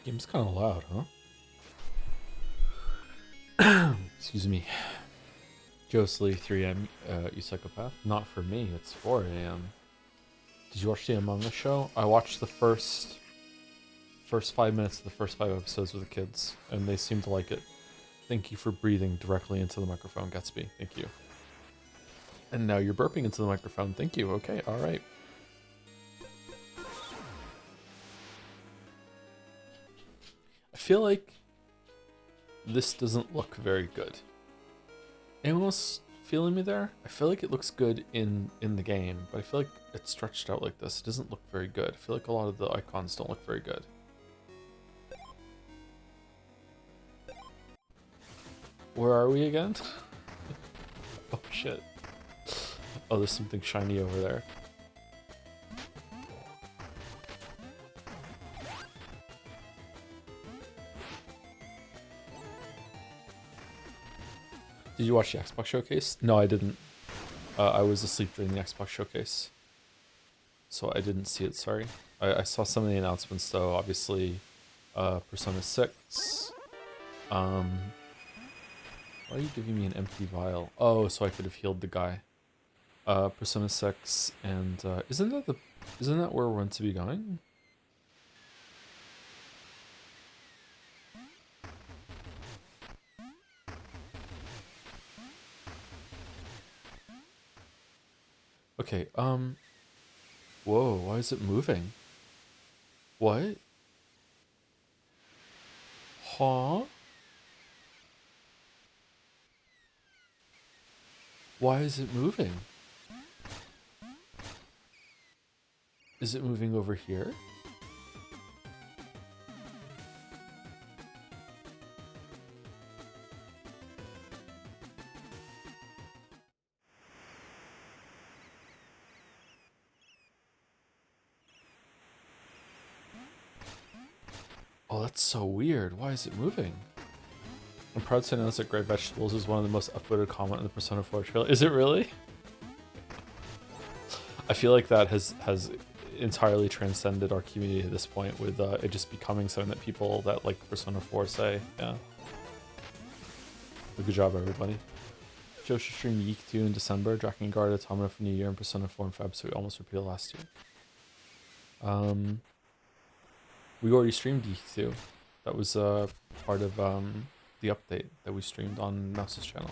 Game's kind of loud, huh? Excuse me. Josely 3M, you psychopath. Not for me, it's 4 a.m. Did you watch the Among Us show? I watched the first 5 minutes of the first 5 episodes with the kids, and they seemed to like it. Thank you for breathing directly into the microphone, Gatsby. Thank you. And now you're burping into the microphone. Thank you. Okay, alright. I feel like this doesn't look very good. Anyone else feeling me there? I feel like it looks good in the game, but I feel like it's stretched out like this. It doesn't look very good. I feel like a lot of the icons don't look very good. Where are we again? Oh shit. Oh, there's something shiny over there. Did you watch the Xbox showcase? No, I didn't. I was asleep during the Xbox showcase, so I didn't see it, sorry. I saw some of the announcements though, obviously. Persona 6. Why are you giving me an empty vial? Oh, so I could have healed the guy. Persona 6, and isn't that where we're meant to be going? Okay, whoa, why is it moving? What? Huh? Why is it moving? Is it moving over here? Oh, that's so weird. Why is it moving? I'm proud to announce that Great Vegetables is one of the most upvoted comment in the Persona 4 trailer. Is it really? I feel like that has entirely transcended our community at this point, with it just becoming something that people that like Persona 4 say. Yeah. Good job, everybody. Joe should stream Yeek 2 in December, Drakengard Automata for New Year, and Persona 4 in Feb, so we almost repeated last year. We already streamed Yeek 2. That was part of the update that we streamed on Mouse's channel.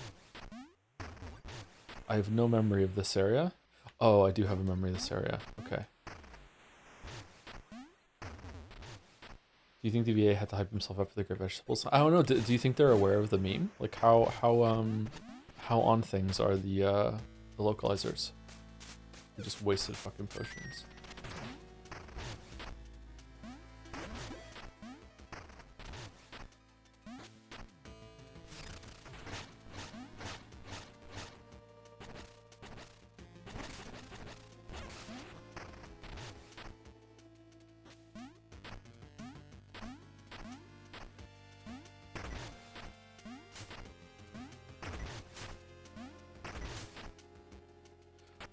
I have no memory of this area. Oh, I do have a memory of this area. Okay. Do you think the VA had to hype himself up for the Great Vegetables? I don't know. Do you think they're aware of the meme? Like how on things are the localizers? They just wasted fucking potions.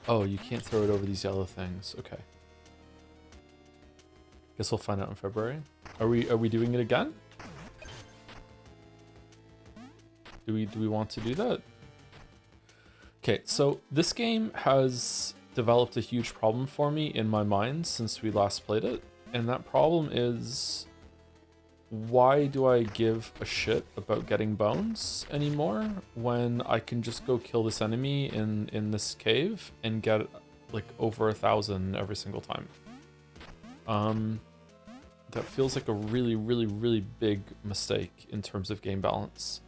Oh, you can't throw it over these yellow things. Okay. Guess we'll find out in February. Are we doing it again? Do we want to do that? Okay, so this game has developed a huge problem for me in my mind since we last played it, and that problem is, why do I give a shit about getting bones anymore when I can just go kill this enemy in this cave and get like over 1,000 every single time? That feels like a really, really, really big mistake in terms of game balance.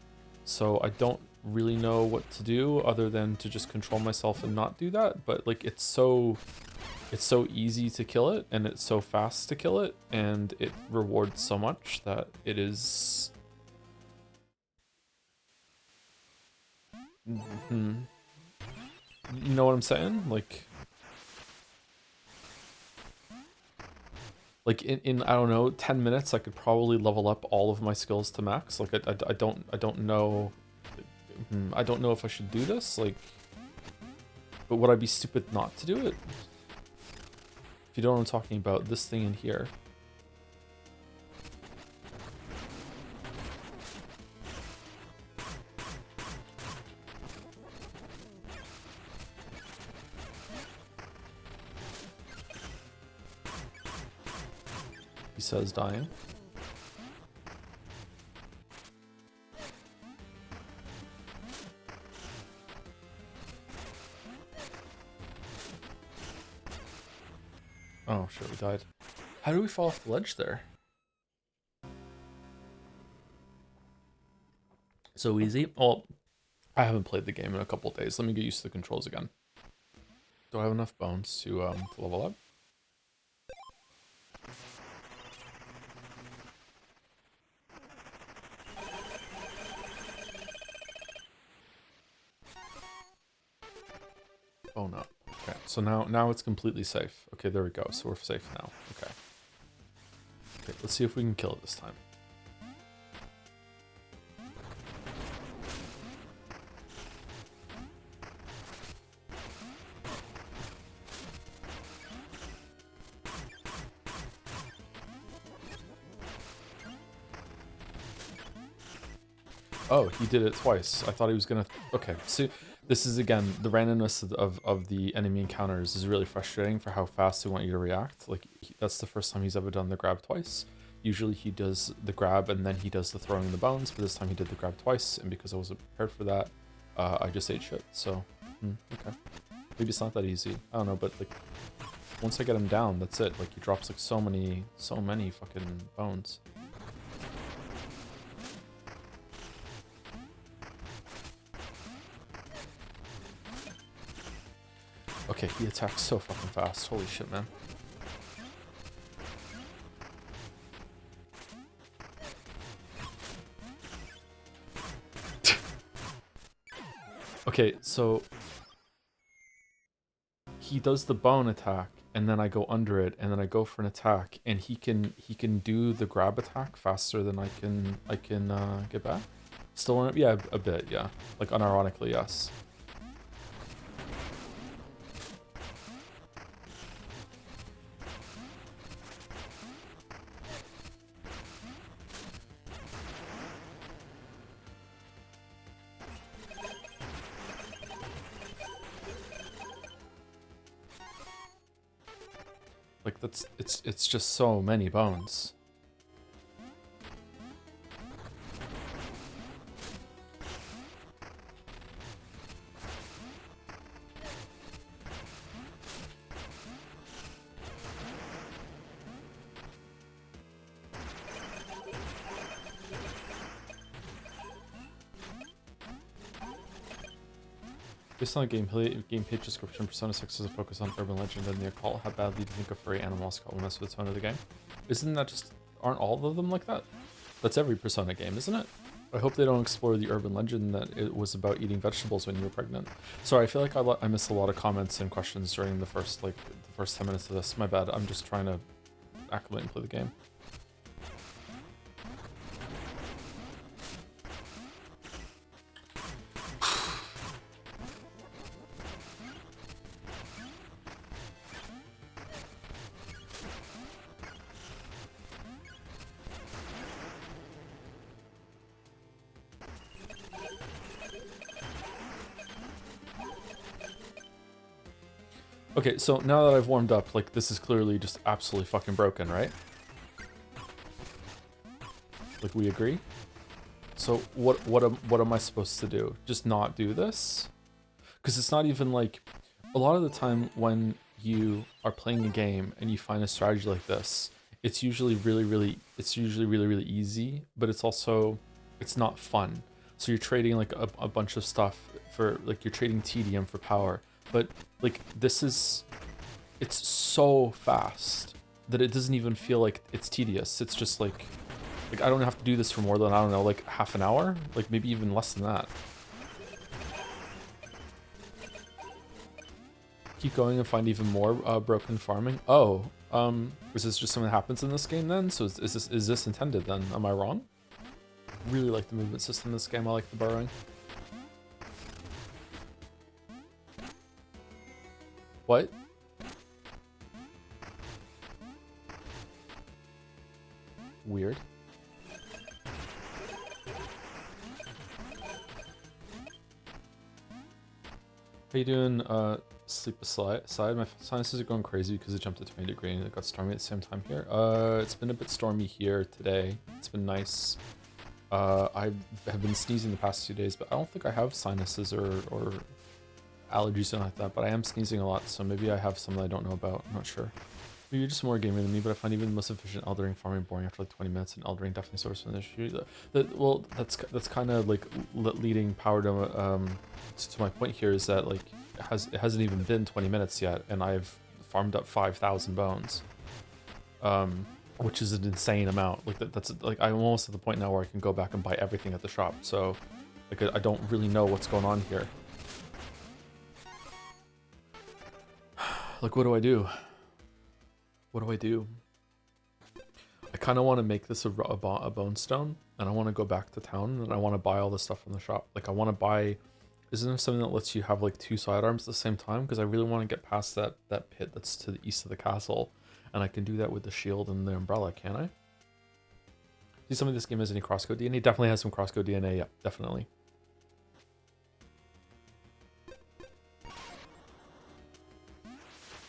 So I don't really know what to do other than to just control myself and not do that, but like it's so easy to kill it, and it's so fast to kill it, and it rewards so much that it is... You know what I'm saying? Like in I don't know, 10 minutes I could probably level up all of my skills to max. Like I don't know. I don't know if I should do this, like, but would I be stupid not to do it? If you don't know what I'm talking about, this thing in here. says, dying. Oh shit, we died. How do we fall off the ledge there? So easy. Well, I haven't played the game in a couple days. Let me get used to the controls again. Do I have enough bones to level up? Bone up. Okay, so now it's completely safe. Okay, there we go. So we're safe now. Okay. Okay, let's see if we can kill it this time. Oh, he did it twice. I thought he was gonna... Okay, so this is, again, the randomness of the enemy encounters is really frustrating for how fast they want you to react. Like, that's the first time he's ever done the grab twice. Usually he does the grab and then he does the throwing the bones, but this time he did the grab twice, and because I wasn't prepared for that, I just ate shit, so... okay. Maybe it's not that easy. I don't know, but, like, once I get him down, that's it. Like, he drops, like, so many fucking bones. Okay, he attacks so fucking fast. Holy shit, man. Okay, so he does the bone attack, and then I go under it, and then I go for an attack, and he can do the grab attack faster than I can get back. Still, yeah, a bit, yeah. Like unironically, yes. Like, it's just so many bones. Based on a game page description, Persona 6 is a focus on urban legend and the occult. How badly do you think a furry animal will mess with the tone of the game? Isn't that just... aren't all of them like that? That's every Persona game, isn't it? I hope they don't explore the urban legend that it was about eating vegetables when you were pregnant. Sorry, I feel like I missed a lot of comments and questions during the first 10 minutes of this. My bad, I'm just trying to acclimate and play the game. Okay, so now that I've warmed up, like, this is clearly just absolutely fucking broken, right? Like, we agree? So what am I supposed to do? Just not do this? Because it's not even like... A lot of the time when you are playing a game and you find a strategy like this, it's usually really easy, but it's also... it's not fun. So you're trading, like, a bunch of stuff for... like, you're trading TDM for power. But, like, this is... it's so fast that it doesn't even feel like it's tedious. It's just, like, I don't have to do this for more than, I don't know, like, half an hour? Like, maybe even less than that. Keep going and find even more broken farming. Oh, is this just something that happens in this game, then? So is this intended, then? Am I wrong? Really like the movement system in this game. I like the burrowing. What? Weird. How you doing, sleep aside, my sinuses are going crazy because it jumped to 20 degrees and it got stormy at the same time here. It's been a bit stormy here today. It's been nice. I have been sneezing the past 2 days, but I don't think I have sinuses or allergies or anything like that, but I am sneezing a lot, so maybe I have some that I don't know about. I'm not sure. Maybe you're just more gamer than me, but I find even the most efficient Eldering farming boring after like 20 minutes, and Eldering definitely source an issue. Well, that's kind of like leading power to my point here is that like it hasn't even been 20 minutes yet, and I've farmed up 5,000 bones, which is an insane amount. Like that's like I'm almost at the point now where I can go back and buy everything at the shop. So like I don't really know what's going on here. Like what do I do? What do I do? I kind of want to make this a bone stone, and I want to go back to town, and I want to buy all the stuff from the shop. Like I want to buy. Isn't there something that lets you have like 2 sidearms at the same time? Because I really want to get past that pit that's to the east of the castle, and I can do that with the shield and the umbrella, can I? See, some of this game has any crosscode DNA? Definitely has some crosscode DNA. Yeah, definitely.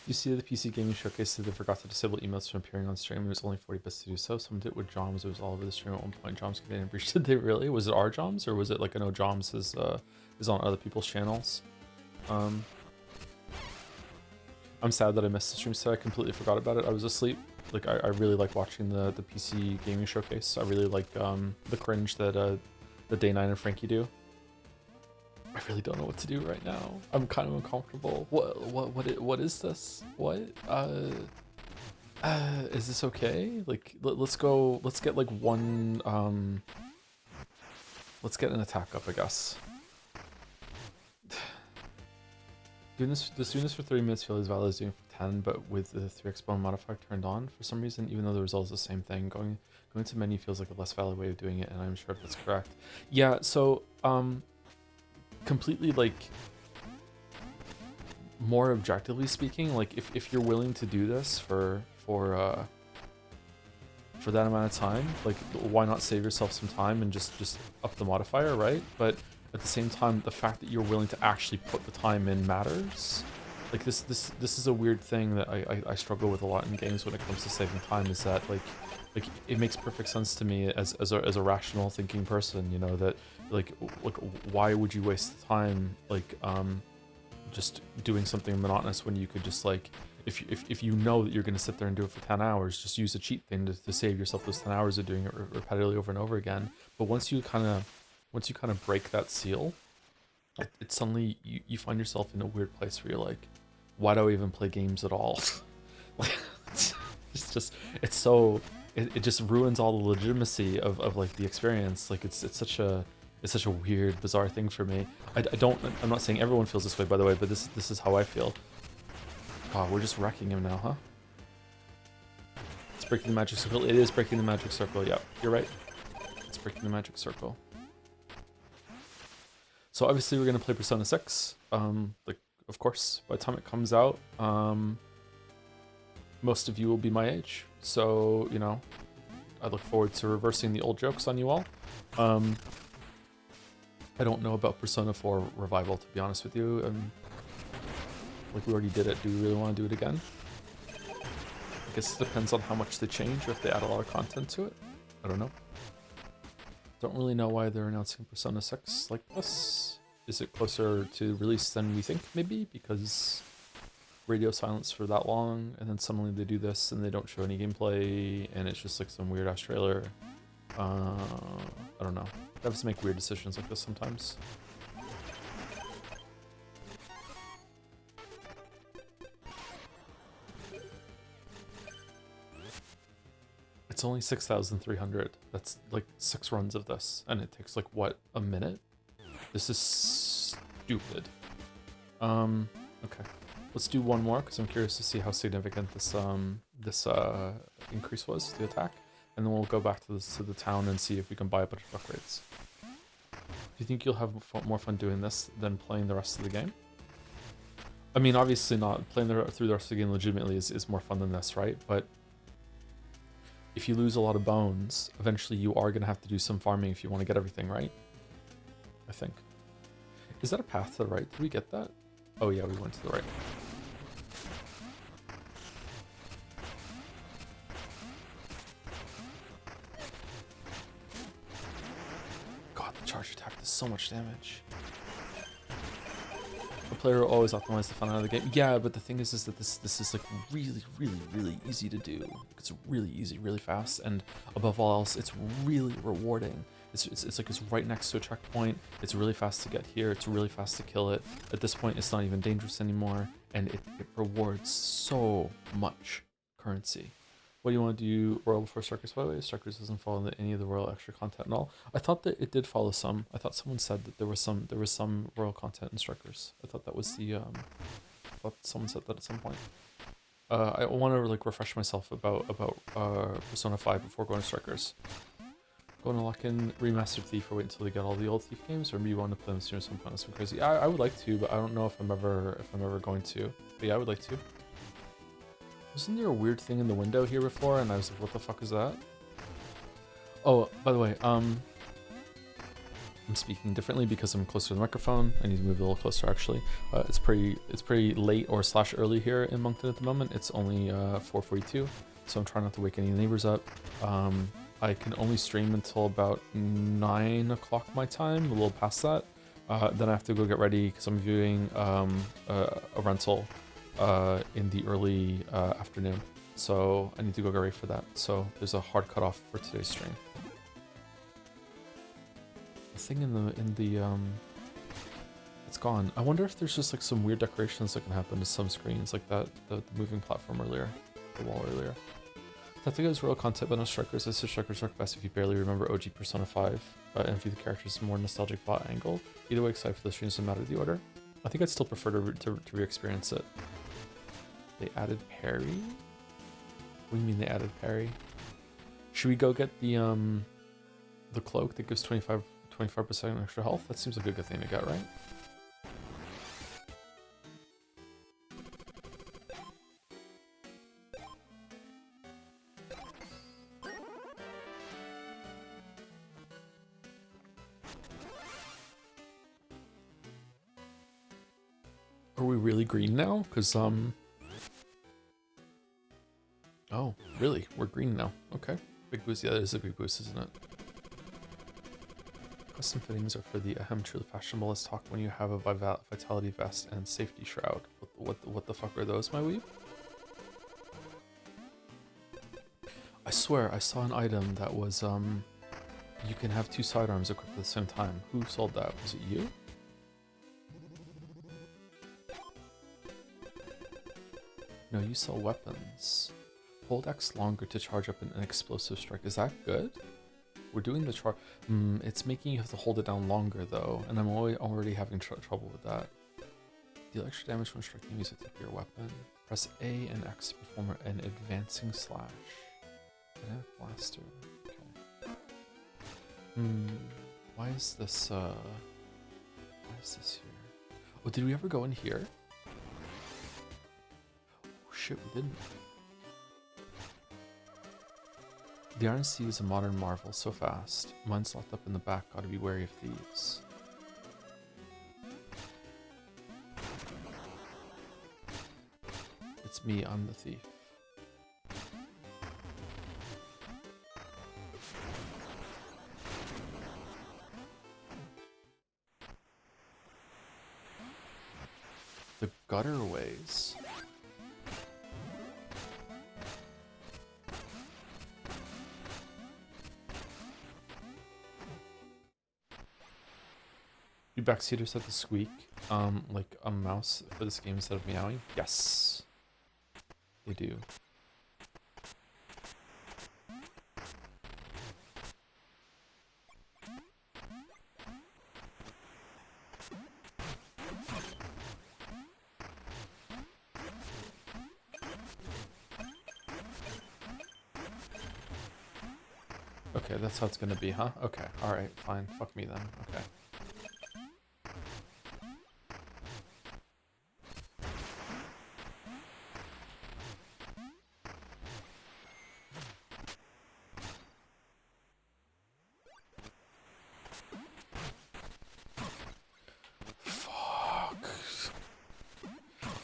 You see the PC gaming showcase that they forgot to disable emails from appearing on stream. It was only 40 bits to do so. Someone did it with Joms. It was all over the stream at one point. Joms getting breached. Did they really? Was it our Joms, or was it like I know Joms is on other people's channels? I'm sad that I missed the stream, so I completely forgot about it. I was asleep. Like I really like watching the PC gaming showcase. I really like the cringe that the Day9 and Frankie do. I really don't know what to do right now. I'm kind of uncomfortable. What is this? What? Is this okay? Like, let's go. Let's get like one. Let's get an attack up, I guess. Doing this for 30 minutes feels as valid as doing for 10, but with the 3x bone modifier turned on for some reason, even though the result is the same thing. Going to menu feels like a less valid way of doing it, and I'm sure if that's correct. Yeah. So completely like more objectively speaking, like if you're willing to do this for that amount of time, like why not save yourself some time and just up the modifier, right? But at the same time, the fact that you're willing to actually put the time in matters. Like this is a weird thing that I struggle with a lot in games when it comes to saving time, is that like it makes perfect sense to me as a rational thinking person, you know, that like why would you waste the time like just doing something monotonous when you could just like if you know that you're going to sit there and do it for 10 hours, just use a cheat thing to save yourself those 10 hours of doing it repetitively over and over again. But once you kind of break that seal, it suddenly you find yourself in a weird place where you're like, why do I even play games at all? Like it just ruins all the legitimacy of like the experience. Like it's such a weird, bizarre thing for me. I'm not saying everyone feels this way, by the way, but this is how I feel. God, we're just wrecking him now, huh? It's breaking the magic circle. It is breaking the magic circle. Yep, you're right. It's breaking the magic circle. So obviously we're gonna play Persona 6. Like of course, by the time it comes out, most of you will be my age. So, you know, I look forward to reversing the old jokes on you all. I don't know about Persona 4 Revival, to be honest with you. Like we already did it. Do we really want to do it again? I guess it depends on how much they change or if they add a lot of content to it. I don't know. Don't really know why they're announcing Persona 6 like this. Is it closer to release than we think? Maybe because radio silence for that long, and then suddenly they do this and they don't show any gameplay, and it's just like some weird ass trailer. I don't know. They have to make weird decisions like this sometimes. It's only 6,300. That's like 6 runs of this, and it takes like what, a minute? This is stupid. Okay. Let's do one more because I'm curious to see how significant this increase was to the attack, and then we'll go back to the town and see if we can buy a bunch of upgrades. Do you think you'll have more fun doing this than playing the rest of the game? I mean, obviously not. Playing through the rest of the game legitimately is more fun than this, right? But if you lose a lot of bones, eventually you are going to have to do some farming if you want to get everything, right? I think. Is that a path to the right? Did we get that? Oh yeah, we went to the right. God, the charge attack does so much damage. The player will always optimize the fun out of the game. Yeah, but the thing is that this is like really easy to do. It's really easy, really fast, and above all else, it's really rewarding. It's like it's right next to a checkpoint. It's really fast to get here. It's really fast to kill it. At this point, it's not even dangerous anymore, and it rewards so much currency. What do you want to do Royal before Strikers? By the way, Strikers doesn't fall into any of the Royal extra content at all. I thought that it did follow some. I thought someone said that there was some Royal content in Strikers. I thought that was the I thought someone said that at some point. I want to like refresh myself about Persona 5 before going to Strikers. Going to lock in Remastered Thief or wait until they get all the old Thief games, or maybe you want to play them sooner at some point. That's crazy. I would like to, but I don't know if I'm ever going to. But yeah, I would like to. Wasn't there a weird thing in the window here before? And I was like, what the fuck is that? Oh, by the way, I'm speaking differently because I'm closer to the microphone. I need to move a little closer actually. It's pretty late or / early here in Moncton at the moment. It's only 4:42, so I'm trying not to wake any neighbors up. I can only stream until about 9 o'clock my time, a little past that. Then I have to go get ready because I'm viewing a rental in the early afternoon, so I need to go get ready for that. So there's a hard cutoff for today's stream. The thing in the it's gone. I wonder if there's just like some weird decorations that can happen to some screens, like that the moving platform earlier, the wall earlier. I think it was Royal content, but no Strikers. This is Strikers work best if you barely remember OG Persona 5 and view the characters more nostalgic plot angle. Either way, excited for the streams, no matter the order. I think I'd still prefer to re-experience it. They added parry? What do you mean they added parry? Should we go get the cloak that gives 25% extra health? That seems like a good thing to get, right? Are we really green now? Because oh, really? We're green now. Okay. Big boost. Yeah, that is a big boost, isn't it? Custom fittings are for the ahem truly fashionable. Let's talk when you have a vitality vest and safety shroud. What the fuck are those, my weeb? I swear I saw an item that was you can have 2 sidearms equipped at the same time. Who sold that? Was it you? No, you sell weapons. Hold X longer to charge up an explosive strike. Is that good? We're doing the charge. It's making you have to hold it down longer though, and I'm already having trouble with that. Deal extra damage when striking music to your weapon. Press A and X to perform an advancing slash. Dynamic blaster. Okay. Why is this here? Oh, did we ever go in here? Oh shit, we didn't. The Iron Sea is a modern marvel, so fast. Mine's locked up in the back, gotta be wary of thieves. It's me, I'm the thief. The gutterways. Do backseaters have to squeak, like a mouse for this game instead of meowing? Yes, they do. Okay, that's how it's gonna be, huh? Okay, alright, fine. Fuck me then. Okay.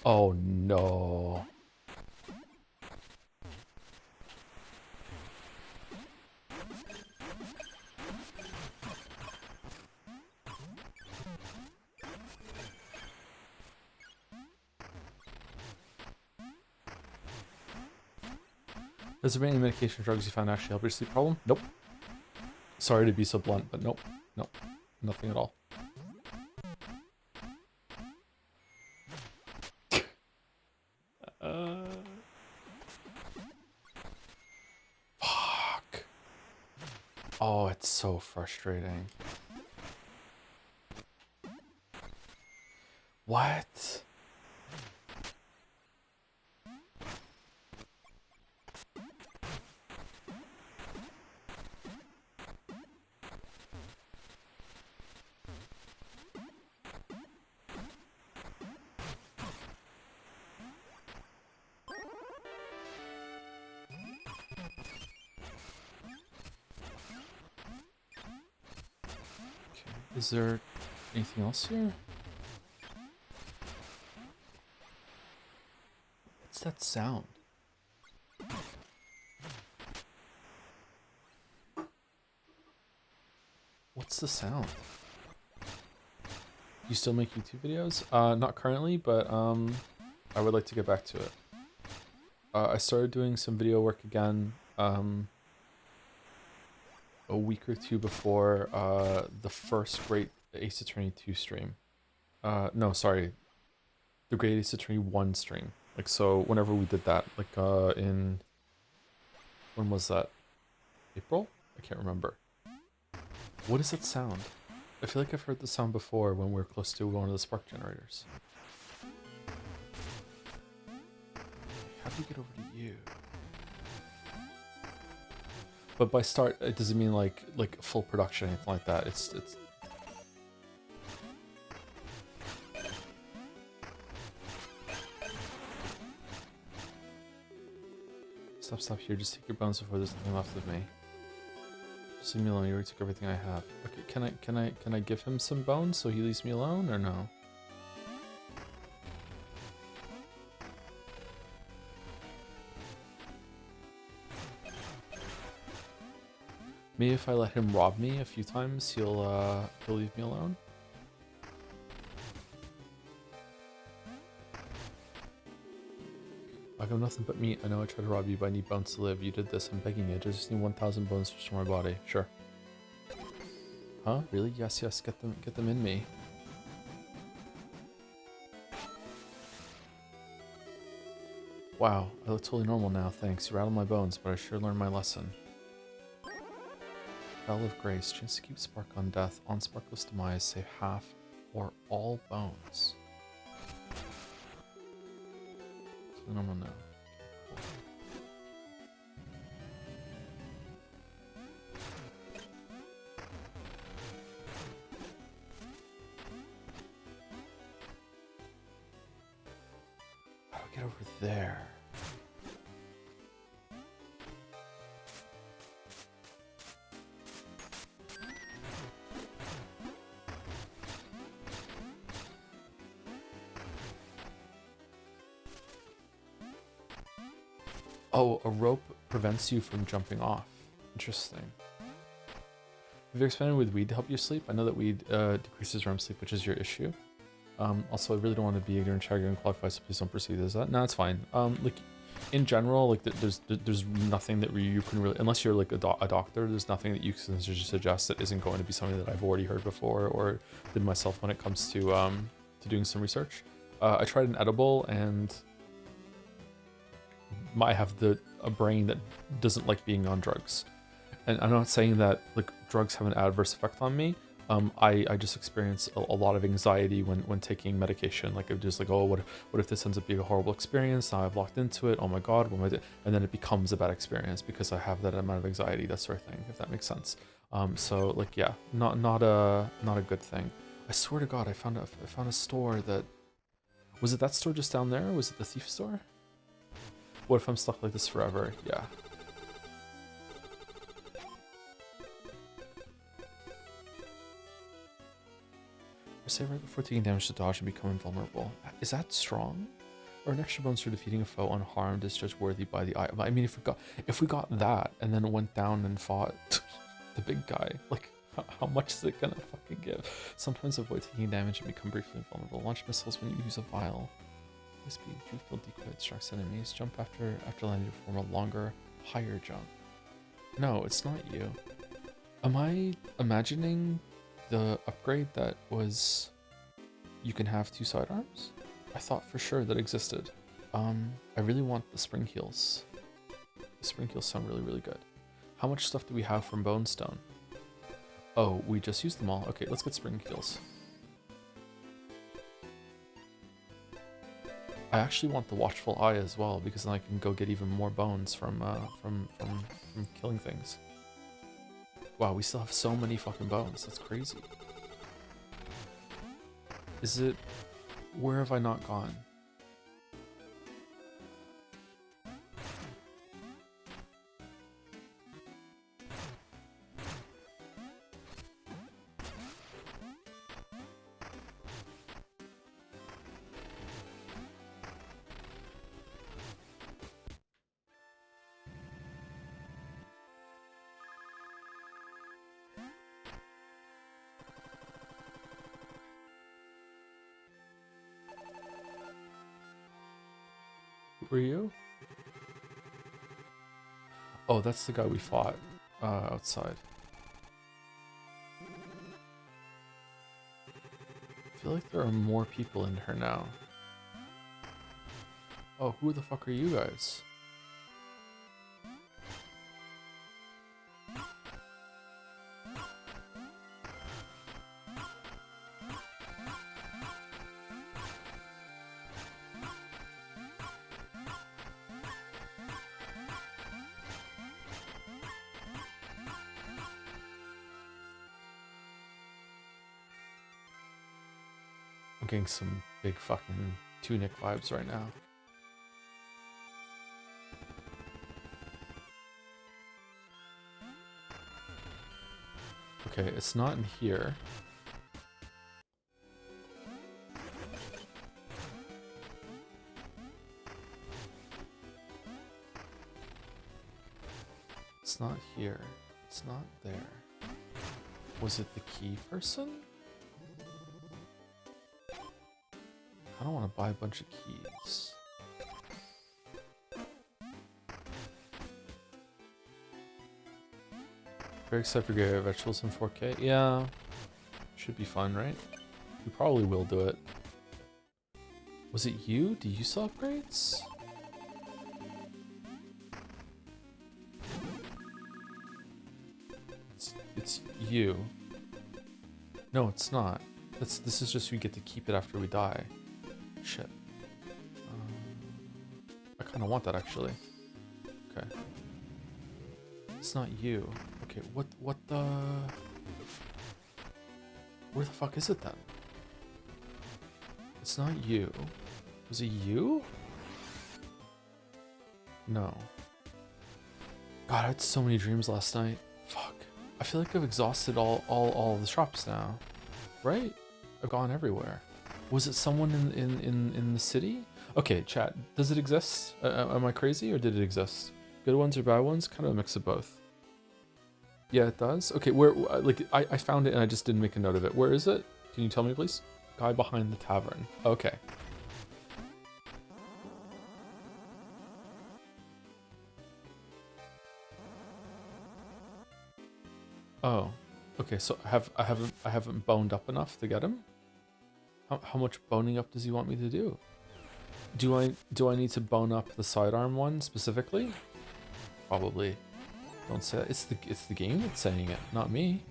Oh no. Has there been any medication or drugs you found actually help your sleep problem? Nope. Sorry to be so blunt, but nope. Nope. Nothing at all. Fuck. Oh, it's so frustrating. What? Is there anything else here? What's that sound? What's the sound? You still make YouTube videos? Not currently, but I would like to get back to it. I started doing some video work again a week or two before the first Great Ace Attorney 2 stream. No, sorry. The Great Ace Attorney 1 stream. Like, so whenever we did that, like in... When was that? April? I can't remember. What is that sound? I feel like I've heard the sound before when we were close to one of the spark generators. How do we get over to you? But by start, it doesn't mean like full production or anything like that. It's Stop here. Just take your bones before there's nothing left of me. Just leave me alone. You already took everything I have. Okay, can I give him some bones so he leaves me alone or no? Maybe if I let him rob me a few times, he'll leave me alone. I got nothing but meat. I know I tried to rob you, but I need bones to live. You did this. I'm begging you. I just need 1,000 bones to restore my body. Sure. Huh? Really? Yes, yes. Get them in me. Wow, I look totally normal now. Thanks. You rattled my bones, but I sure learned my lesson. Bell of Grace. Chance to keep Spark on death. On Sparkless demise, save half or all bones. Normal now. How do we get over there? Oh, a rope prevents you from jumping off. Interesting. Have you experimented with weed to help you sleep? I know that weed decreases REM sleep, which is your issue. Also, I really don't want to be ignorant, chagrin, and qualified, so please don't proceed as that. No, it's fine. Like, in general, like, there's nothing that you can really, unless you're like a doctor, there's nothing that you can suggest that isn't going to be something that I've already heard before or did myself when it comes to doing some research. I tried an edible and I have a brain that doesn't like being on drugs, and I'm not saying that like drugs have an adverse effect on me. I just experience a lot of anxiety when taking medication. Like I'm just like, oh, what if this ends up being a horrible experience? Now I've locked into it. Oh my god, what am I doing? And then it becomes a bad experience because I have that amount of anxiety, that sort of thing. If that makes sense. So like yeah, not a good thing. I swear to God, I found a store that was it that store just down there? Or was it the thief store? What if I'm stuck like this forever? Yeah. Or say right before taking damage to dodge and become invulnerable. Is that strong? Or an extra bonus for defeating a foe unharmed is judged worthy by the eye. I mean, if we got that and then went down and fought the big guy, like how much is it gonna fucking give? Sometimes avoid taking damage and become briefly invulnerable. Launch missiles when you use a vial. High speed, true field decoy distracts enemies. Jump after landing to form a longer, higher jump. No, it's not you. Am I imagining the upgrade that was you can have 2 sidearms? I thought for sure that existed. I really want the spring heels. The spring heels sound really, really good. How much stuff do we have from Bone Stone? Oh, we just used them all. Okay, let's get spring heels. I actually want the watchful eye as well because then I can go get even more bones from killing things. Wow, we still have so many fucking bones. That's crazy. Is it... Where have I not gone? Who are you? Oh, that's the guy we fought outside. I feel like there are more people in her now. Oh, who the fuck are you guys? I'm getting some big fucking Tunic vibes right now. Okay, it's not in here. It's not here. It's not there. Was it the key person? I don't want to buy a bunch of keys. Very excited for Gary Vegetables in 4K. Yeah, should be fun, right? We probably will do it. Was it you? Do you sell upgrades? It's you. No, it's not. This is just we get to keep it after we die. Shit. I kind of want that actually. Okay. It's not you. Okay, what the... Where the fuck is it then? It's not you. Was it you? No. God, I had so many dreams last night. Fuck. I feel like I've exhausted all the shops now. Right? I've gone everywhere. Was it someone in the city? Okay, chat. Does it exist? Am I crazy or did it exist? Good ones or bad ones? Kind of a mix of both. Yeah, it does. Okay, where? Like, I found it and I just didn't make a note of it. Where is it? Can you tell me, please? Guy behind the tavern. Okay. Oh. Okay, so I haven't boned up enough to get him. How much boning up does he want me to do? Do I need to bone up the sidearm one specifically? Probably. Don't say that. It's the game that's saying it, not me.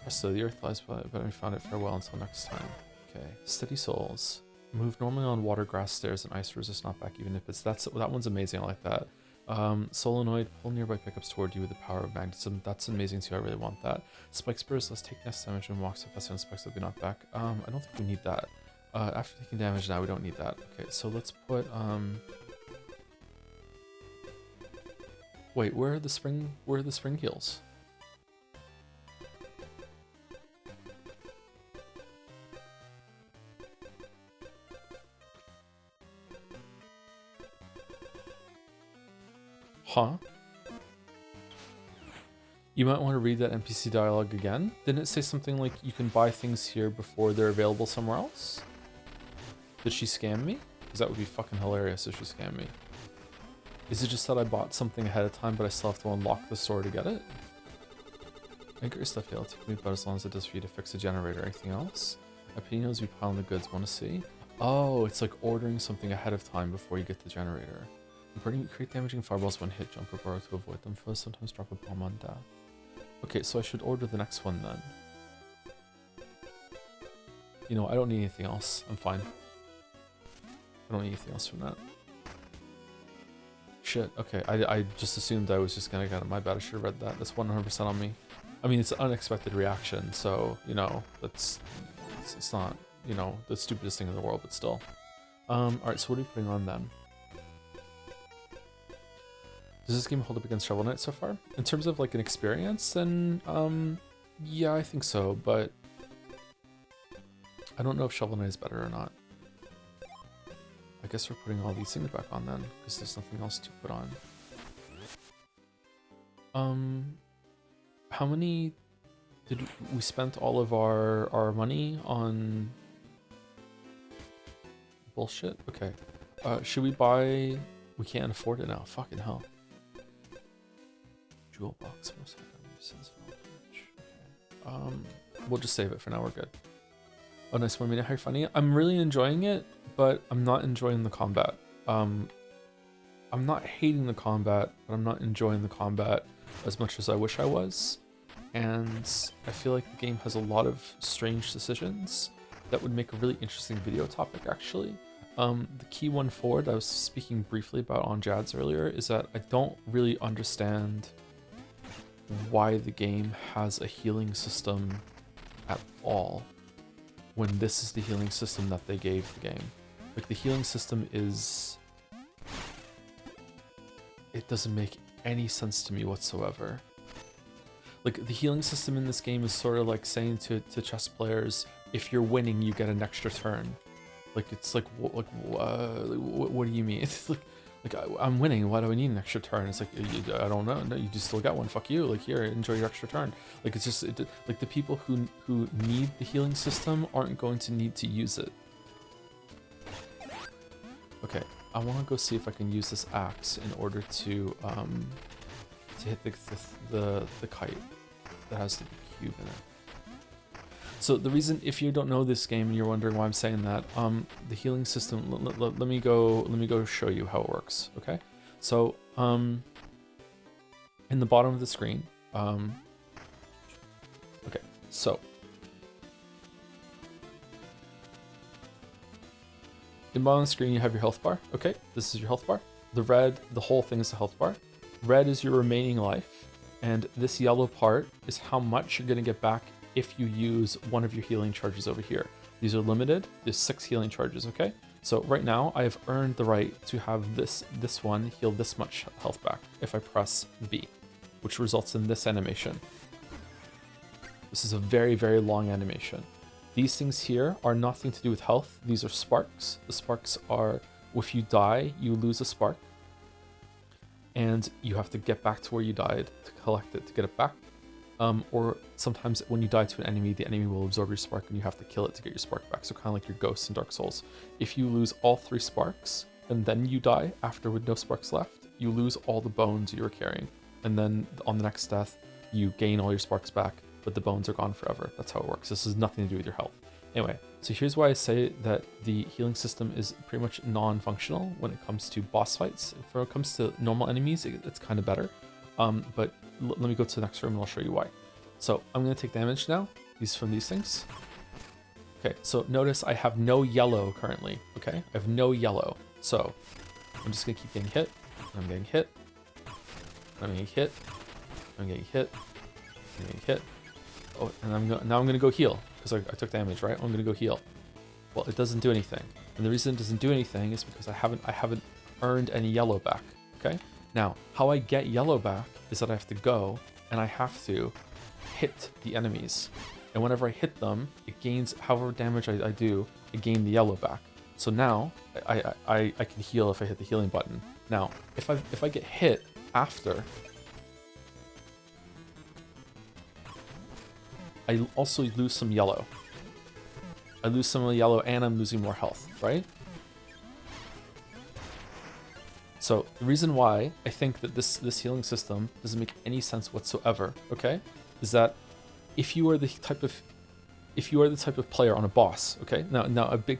So the earth lies, but I found it. Farewell until next time. Okay. Steady souls. Move normally on water, grass, stairs, and ice resist knockback even if it's that one's amazing. I like that. Solenoid, pull nearby pickups toward you with the power of magnetism. That's amazing too. I really want that. Spike spurs, let's take nest damage and walk so fast and spikes will be knocked back. I don't think we need that. After taking damage now, we don't need that. Okay, so let's put wait, where are the spring heels? Huh? You might want to read that NPC dialogue again. Didn't it say something like you can buy things here before they're available somewhere else? Did she scam me? Because that would be fucking hilarious if she scammed me. Is it just that I bought something ahead of time, but I still have to unlock the store to get it? I get your stuff here. It'll take me about as long as it does for you to fix a generator. Anything else? I pay you as we pile in the goods. Want to see? Oh, it's like ordering something ahead of time before you get the generator. Create damaging fireballs when hit, jump or borrow to avoid them. First, sometimes drop a bomb on death. Okay, so I should order the next one then. You know, I don't need anything else. I'm fine. I don't need anything else from that. Shit, okay. I just assumed I was just gonna get it. My bad, I should have read that. That's 100% on me. I mean, it's an unexpected reaction, so, you know, it's not, you know, the stupidest thing in the world, but still. Alright, so what are we putting on then? Does this game hold up against Shovel Knight so far? In terms of like an experience, then yeah, I think so, but I don't know if Shovel Knight is better or not. I guess we're putting all these things back on then, because there's nothing else to put on. How many did we spent all of our money on bullshit? Okay. Should we buy? We can't afford it now. Fucking hell. Jewel box. Okay. We'll just save it for now. We're good. Oh, nice one. Mina, how are you finding it? I'm really enjoying it, but I'm not enjoying the combat. I'm not hating the combat, but I'm not enjoying the combat as much as I wish I was. And I feel like the game has a lot of strange decisions that would make a really interesting video topic, actually. The key one forward, I was speaking briefly about on Jads earlier, is that I don't really understand why the game has a healing system at all when this is the healing system that they gave the game. Like, the healing system is... it doesn't make any sense to me whatsoever. Like, the healing system in this game is sort of like saying to chess players, if you're winning, you get an extra turn. Like, it's like what do you mean? It's like I'm winning. Why do I need an extra turn? It's like, I don't know. No, you just still got one. Fuck you. Like, here, enjoy your extra turn. Like, it's just like the people who need the healing system aren't going to need to use it. Okay, I want to go see if I can use this axe in order to hit the kite that has the cube in it. So the reason, if you don't know this game and you're wondering why I'm saying that, the healing system, let me go show you how it works, okay? So, in the bottom of the screen, okay, so, in the bottom of the screen you have your health bar, okay? This is your health bar. The red, the whole thing is the health bar. Red is your remaining life, and this yellow part is how much you're gonna get back if you use one of your healing charges over here. These are limited. There's 6 healing charges, okay? So right now I have earned the right to have this one heal this much health back if I press B, which results in this animation. This is a very, very long animation. These things here are nothing to do with health. These are sparks. The sparks are, if you die, you lose a spark, and you have to get back to where you died to collect it, to get it back. Or sometimes when you die to an enemy, the enemy will absorb your spark and you have to kill it to get your spark back. So kind of like your ghosts in Dark Souls. If you lose all 3 sparks and then you die after with no sparks left, you lose all the bones you were carrying. And then on the next death, you gain all your sparks back, but the bones are gone forever. That's how it works. This has nothing to do with your health. Anyway, so here's why I say that the healing system is pretty much non-functional when it comes to boss fights. When it comes to normal enemies, it's kind of better. But let me go to the next room and I'll show you why. So I'm going to take damage now, from these things. Okay, so notice I have no yellow currently, okay? I have no yellow. So I'm just going to keep getting hit. I'm getting hit. I'm getting hit. I'm getting hit. I'm getting hit. Oh, and now I'm going to go heal because I took damage, right? I'm going to go heal. Well, it doesn't do anything. And the reason it doesn't do anything is because I haven't earned any yellow back, okay? Now, how I get yellow back is that I have to go and I have to hit the enemies. And whenever I hit them, it gains however damage I do, I gain the yellow back. So now I can heal if I hit the healing button. Now, if I get hit, after, I also lose some yellow. I lose some of the yellow and I'm losing more health, right? So the reason why I think that this healing system doesn't make any sense whatsoever, okay, is that if you are the type of player on a boss, okay, now a big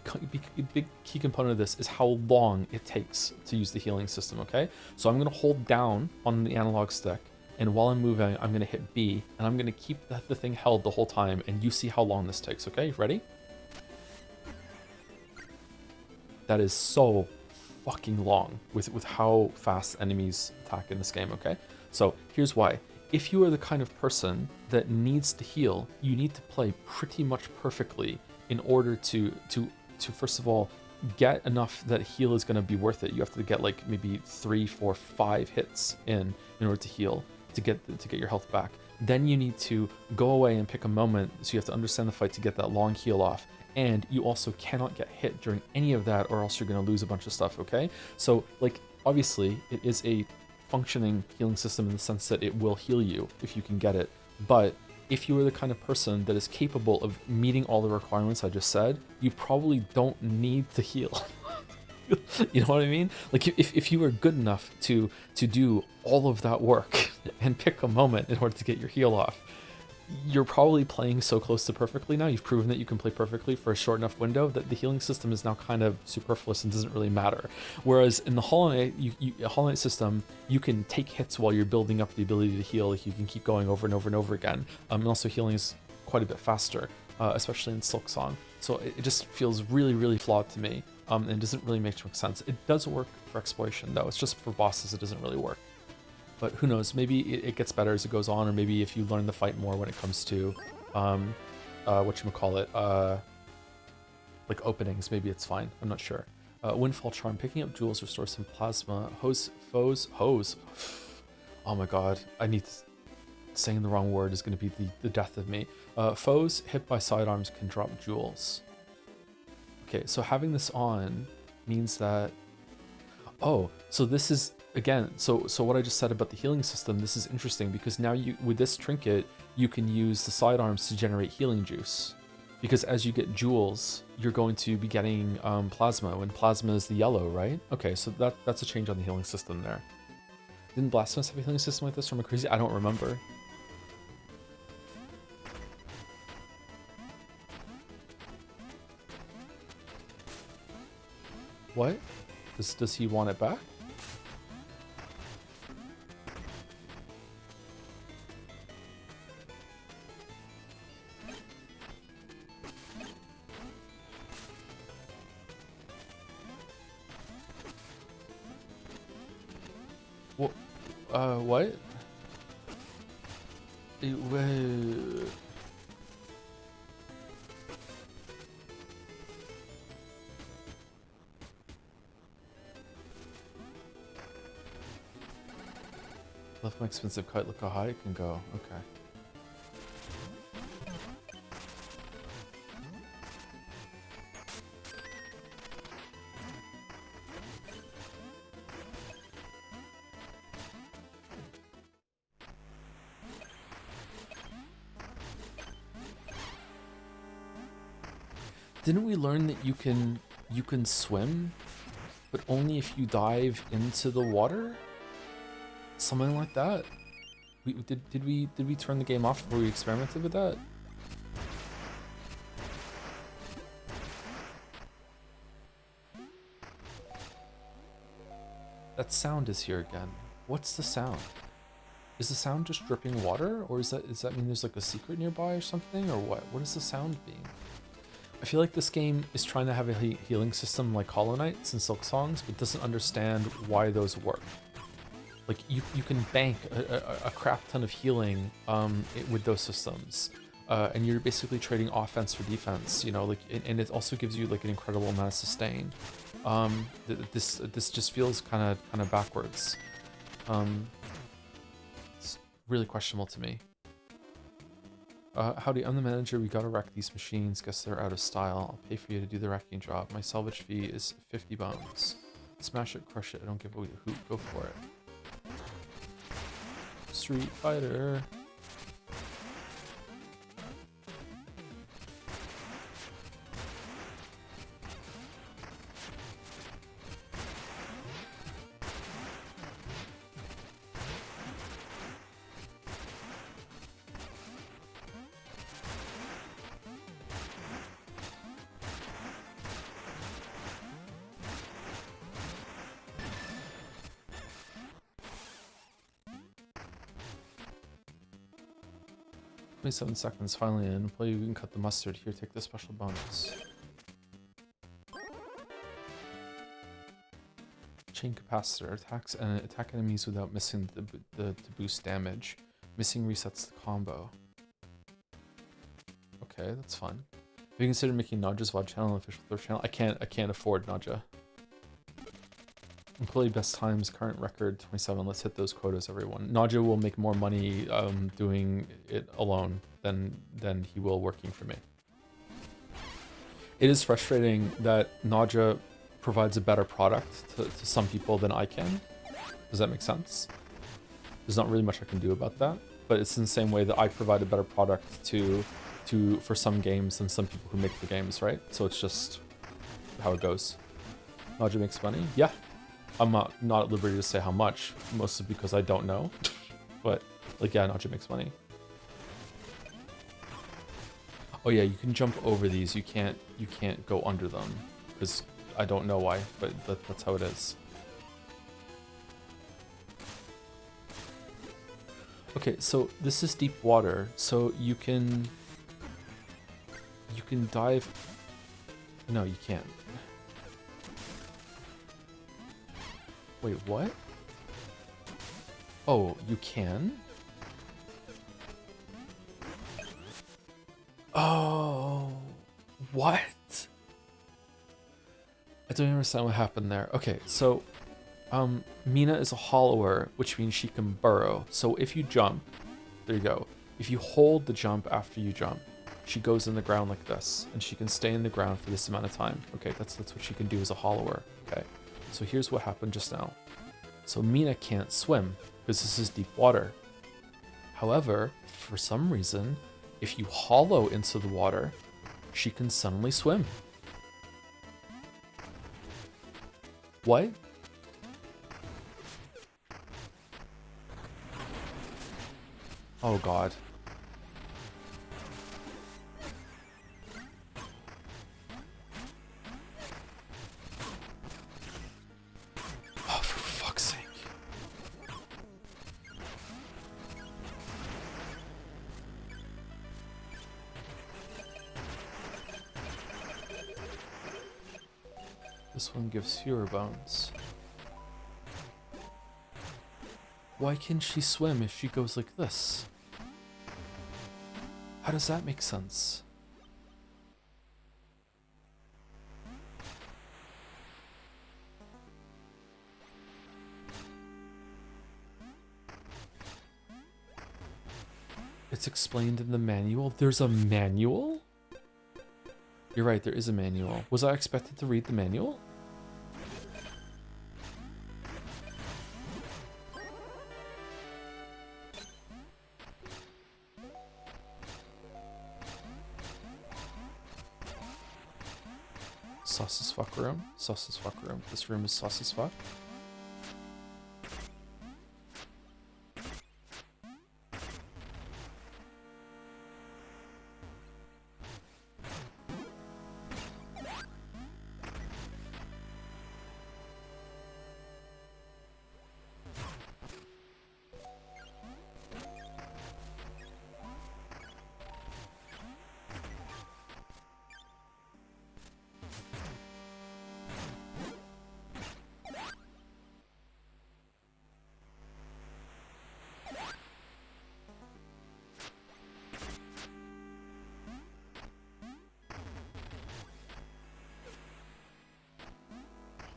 key component of this is how long it takes to use the healing system, okay? So I'm gonna hold down on the analog stick, and while I'm moving, I'm gonna hit B, and I'm gonna keep the thing held the whole time, and you see how long this takes, okay? Ready? That is so fucking long with how fast enemies attack in this game, okay? So here's why. If you are the kind of person that needs to heal, you need to play pretty much perfectly in order to first of all get enough that heal is going to be worth it. You have to get like maybe 3, 4, 5 hits in order to heal, to get your health back. Then you need to go away and pick a moment, so you have to understand the fight to get that long heal off. And you also cannot get hit during any of that, or else you're going to lose a bunch of stuff, okay? So, like, obviously, it is a functioning healing system in the sense that it will heal you if you can get it. But if you are the kind of person that is capable of meeting all the requirements I just said, you probably don't need to heal. You know what I mean? Like, if you are good enough to do all of that work and pick a moment in order to get your heal off, you're probably playing so close to perfectly now. You've proven that you can play perfectly for a short enough window that the healing system is now kind of superfluous and doesn't really matter. Whereas in the Hollow Knight, Hollow Knight system, you can take hits while you're building up the ability to heal. Like, you can keep going over and over and over again. And also healing is quite a bit faster, especially in Silk Song. So it just feels really, really flawed to me. And doesn't really make too much sense. It does work for exploration though. It's just for bosses it doesn't really work. But who knows, maybe it gets better as it goes on, or maybe if you learn the fight more when it comes to, whatchamacallit, like openings, maybe it's fine, I'm not sure. Windfall Charm, picking up jewels restores some plasma. Hose, oh my god, saying the wrong word is going to be the death of me. Foes hit by sidearms can drop jewels. Okay, so having this on means that, oh, so this is, again, so what I just said about the healing system, this is interesting because now with this trinket, you can use the sidearms to generate healing juice. Because as you get jewels, you're going to be getting plasma, when plasma is the yellow, right? Okay, so that's a change on the healing system there. Didn't Blasphemous have a healing system like this from a crazy? I don't remember. What? Does he want it back? What? Left my expensive kite, look how high it can go. Okay. Didn't we learn that you can swim, but only if you dive into the water? Something like that. Did we turn the game off before we experimented with that? That sound is here again. What's the sound? Is the sound just dripping water, or does that mean there's like a secret nearby or something, or what? What is the sound being? I feel like this game is trying to have a healing system like Hollow Knights and Silk Songs, but doesn't understand why those work. Like, you can bank a crap ton of healing with those systems, and you're basically trading offense for defense, you know, like, and it also gives you like an incredible amount of sustain. This just feels kind of backwards. It's really questionable to me. Howdy, I'm the manager. We gotta wreck these machines. Guess they're out of style. I'll pay for you to do the wrecking job. My salvage fee is 50 bones. Smash it, crush it. I don't give a hoot. Go for it. Street Fighter. Seconds finally in. Play, you can cut the mustard. Here, take the special bonus. Chain capacitor attacks and attack enemies without missing to boost damage. Missing resets the combo. Okay, that's fun. Have you considered making Nadja's VOD channel an official third channel? I can't afford Nadja. Employee best times, current record 27. Let's hit those quotas, everyone. Nadja will make more money doing it alone than he will working for me. It is frustrating that Nadja provides a better product to some people than I can. Does that make sense? There's not really much I can do about that, but it's in the same way that I provide a better product for some games than some people who make the games, right? So it's just how it goes. Nadja makes money? Yeah. I'm not at liberty to say how much, mostly because I don't know. But, like, yeah, Nadja makes money. Oh yeah, you can jump over these. You can't go under them, because I don't know why, but that's how it is. Okay, so this is deep water, so you can dive. No, you can't. Wait, what? Oh, you can? Oh, what? I don't understand what happened there. Okay, so Mina is a hollower, which means she can burrow. So if you jump, there you go. If you hold the jump after you jump, she goes in the ground like this, and she can stay in the ground for this amount of time. Okay, that's what she can do as a hollower. Okay. So here's what happened just now. So Mina can't swim because this is deep water. However, for some reason, if you hollow into the water, she can suddenly swim. What? Oh God. This one gives fewer bones. Why can she swim if she goes like this? How does that make sense? It's explained in the manual. There's a manual? You're right, there is a manual. Was I expected to read the manual? Sauce as fuck room. Sauce as fuck room. This room is sauce as fuck.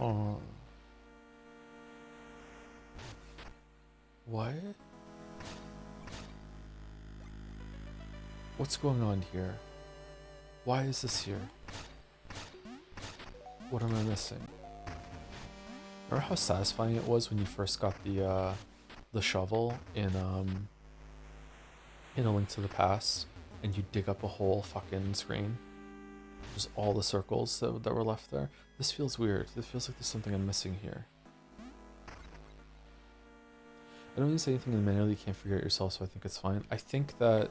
Oh. What? What's going on here? Why is this here? What am I missing? Remember how satisfying it was when you first got the the shovel in A Link to the Past, and you dig up a whole fucking screen. Just all the circles that were left there. This feels weird. This feels like there's something I'm missing here. I don't think there's anything in the manual you can't figure out yourself, so I think it's fine. I think that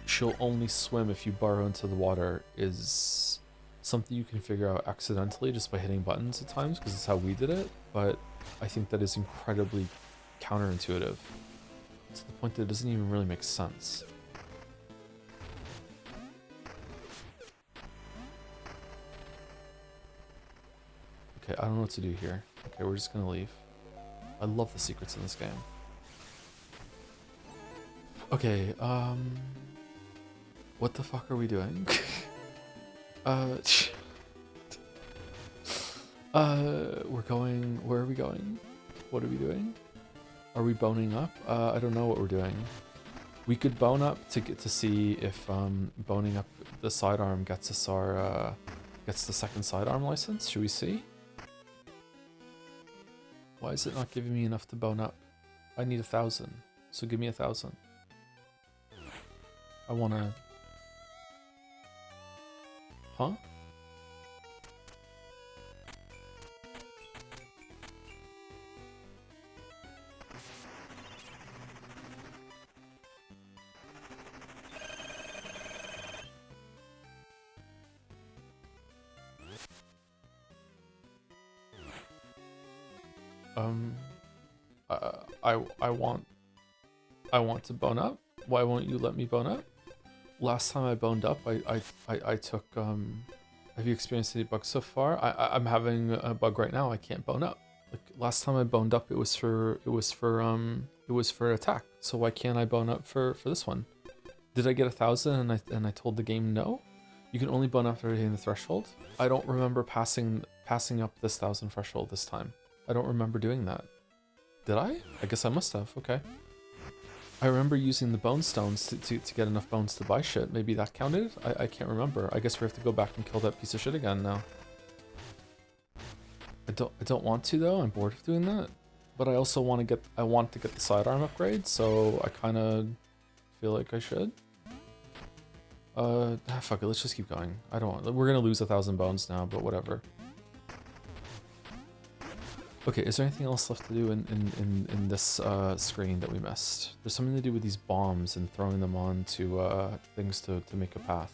she'll only swim if you burrow into the water is something you can figure out accidentally just by hitting buttons at times, because it's how we did it, but I think that is incredibly counterintuitive to the point that it doesn't even really make sense. Okay, I don't know what to do here. Okay, we're just gonna leave. I love the secrets in this game. Okay, what the fuck are we doing? We're going, where are we going? What are we doing? Are we boning up? I don't know what we're doing. We could bone up to get to see if boning up the sidearm gets us our gets the second sidearm license. Should we see? Why is it not giving me enough to bone up? I need 1,000, so give me 1,000. I wanna... Huh? I want to bone up. Why won't you let me bone up? Last time I boned up, I took have you experienced any bugs so far? I'm having a bug right now. I can't bone up. Like last time I boned up, it was for attack. So why can't I bone up for this one? Did I get 1,000 and I told the game no? You can only bone up after hitting the threshold. I don't remember passing up this 1,000 threshold this time. I don't remember doing that. Did I? I guess I must have. Okay. I remember using the bone stones to get enough bones to buy shit. Maybe that counted? I can't remember. I guess we have to go back and kill that piece of shit again now. I don't want to though. I'm bored of doing that. But I also want to get the sidearm upgrade, so I kind of feel like I should. Fuck it. Let's just keep going. I don't want. We're gonna lose 1,000 bones now, but whatever. Okay, is there anything else left to do in this screen that we missed? There's something to do with these bombs and throwing them onto things to make a path.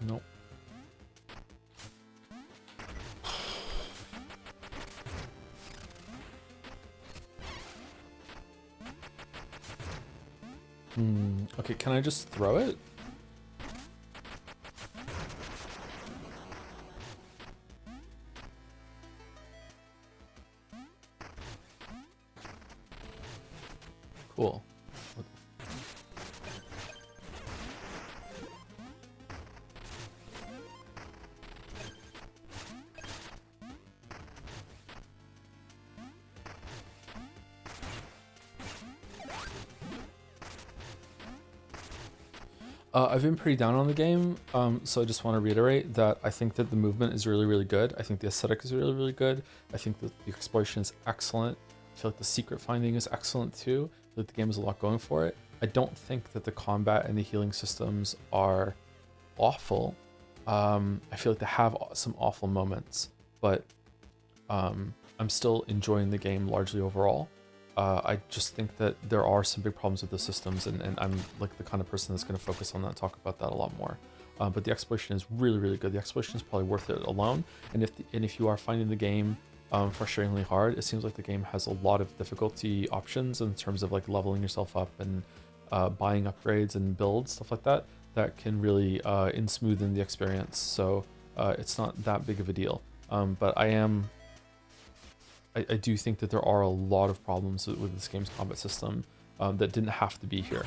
Nope. Okay, can I just throw it? Cool. I've been pretty down on the game, so I just want to reiterate that I think that the movement is really, really good. I think the aesthetic is really, really good. I think that the exploration is excellent. I feel like the secret finding is excellent too. I feel like the game has a lot going for it. I don't think that the combat and the healing systems are awful. I feel like they have some awful moments, but I'm still enjoying the game largely overall. I just think that there are some big problems with the systems, and I'm like the kind of person that's going to focus on that, talk about that a lot more. But the exploration is really, really good. The exploration is probably worth it alone. And if you are finding the game frustratingly hard, it seems like the game has a lot of difficulty options in terms of like leveling yourself up and buying upgrades and builds, stuff like that, that can really smoothen the experience. So it's not that big of a deal. But I do think that there are a lot of problems with this game's combat system that didn't have to be here.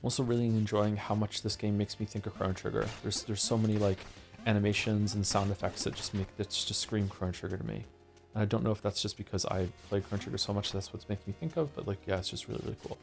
also really enjoying how much this game makes me think of Chrono Trigger. There's so many like animations and sound effects that just scream Chrono Trigger to me. And I don't know if that's just because I played Chrono Trigger so much that's what's making me think of, but like yeah, it's just really, really cool.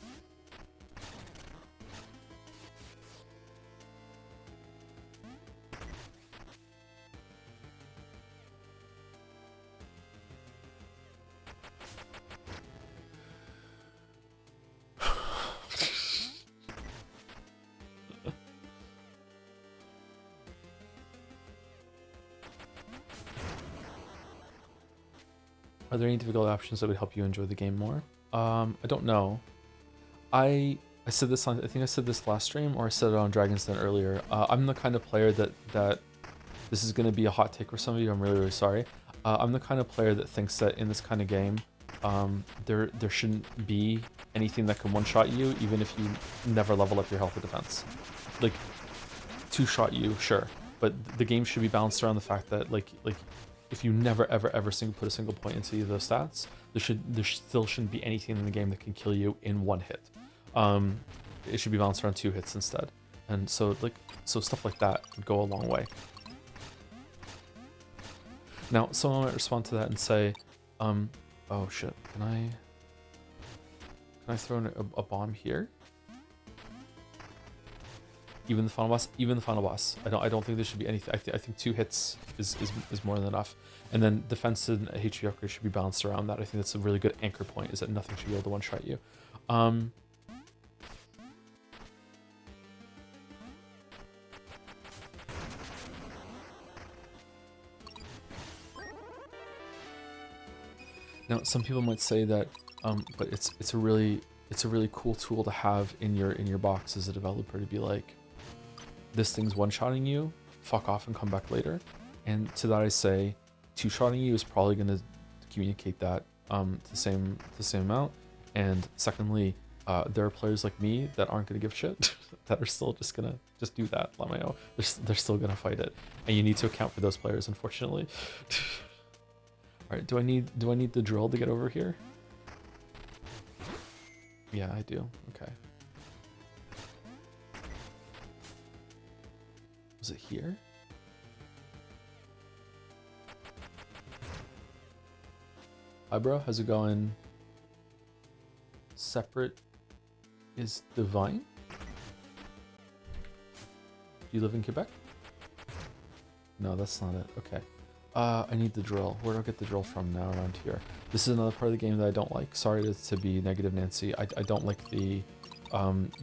Are there any difficult options that would help you enjoy the game more? I don't know. I said this on, I think I said this last stream, or I said it on Dragon's Den earlier. I'm the kind of player that this is going to be a hot take for some of you. I'm really, really sorry. I'm the kind of player that thinks that in this kind of game, there shouldn't be anything that can one-shot you, even if you never level up your health or defense. Like, two-shot you, sure, but the game should be balanced around the fact that like if you never ever put a single point into either of those stats, there still shouldn't be anything in the game that can kill you in one hit. It should be balanced around 2 hits instead, and so stuff like that would go a long way. Now someone might respond to that and say, oh shit, can I throw in a bomb here? Even the final boss. I don't think there should be anything. I think 2 hits is more than enough. And then defense and HP upgrade should be balanced around that. I think that's a really good anchor point, is that nothing should be able to one-shot you. Now some people might say that, but it's a really cool tool to have in your box as a developer, to be like, this thing's one-shotting you, fuck off and come back later. And to that I say, two-shotting you is probably going to communicate that the same amount. And secondly, there are players like me that aren't going to give shit, that are still just gonna do that. Lameo, they're still gonna fight it, and you need to account for those players, unfortunately. All right, do I need the drill to get over here? Yeah, I do. Okay. Was it here? Hi bro, how's it going? Separate is divine? Do you live in Quebec? No, that's not it. Okay. I need the drill. Where do I get the drill from now around here? This is another part of the game that I don't like. Sorry to be negative, Nancy. I don't like the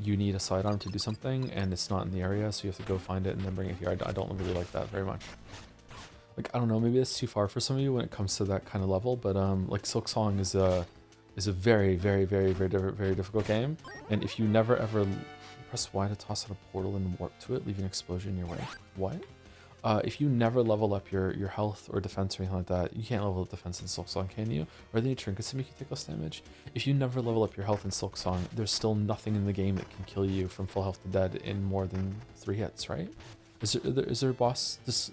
you need a sidearm to do something and it's not in the area, so you have to go find it and then bring it here. I don't really like that very much. Like, I don't know, maybe it's too far for some of you when it comes to that kind of level, but like Silk Song is a very difficult game, and if you never ever press Y to toss out a portal and warp to it, leaving an explosion in your way. What? If you never level up your health or defense or anything like that, you can't level up defense in Silk Song, can you? Are there any trinkets to make you take less damage? If you never level up your health in Silk Song, there's still nothing in the game that can kill you from full health to dead in more than 3 hits, right? Is there a boss? It's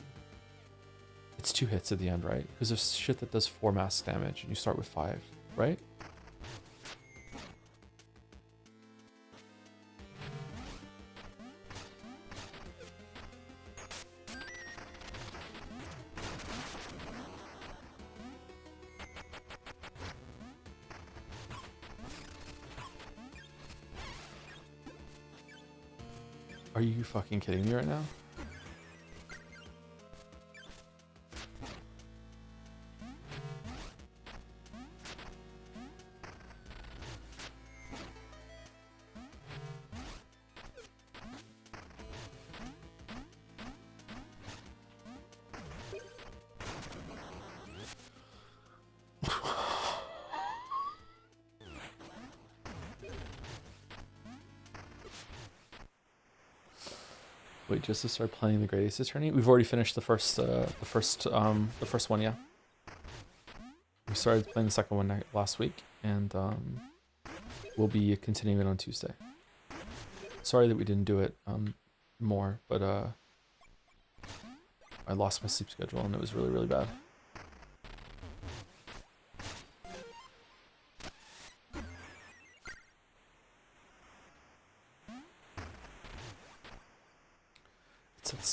2 hits at the end, right? Because there's shit that does 4 mass damage and you start with 5, right? Are you fucking kidding me right now? Wait, just to start playing the Great Ace Attorney? We've already finished the first one, yeah. We started playing the second one last week, and we'll be continuing it on Tuesday. Sorry that we didn't do it more, but I lost my sleep schedule and it was really bad.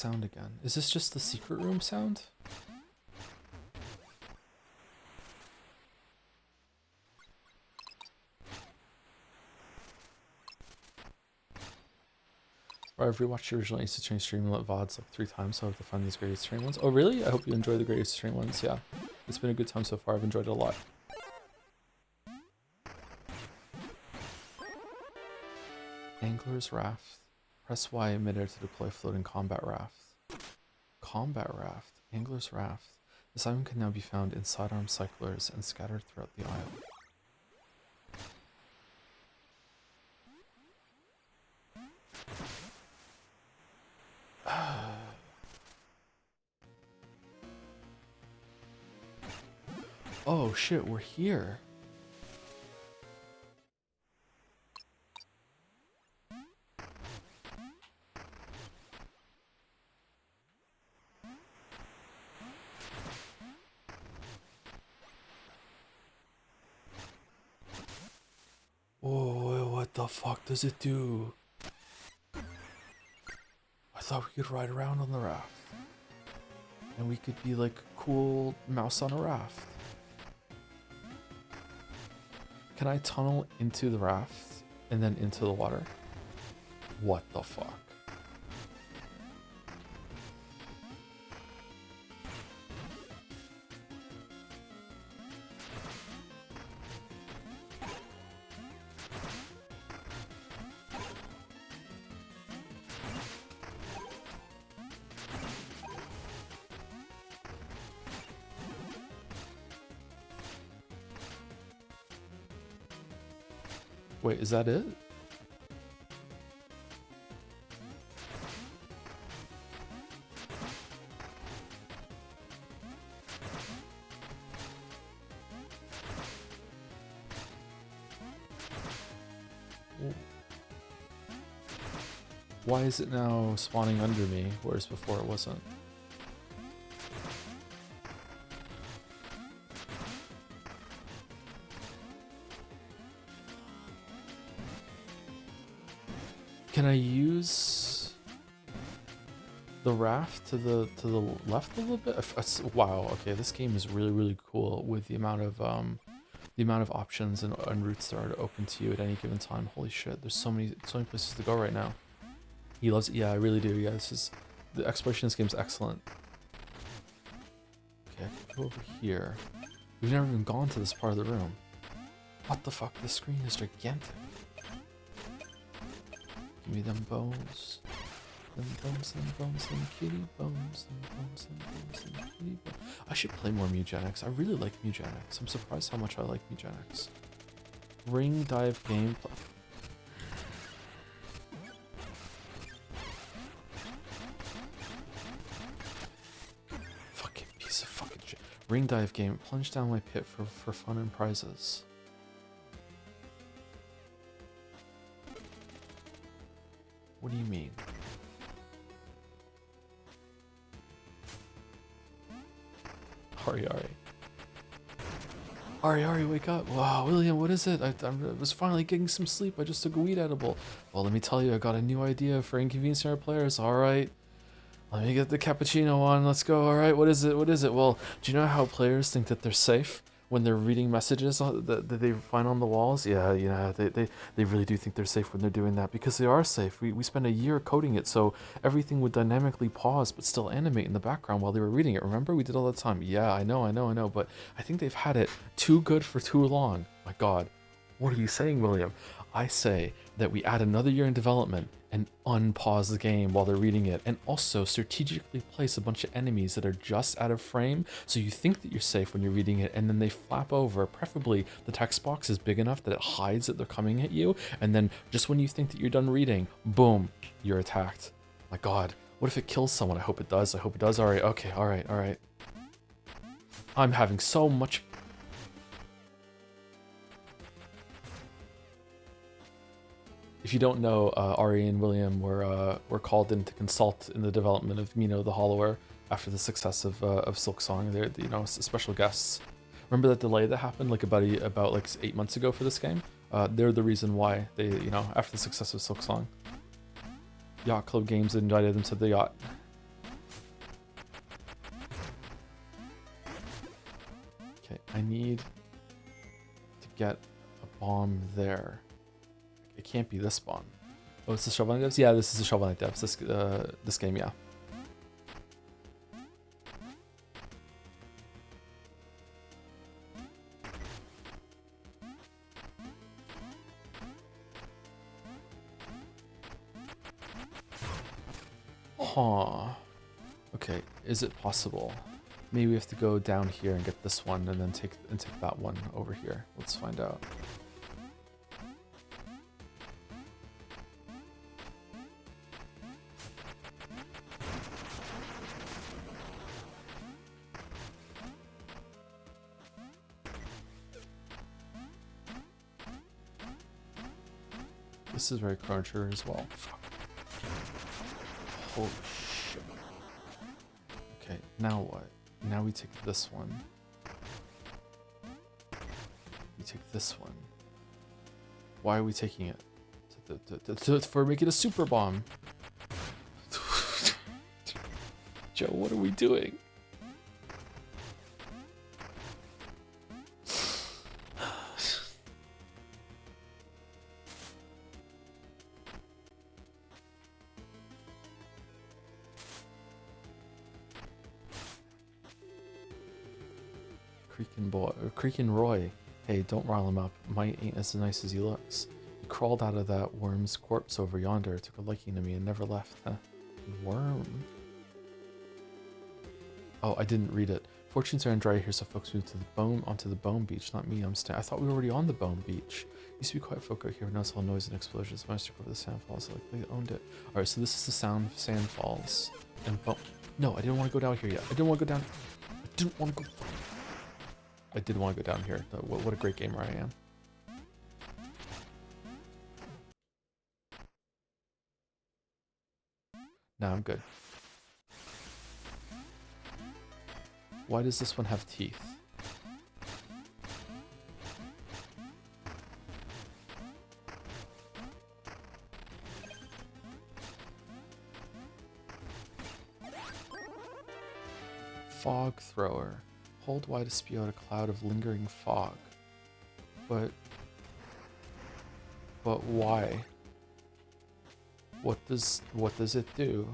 sound again? Is this just the secret room sound? I've rewatched your original Ace Attorney stream and let VODs like 3 times, so I have to find these Great Ace Attorney ones. Oh really? I hope you enjoy the Great Ace Attorney ones, yeah. It's been a good time so far, I've enjoyed it a lot. Angler's Raft. Press Y in midair to deploy floating combat raft. Combat Raft. Angler's Raft. This item can now be found in sidearm cyclers and scattered throughout the isle. Oh shit, we're here. Oh, what the fuck does it do? I thought we could ride around on the raft. And we could be like a cool mouse on a raft. Can I tunnel into the raft and then into the water? What the fuck? Wait, is that it? Why is it now spawning under me, whereas before it wasn't? Can I use the raft to the left a little bit? Wow, okay, this game is really cool with the amount of options and routes that are open to you at any given time. Holy shit, there's so many places to go right now. He loves it. Yeah, I really do. Yeah, the exploration in this game is excellent. Okay, I can go over here. We've never even gone to this part of the room. What the fuck? This screen is gigantic. Give me them bones. Them bones, them kitty bones, them kitty bones. I should play more Mugenics. I really like Mugenics. I'm surprised how much I like Mugenics. Ring dive gameplay. Fucking piece of fucking shit. Ring dive game. Plunge down my pit for fun and prizes. What do you mean? Ari, wake up. Wow, William, what is it? I was finally getting some sleep. I just took a weed edible. Well, let me tell you, I got a new idea for inconveniencing our players. All right. Let me get the cappuccino on. Let's go. All right, what is it? Well, do you know how players think that they're safe when they're reading messages that they find on the walls? Yeah, they really do think they're safe when they're doing that because they are safe. We spent a year coding it so everything would dynamically pause but still animate in the background while they were reading it. Remember, we did all the time. Yeah, I know, but I think they've had it too good for too long. My God, what are you saying, William? I say that we add another year in development and unpause the game while they're reading it, and also strategically place a bunch of enemies that are just out of frame so you think that you're safe when you're reading it, and then they flap over. Preferably the text box is big enough that it hides that they're coming at you, and then just when you think that you're done reading, boom, you're attacked. My God, what if it kills someone? I hope it does. All right, okay, all right. I'm having so much... If you don't know, Ari and William were called in to consult in the development of Mina the Hollower after the success of Silksong. They're special guests. Remember that delay that happened about 8 months ago for this game? They're the reason why they after the success of Silksong. Yacht Club Games invited them to the yacht. Okay, I need to get a bomb there. It can't be this bomb. Oh, it's the Shovel Knight devs? Yeah, this is the Shovel Knight devs. This game, yeah. Huh. Okay, is it possible? Maybe we have to go down here and get this one and then take that one over here. Let's find out. This is very Chrono Trigger as well. Fuck. Holy shit. Okay, now what? Now we take this one. We take this one. Why are we taking it? For making a super bomb. Joe, what are we doing? Creakin' Roy. Hey, don't rile him up. Might ain't as nice as he looks. He crawled out of that worm's corpse over yonder, took a liking to me, and never left, huh? Worm? Oh, I didn't read it. Fortunes are dry here, so folks move to the onto the Bone Beach. Not me, I thought we were already on the Bone Beach. Used to be quiet folk out here, now it's all noise and explosions. When I took over the sandfalls, so like they owned it. Alright, so this is the sandfalls. And no, I didn't want to go down here yet. I didn't want to go down. I didn't want to go. I did want to go down here. What a great gamer I am. Now I'm good. Why does this one have teeth? Fog thrower. Hold Y to spew out a cloud of lingering fog. But why? What does it do?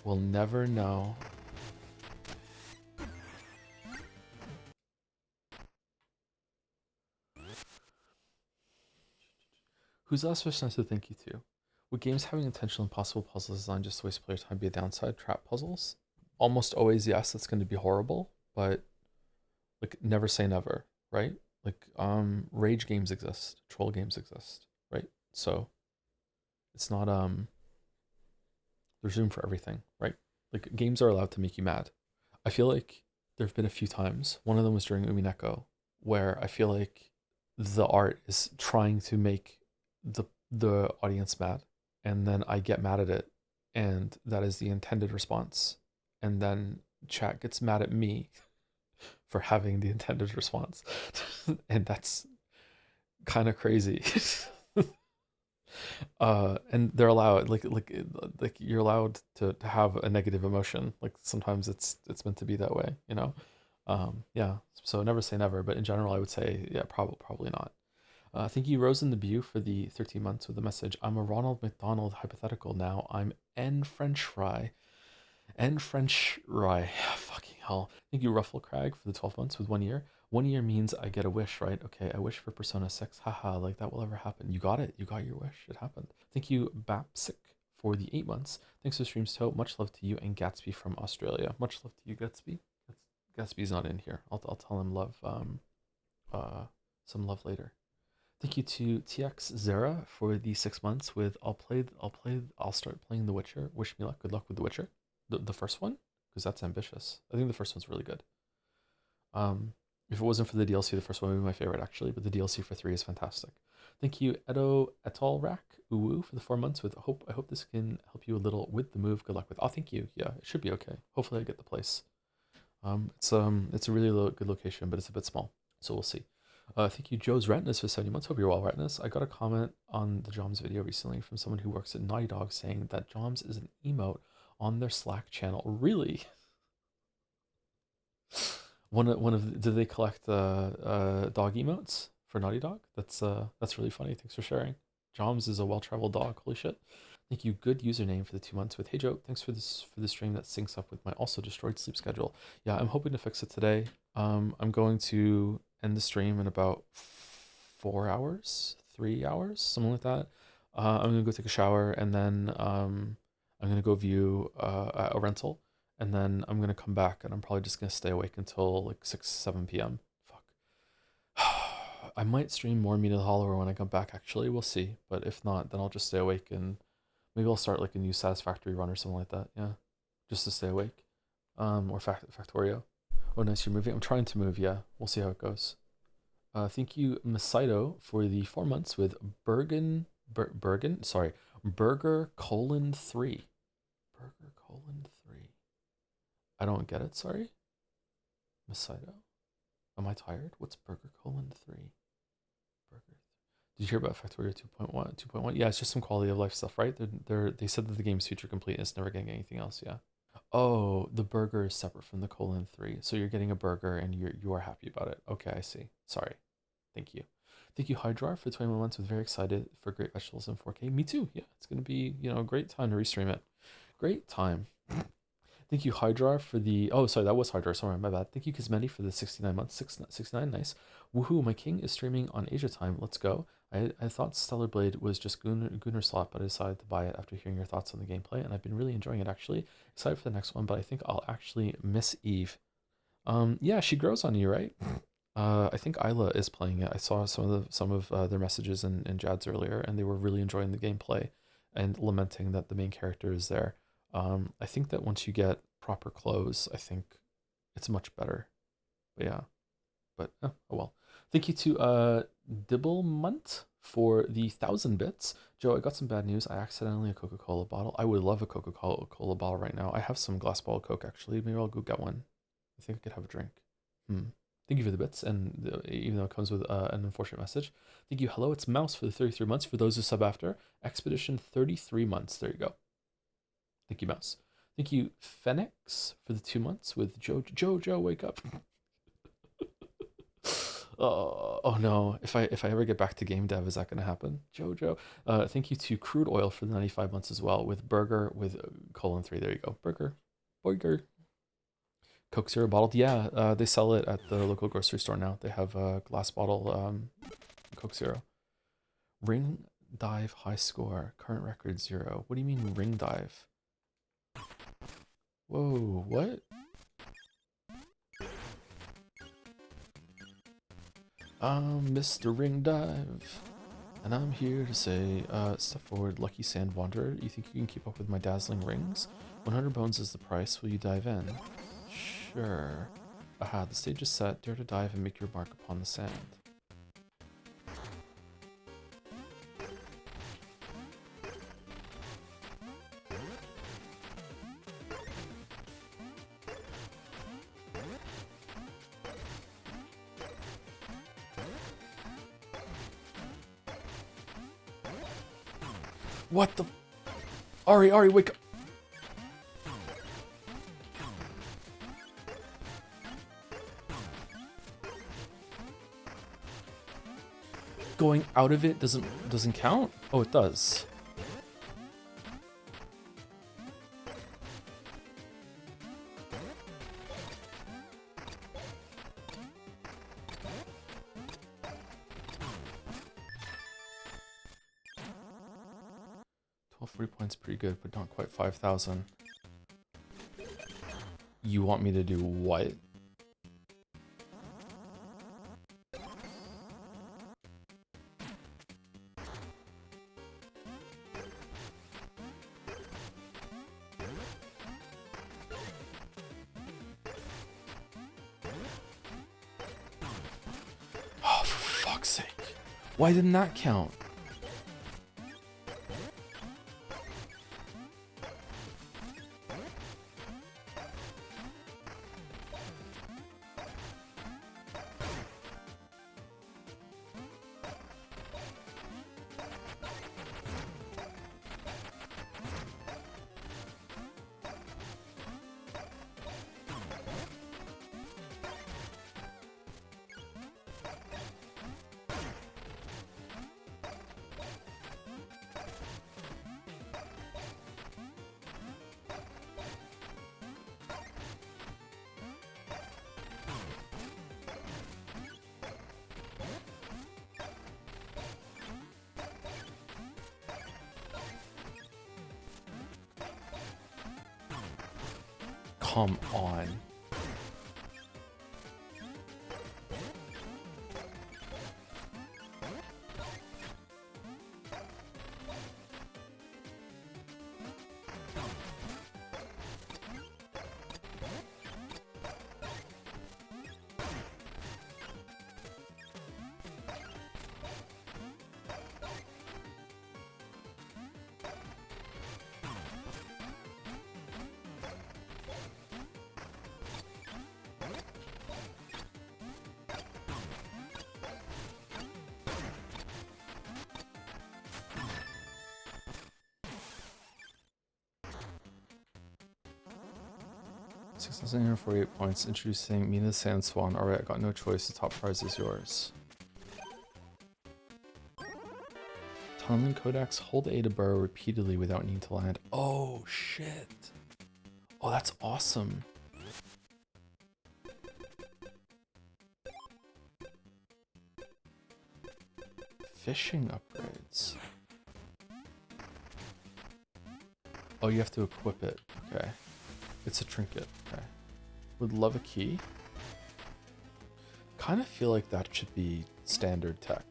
We'll never know. Who's the last person to thank you to? Would games having intentional impossible puzzle design just to waste player time be a downside? Trap puzzles? Almost always, yes, that's going to be horrible, but like never say never, right? Like rage games exist, troll games exist, right? So it's not there's room for everything, right? Like games are allowed to make you mad. I feel like there've been a few times, one of them was during Umineko, where I feel like the art is trying to make the audience mad, and then I get mad at it, and that is the intended response, and then chat gets mad at me for having the intended response. And that's kind of crazy. And they're allowed, like you're allowed to have a negative emotion. Like sometimes it's meant to be that way, you know. Yeah, so never say never, but in general I would say yeah, probably not. Thank you, Rose in the Bew, for the 13 months with the message. I'm a Ronald McDonald hypothetical now. I'm N French fry. N French rye. Fucking hell. Thank you, Ruffle Crag, for the 12 months with 1 year. 1 year means I get a wish, right? Okay, I wish for Persona 6. Haha, like that will ever happen. You got it. You got your wish. It happened. Thank you, Bapsic, for the 8 months. Thanks for streams, Toe. Much love to you and Gatsby from Australia. Much love to you, Gatsby. Gatsby's not in here. I'll tell him love some love later. Thank you to TX Zera for the 6 months with I'll start playing The Witcher. Wish me luck. Good luck with The Witcher. The first one, because that's ambitious. I think the first one's really good. If it wasn't for the DLC, the first one would be my favorite actually, but the DLC for 3 is fantastic. Thank you, Edo Etalrak Uwu, for the 4 months with I hope this can help you a little with the move. Good luck with. Oh, thank you. Yeah, it should be okay. Hopefully I get the place. It's a really good location, but it's a bit small, so we'll see. Thank you, Joe's Retinas, for 70 months. Hope you're well, Retinas. I got a comment on the Joms video recently from someone who works at Naughty Dog saying that Joms is an emote on their Slack channel. Really? Did they collect dog emotes for Naughty Dog? That's really funny. Thanks for sharing. Joms is a well-traveled dog. Holy shit. Thank you. Good username for the 2 months with Hey Joe. Thanks for the stream that syncs up with my also destroyed sleep schedule. Yeah, I'm hoping to fix it today. I'm going to end the stream in about 4 hours, 3 hours, something like that. I'm gonna go take a shower and then I'm gonna go view a rental, and then I'm gonna come back and I'm probably just gonna stay awake until like 6, 7 p.m. Fuck. I might stream more Mina the Hollower when I come back. Actually, we'll see. But if not, then I'll just stay awake and maybe I'll start like a new Satisfactory run or something like that. Yeah, just to stay awake. Or Factorio. Oh, nice, you're moving. I'm trying to move. Yeah, we'll see how it goes. Thank you, Masaido, for the 4 months with Burger colon 3. Burger colon 3. I don't get it, sorry. Masaido? Am I tired? What's Burger colon 3? Burger. Did you hear about Factorio 2.1? 2.1? Yeah, it's just some quality of life stuff, right? They said that the game's feature complete and it's never getting anything else, yeah. Oh, the burger is separate from the colon 3. So you're getting a burger and you are happy about it. Okay, I see. Sorry. Thank you. Thank you, Hydrar, for 21 months. Was very excited for Great Vegetables in 4K. Me too. Yeah, it's gonna be, a great time to restream it. Great time. Thank you, Hydrar, for the... Oh, sorry, that was Hydrar. Sorry, my bad. Thank you, Kismeti, for the 69 months. 69, nice. Woohoo, my king is streaming on Asia time. Let's go. I thought Stellar Blade was just Gunnar slot, but I decided to buy it after hearing your thoughts on the gameplay, and I've been really enjoying it, actually. Excited for the next one, but I think I'll actually miss Eve. Yeah, she grows on you, right? I think Isla is playing it. I saw some of their messages in Jad's earlier, and they were really enjoying the gameplay and lamenting that the main character is there. I think that once you get proper clothes, I think it's much better. But yeah, oh well. Thank you to Dibblemunt for the 1,000 bits. Joe, I got some bad news. I accidentally a Coca-Cola bottle. I would love a Coca-Cola bottle right now. I have some glass bottle Coke actually. Maybe I'll go get one. I think I could have a drink. Thank you for the bits, and even though it comes with an unfortunate message. Thank you. Hello, it's Mouse for the 33 months. For those who sub after, Expedition 33 months. There you go. Thank you, Mouse. Thank you, Phoenix, for the 2 months with Joe, wake up. Oh no, if I ever get back to game dev, is that gonna happen? Jojo. Thank you to Crude Oil for the 95 months as well with Burger with colon 3. There you go. Burger. Coke Zero bottled. Yeah, they sell it at the local grocery store now. They have a glass bottle Coke Zero. Ring dive high score. Current record 0. What do you mean ring dive? Whoa, what? I'm Mr. Ring Dive, and I'm here to say, step forward, Lucky Sand Wanderer. You think you can keep up with my dazzling rings? 100 bones is the price. Will you dive in? Sure. Aha, the stage is set. Dare to dive and make your mark upon the sand. What the? Ari, wake up! Going out of it doesn't count? Oh, it does. Points pretty good, but not quite 5,000. You want me to do what? Oh, for fuck's sake. Why didn't that count? come on. $6,948 points. Introducing Mina the Sand Swan. Alright, I got no choice. The top prize is yours. Tunneling Codex. Hold A to burrow repeatedly without needing to land. Oh, shit. Oh, that's awesome. Fishing upgrades. Oh, you have to equip it. Okay. It's a trinket. Okay. Would love a key. Kind of feel like that should be standard tech.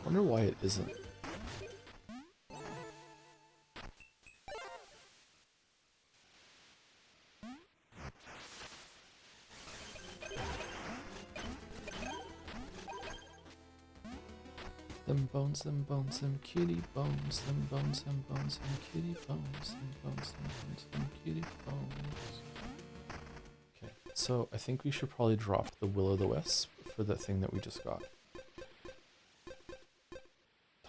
Wonder why it isn't. Them bones, them cutie bones, them bones, them bones, them cutie bones, them bones, them bones, them cutie bones. Okay, so I think we should probably drop the Will-o'-the-Wisp for the thing that we just got.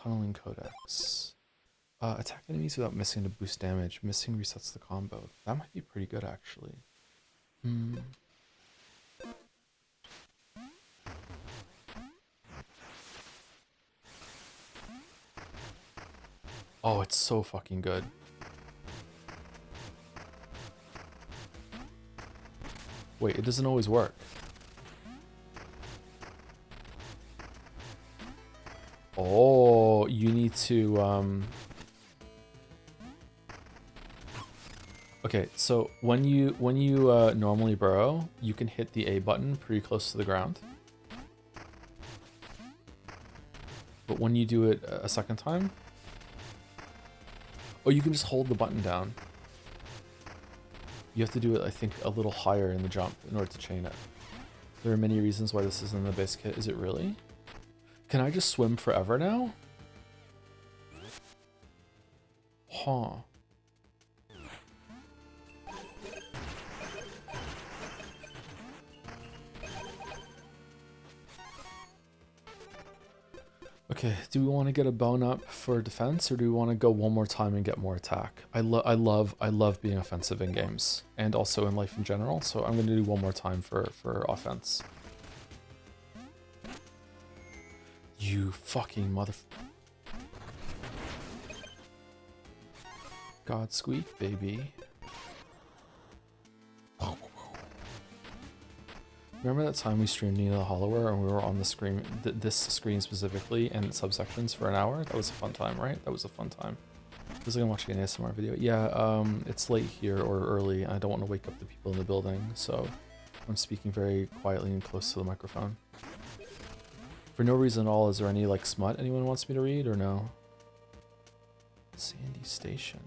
Tunneling Codex. Attack enemies without missing to boost damage. Missing resets the combo. That might be pretty good, actually. Oh, it's so fucking good. Wait, it doesn't always work. Oh, you need to, Okay, so when you normally burrow, you can hit the A button pretty close to the ground. But when you do it a second time, oh, you can just hold the button down. You have to do it, I think, a little higher in the jump in order to chain it. There are many reasons why this isn't in the base kit. Is it really? Can I just swim forever now? Huh. Okay, do we want to get a bone up for defense, or do we want to go one more time and get more attack? I love being offensive in games, and also in life in general, so I'm going to do one more time for offense. You fucking mother... God squeak, baby. Remember that time we streamed Mina the Hollower and we were on the screen, this screen specifically, and subsections for an hour? That was a fun time, right? That was a fun time. It was like I'm watching an ASMR video. Yeah, it's late here, or early. I don't want to wake up the people in the building, so I'm speaking very quietly and close to the microphone. For no reason at all, is there any like smut anyone wants me to read, or no? Sandy Station.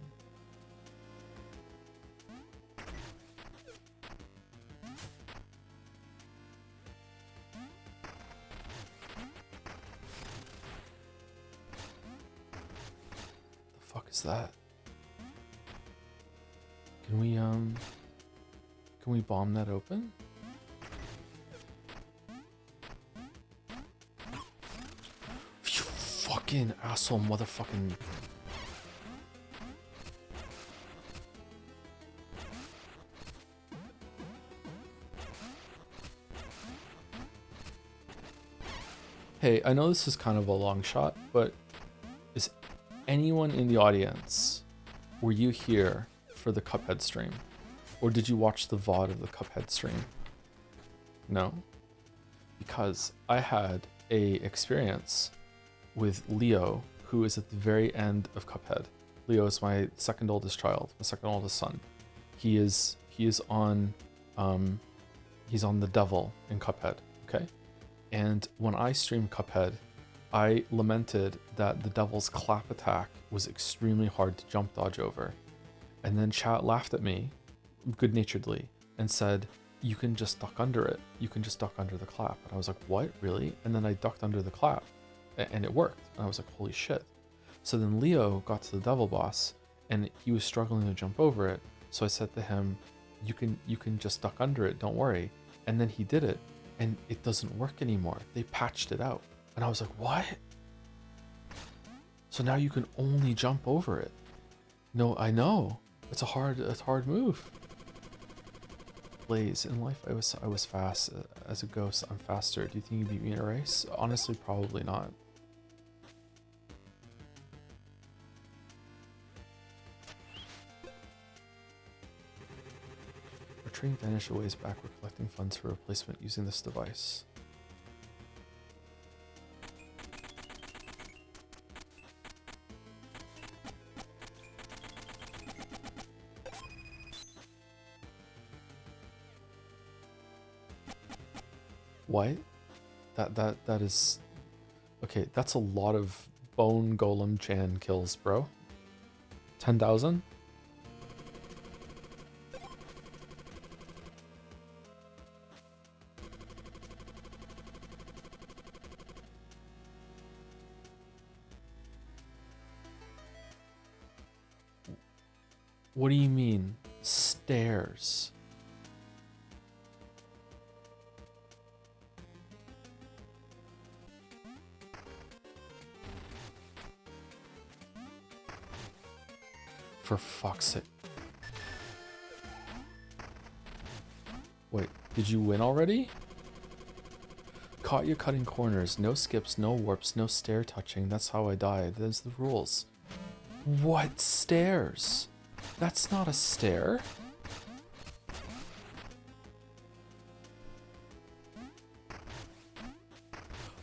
Is that? Can we bomb that open? You fucking asshole motherfucking... Hey, I know this is kind of a long shot, but is anyone in the audience, were you here for the Cuphead stream? Or did you watch the VOD of the Cuphead stream? No? Because I had a experience with Leo, who is at the very end of Cuphead. Leo is my second oldest child, my second oldest son. He is on he's on the devil in Cuphead, okay? And when I streamed Cuphead, I lamented that the devil's clap attack was extremely hard to jump dodge over. And then chat laughed at me good-naturedly and said, you can just duck under it. You can just duck under the clap. And I was like, what, really? And then I ducked under the clap and it worked. And I was like, holy shit. So then Leo got to the devil boss and he was struggling to jump over it. So I said to him, you can just duck under it, don't worry. And then he did it and it doesn't work anymore. They patched it out. And I was like, what? So now you can only jump over it. No, I know. It's a hard move. Blaze, in life I was fast. As a ghost, I'm faster. Do you think you beat me in a race? Honestly, probably not. Our train vanished a ways back. We're collecting funds for replacement using this device. What? That is... Okay, that's a lot of Bone Golem Chan kills, bro. 10,000? What do you mean? Stairs? For fuck's sake. Wait, did you win already? Caught you cutting corners. No skips, no warps, no stair touching. That's how I died. Those are the rules. What stairs? That's not a stair.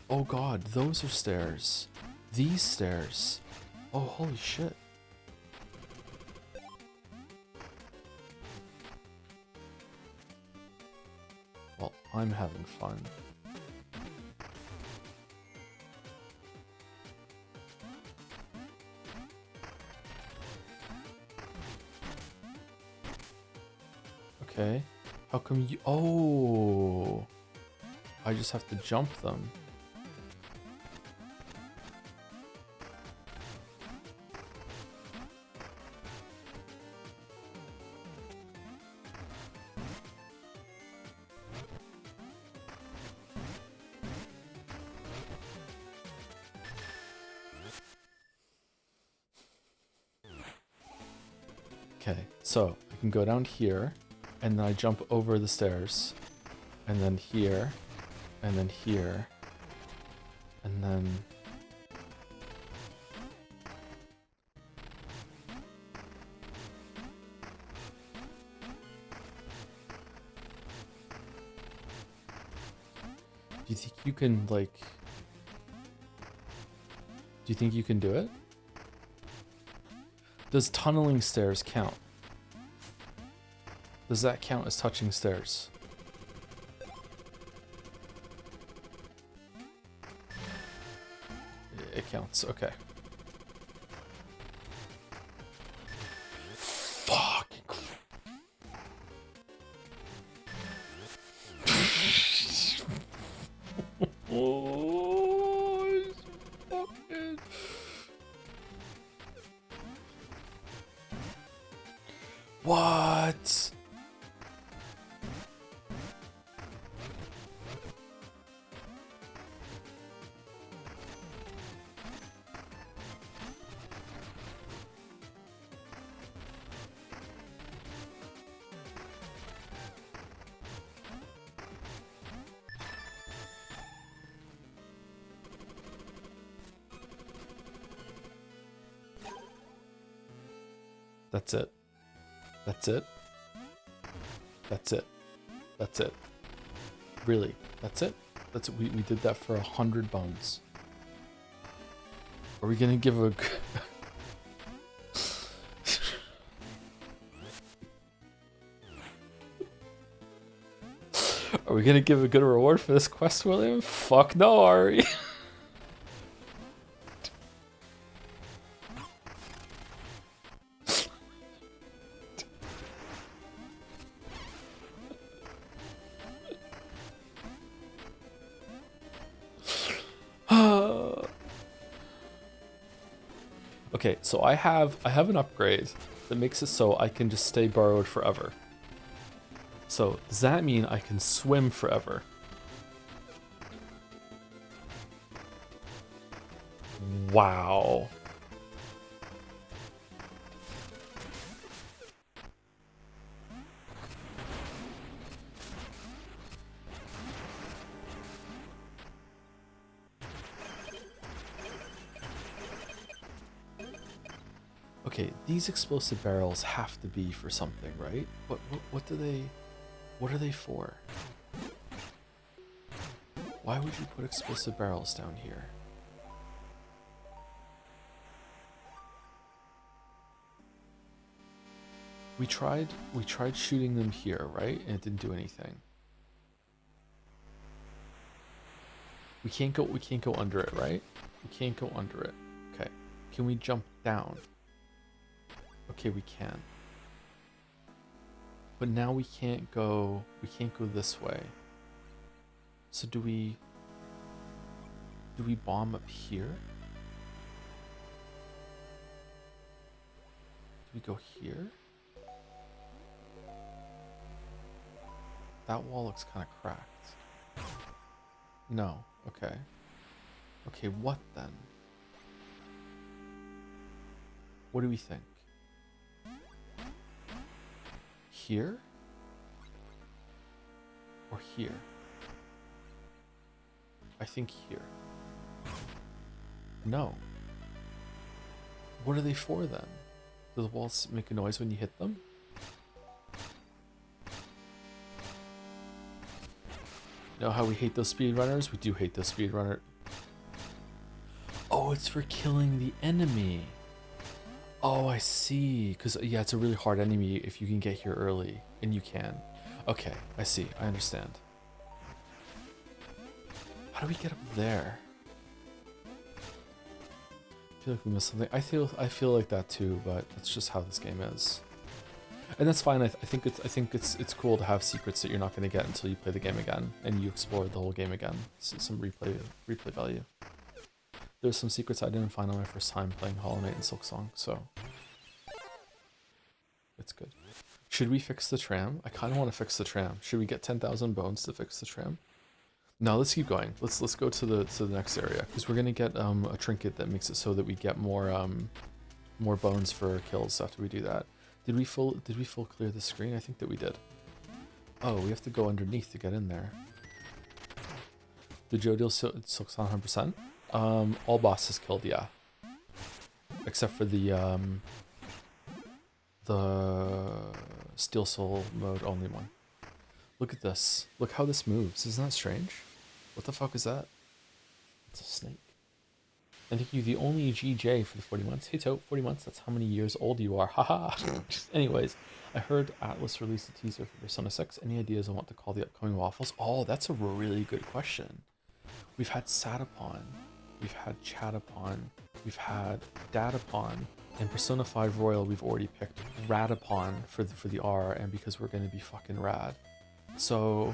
Oh god, those are stairs. These stairs. Oh, holy shit. Well, I'm having fun. Okay. How come you... Oh! I just have to jump them. Okay, so I can go down here, and then I jump over the stairs, and then here, and then here, and then... Do you think you can, like... Do you think you can do it? Does tunneling stairs count? Does that count as touching stairs? It counts, okay. Fuck. Oh, it's fucking... What? That's it. That's it. That's it. That's it. Really? That's it? That's it. We did that for 100 bones. Are we gonna give a... Are we gonna give a good reward for this quest, William? Fuck no, Ari. Okay, so I have an upgrade that makes it so I can just stay burrowed forever. So does that mean I can swim forever? Wow. Okay, these explosive barrels have to be for something, right? What are they for? Why would you put explosive barrels down here? We tried shooting them here, right? And it didn't do anything. We can't go under it, right? We can't go under it. Okay. Can we jump down? Okay, we can. But now we can't go this way. So do we bomb up here? Do we go here? That wall looks kind of cracked. No, okay. Okay, what then? What do we think? Here? Or here? I think here. No. What are they for then? Do the walls make a noise when you hit them? You know how we hate those speedrunners? We do hate those speedrunners. Oh, it's for killing the enemy. Oh, I see. Because, yeah, it's a really hard enemy if you can get here early. And you can. Okay, I see. I understand. How do we get up there? I feel like we missed something. I feel like that too, but that's just how this game is. And that's fine. I think it's cool to have secrets that you're not going to get until you play the game again and you explore the whole game again. Some replay value. There's some secrets I didn't find on my first time playing Hollow Knight and Silksong, so it's good. Should we fix the tram? I kind of want to fix the tram. Should we get 10,000 bones to fix the tram? No, let's keep going. Let's go to the next area because we're gonna get a trinket that makes it so that we get more bones for kills after we do that. Did we full clear the screen? I think that we did. Oh, we have to go underneath to get in there. Did Joe deal Silksong 100%? All bosses killed, yeah. Except for the Steel Soul mode only one. Look at this. Look how this moves. Isn't that strange? What the fuck is that? It's a snake. And thank you, the only GJ for the 40 months. Hey Tote, 40 months, that's how many years old you are. Haha. Anyways, I heard Atlas released a teaser for Persona 6. Any ideas on what to call the upcoming waffles? Oh, that's a really good question. We've had Satapon. We've had Chatapon. We've had Datapon. And Persona 5 Royal, we've already picked Radapon for the R, and because we're going to be fucking rad. So,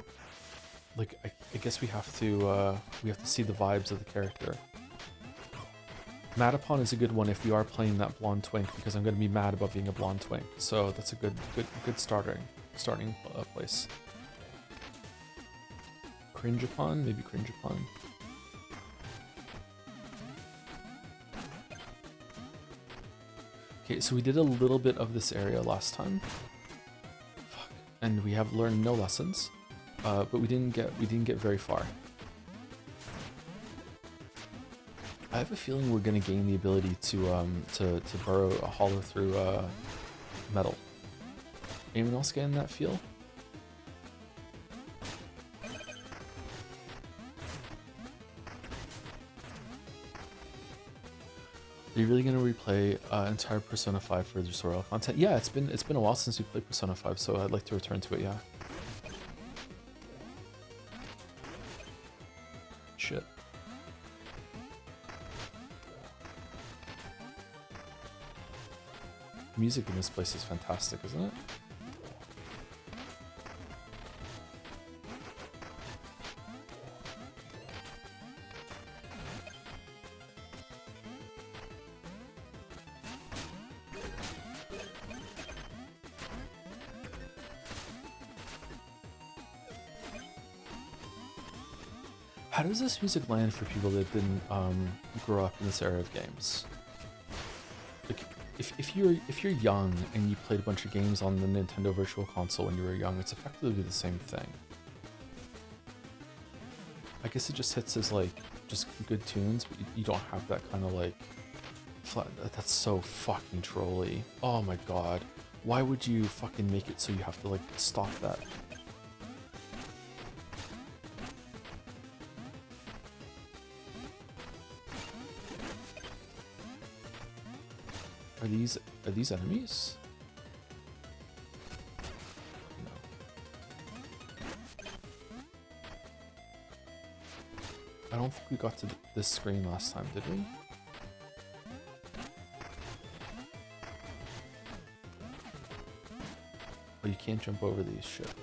like, I guess we have to see the vibes of the character. Matapon is a good one if we are playing that blonde twink, because I'm going to be mad about being a blonde twink. So that's a good starting place. Cringeapon, maybe Cringeapon. Okay, so we did a little bit of this area last time. Fuck. And we have learned no lessons, but we didn't get very far. I have a feeling we're gonna gain the ability to burrow a hollow through metal. Anyone else getting that feel? Are you really gonna replay entire Persona 5 for the tutorial content? Yeah, it's been a while since we played Persona 5, so I'd like to return to it. Yeah. Music in this place is fantastic, isn't it? How does this music land for people that didn't grow up in this era of games? Like, if you're young and you played a bunch of games on the Nintendo Virtual Console when you were young, it's effectively the same thing. I guess it just hits as like just good tunes, but you don't have that kind of like flat. That's so fucking trolly. Oh my god, why would you fucking make it so you have to like stop that? Are these enemies? No. I don't think we got to this screen last time, did we? Oh, you can't jump over these shit.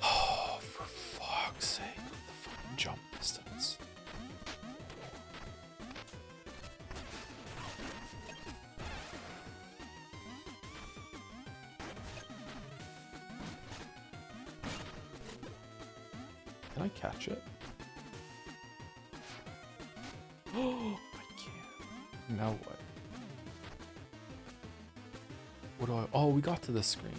Oh, for fuck's sake, the fucking jump distance. Can I catch it? Oh, I can't. Now what? What do I... Oh, we got to this screen.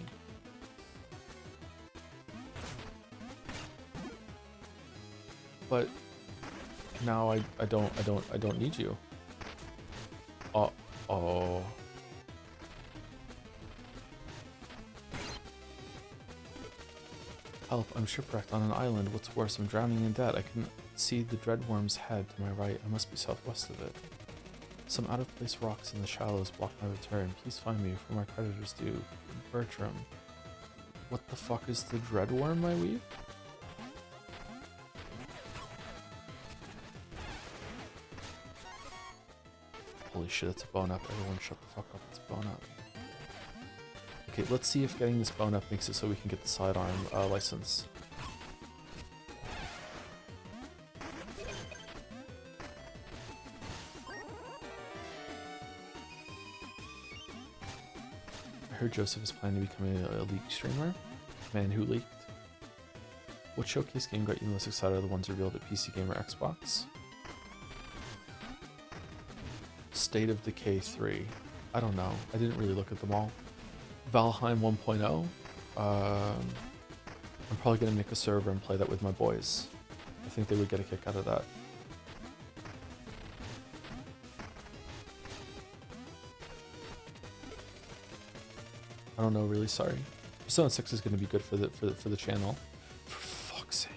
But now I don't need you. Oh. Help, I'm shipwrecked on an island. What's worse, I'm drowning in debt. I can see the dreadworm's head to my right. I must be southwest of it. Some out-of-place rocks in the shallows block my return. Please find me before my creditors do. Bertram. What the fuck is the dreadworm, my weave? Holy shit, it's a bone up. Everyone shut the fuck up, it's a bone up. Okay, let's see if getting this bone up makes it so we can get the sidearm license. I heard Joseph is planning to become a league streamer. Man who leaked. What showcase game got you most excited of the ones revealed at PC Gamer Xbox? State of Decay 3. I don't know. I didn't really look at them all. Valheim 1.0. I'm probably going to make a server and play that with my boys. I think they would get a kick out of that. I don't know, really sorry. Persona 6 is going to be good for the channel. For fuck's sake.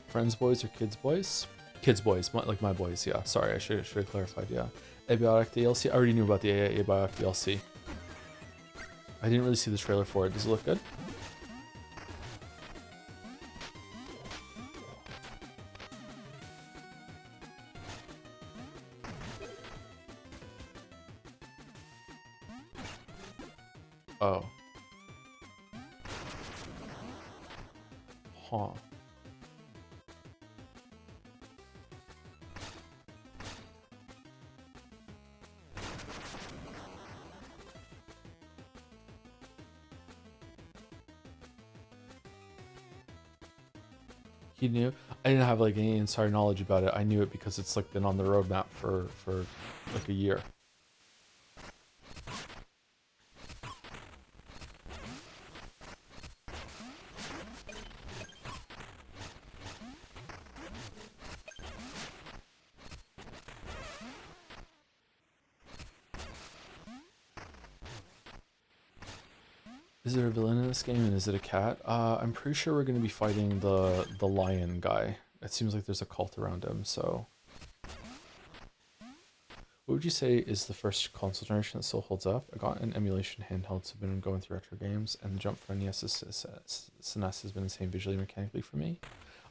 Friends boys or kids boys? Kids boys, like my boys, yeah. Sorry, I should have clarified, yeah. Abiotic DLC? I already knew about the Abiotic DLC. I didn't really see the trailer for it. Does it look good? Oh. Huh. You knew? I didn't have like any insider knowledge about it. I knew it because it's like been on the roadmap for like a year. Is there a villain in this game and is it a cat? I'm pretty sure we're going to be fighting the lion guy it seems like there's a cult around him. So, what would you say is the first console generation that still holds up? I got an emulation handheld, so I've been going through retro games, and the jump from NES to SNES has been the same visually and mechanically for me.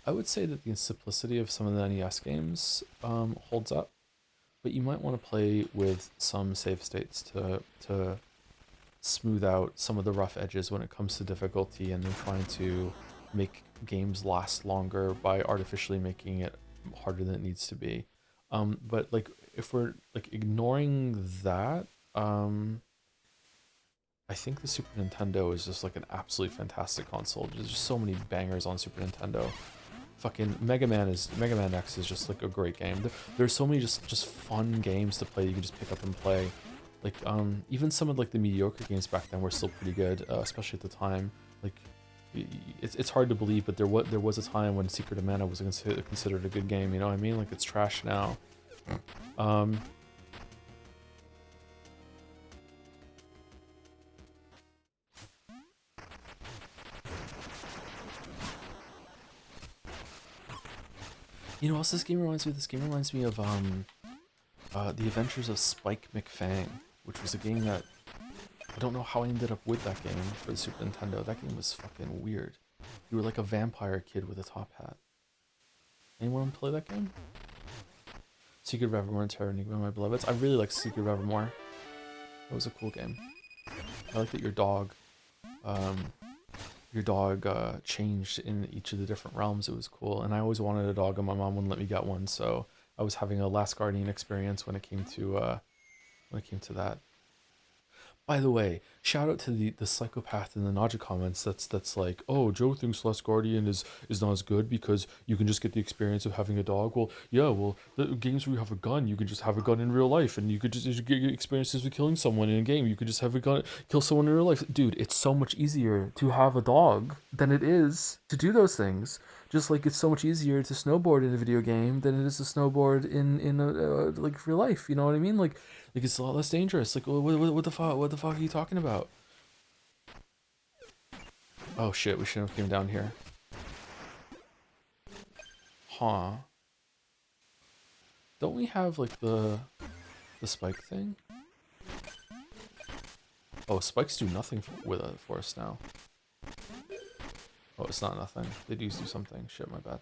I would say that the simplicity of some of the NES games holds up, but you might want to play with some save states to smooth out some of the rough edges when it comes to difficulty, and then trying to make games last longer by artificially making it harder than it needs to be. But like if we're like ignoring that, I think the Super Nintendo is just like an absolutely fantastic console. There's just so many bangers on Super Nintendo. Fucking Mega Man X is just like a great game. There's so many just fun games to play. You can just pick up and play. Like even some of like the mediocre games back then were still pretty good, especially at the time. Like it's hard to believe, but there was a time when Secret of Mana was considered a good game. You know what I mean? Like it's trash now. You know what else this game reminds me of? This game reminds me of The Adventures of Spike McFang, which was a game that I don't know how I ended up with that game for the Super Nintendo. That game was fucking weird. You were like a vampire kid with a top hat. Anyone play that game? Secret of Evermore and Terra Enigma, my beloveds. I really like Secret of Evermore. That was a cool game. I like that your dog changed in each of the different realms. It was cool, and I always wanted a dog, and my mom wouldn't let me get one, so I was having a Last Guardian experience when it came to that. By the way, shout out to the psychopath in the Naja comments that's like, oh, Joe thinks Last Guardian is not as good because you can just get the experience of having a dog. Well, yeah, well, the games where you have a gun, you can just have a gun in real life, and you could just get experiences with killing someone in a game. You could just have a gun, kill someone in real life. Dude, it's so much easier to have a dog than it is to do those things. Just like it's so much easier to snowboard in a video game than it is to snowboard in like real life. You know what I mean? Like it's a lot less dangerous. Like what the fuck? What the fuck are you talking about? Oh shit! We shouldn't have came down here. Huh? Don't we have like the spike thing? Oh, spikes do nothing for us now. Oh, it's not nothing. They do something. Shit, my bad.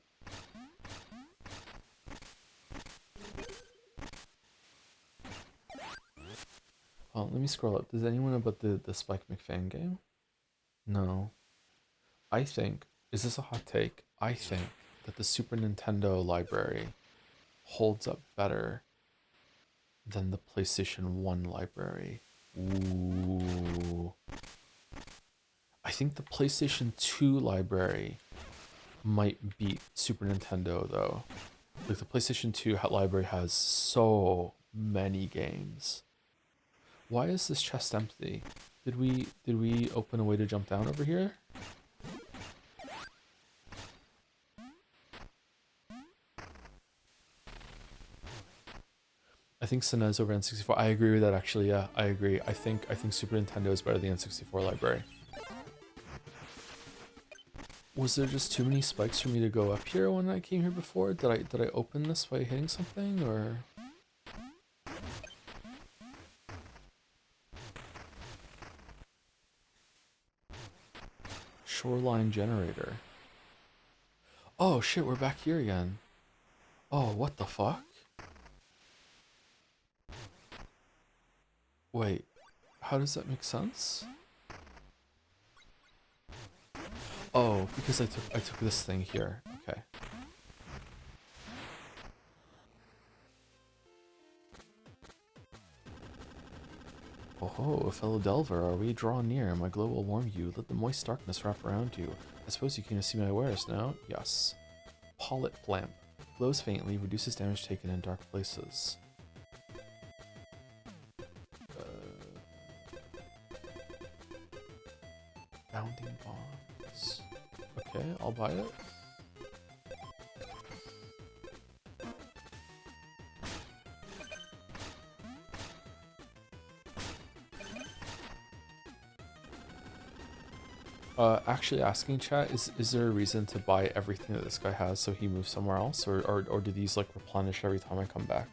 Oh, let me scroll up. Does anyone know about the Spike McFang game? No. I think, is this a hot take? I think that the Super Nintendo library holds up better than the PlayStation 1 library. Ooh. I think the PlayStation 2 library might beat Super Nintendo though. Like the PlayStation 2 library has so many games. Why is this chest empty? Did we open a way to jump down over here? I think SNES over N64. I agree with that actually, yeah. I agree. I think Super Nintendo is better than the N64 library. Was there just too many spikes for me to go up here when I came here before? Did I open this by hitting something or? Shoreline generator. Oh shit, we're back here again. Oh, what the fuck? Wait, how does that make sense? Oh, because I took this thing here. Okay. Oh, fellow delver, are we drawn near? My glow will warm you. Let the moist darkness wrap around you. I suppose you can see my awareness now? Yes. Pollet lamp. Glows faintly, reduces damage taken in dark places. Bounding bombs. Okay, I'll buy it. Actually asking chat, is there a reason to buy everything that this guy has so he moves somewhere else, or do these like replenish every time I come back?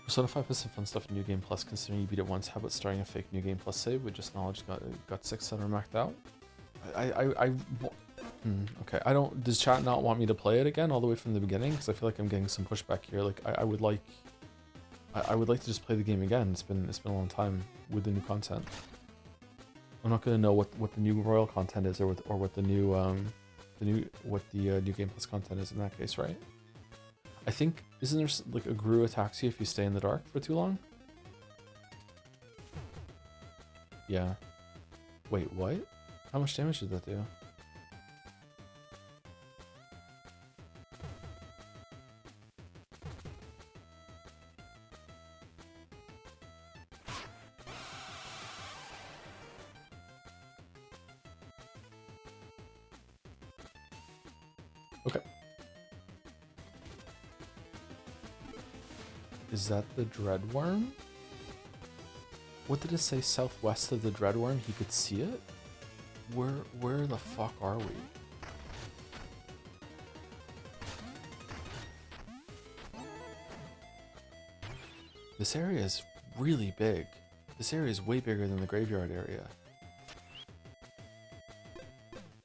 Persona 5 has some fun stuff in New Game Plus, considering you beat it once. How about starting a fake New Game Plus save with just knowledge got 6 that are maxed out? Okay, I don't. Does chat not want me to play it again all the way from the beginning? Because I feel like I'm getting some pushback here. Like I would like to just play the game again. It's been a long time with the new content. I'm not gonna know what the new Royal content is, or what the new New Game Plus content is in that case, right? I think, isn't there like a Gru attacks you if you stay in the dark for too long? Yeah. Wait, what? How much damage did that do? Okay. Is that the Dreadworm? What did it say? Southwest of the Dreadworm? He could see it? Where the fuck are we? This area is really big. This area is way bigger than the graveyard area.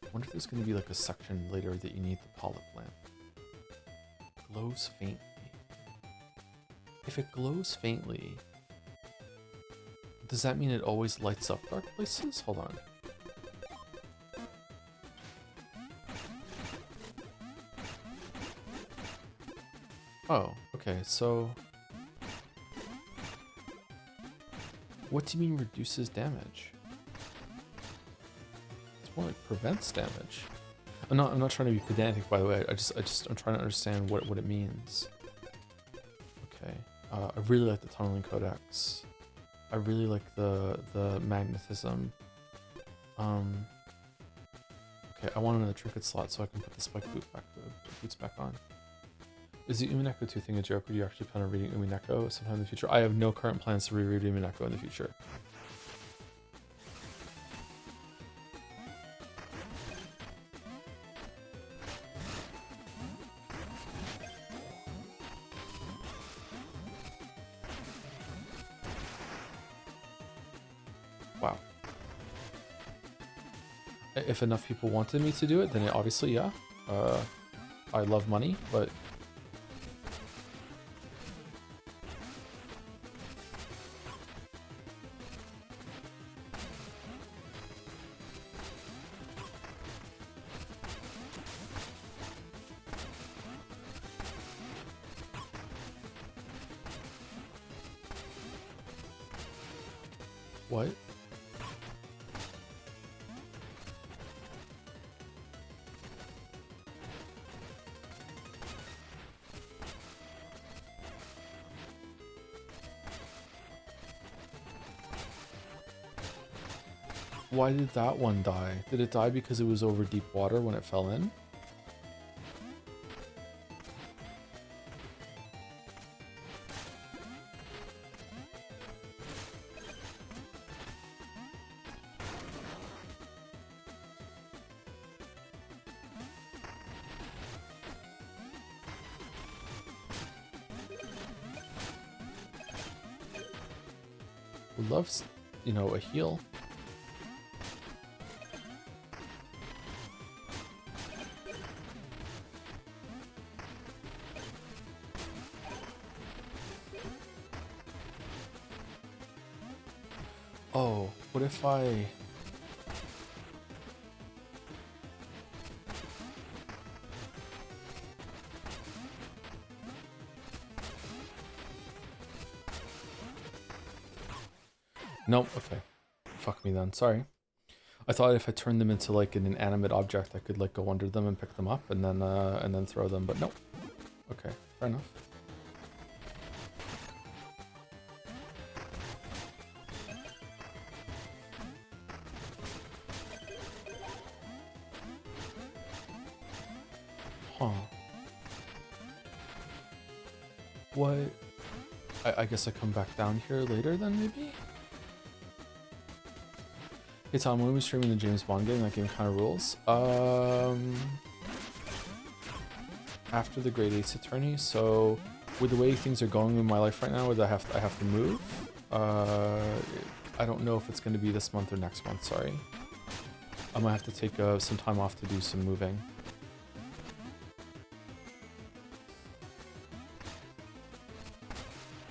I wonder if there's going to be like a section later that you need the polyp lamp. Glows faintly. If it glows faintly, does that mean it always lights up dark places? Hold on. Oh, okay, so... What do you mean reduces damage? It's more like prevents damage. I'm not trying to be pedantic, by the way. I'm trying to understand what it means. Okay. I really like the tunneling codex. I really like the magnetism. Okay, I want another trinket slot so I can put the spike boots back on. Is the Umineko 2 thing a joke, or do you actually plan on reading Umineko sometime in the future? I have no current plans to reread Umineko in the future. Wow. If enough people wanted me to do it, then obviously, yeah. I love money, but... What? Why did that one die? Did it die because it was over deep water when it fell in? Who loves, you know, a heal. Oh, what if I... Nope, okay. Fuck me then, sorry. I thought if I turned them into like an inanimate object, I could like go under them and pick them up and then throw them, but nope. Okay, fair enough. Huh. What? I guess I come back down here later then, maybe? Hey Tom, when are we streaming the James Bond game? That game kind of rules. After the Grade Ace Attorney. So with the way things are going in my life right now, I have to move. I don't know if it's going to be this month or next month. Sorry. I might have to take some time off to do some moving.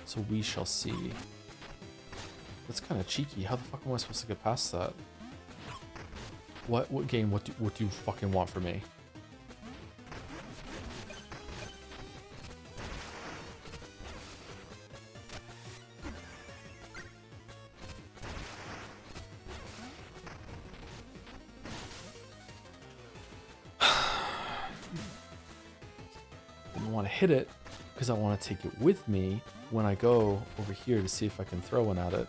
So we shall see. That's kind of cheeky. How the fuck am I supposed to get past that? What game? What do you fucking want from me? Didn't want to hit it because I want to take it with me when I go over here to see if I can throw one at it.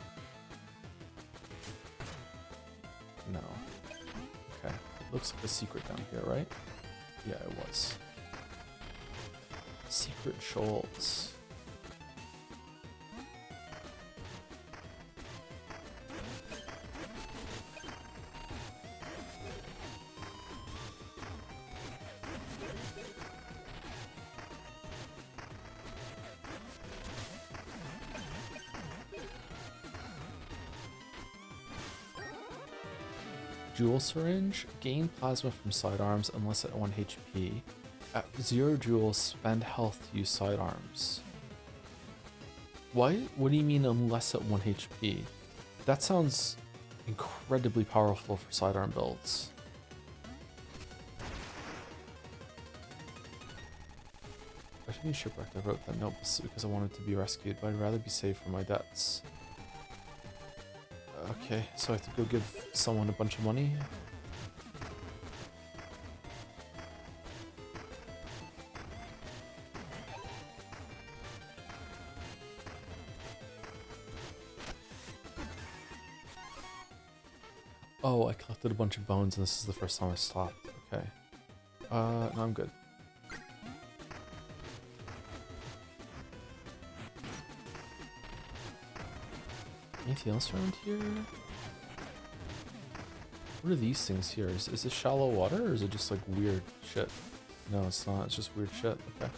No. Okay. Looks like a secret down here, right? Yeah, it was. Secret Schultz. Jewel Syringe. Gain plasma from sidearms unless at 1 HP. At 0 joules, spend health to use sidearms. Why? What do you mean unless at 1 HP? That sounds incredibly powerful for sidearm builds. I should be shipwrecked. I wrote that note because I wanted to be rescued, but I'd rather be saved from my debts. Okay, so I have to go give someone a bunch of money. Oh, I collected a bunch of bones and this is the first time I stopped. Okay. No, I'm good. Anything else around here? What are these things here? Is this shallow water or is it just like weird shit? No, it's not. It's just weird shit. Okay.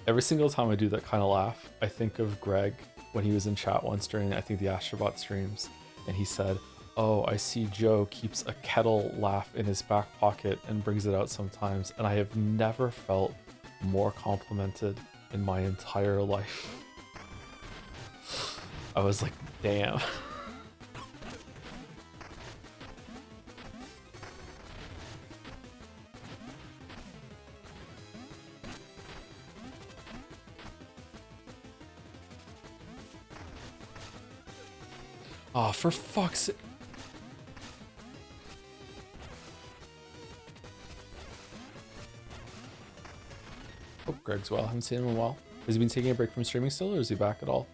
Every single time I do that kind of laugh, I think of Greg when he was in chat once during, I think, the Astrobot streams, and he said, "Oh, I see Joe keeps a kettle laugh in his back pocket and brings it out sometimes, and I have never felt more complimented in my entire life." I was like, damn. Oh, for fuck's sake. Hope Greg's well. I haven't seen him in a while. Has he been taking a break from streaming still, or is he back at all?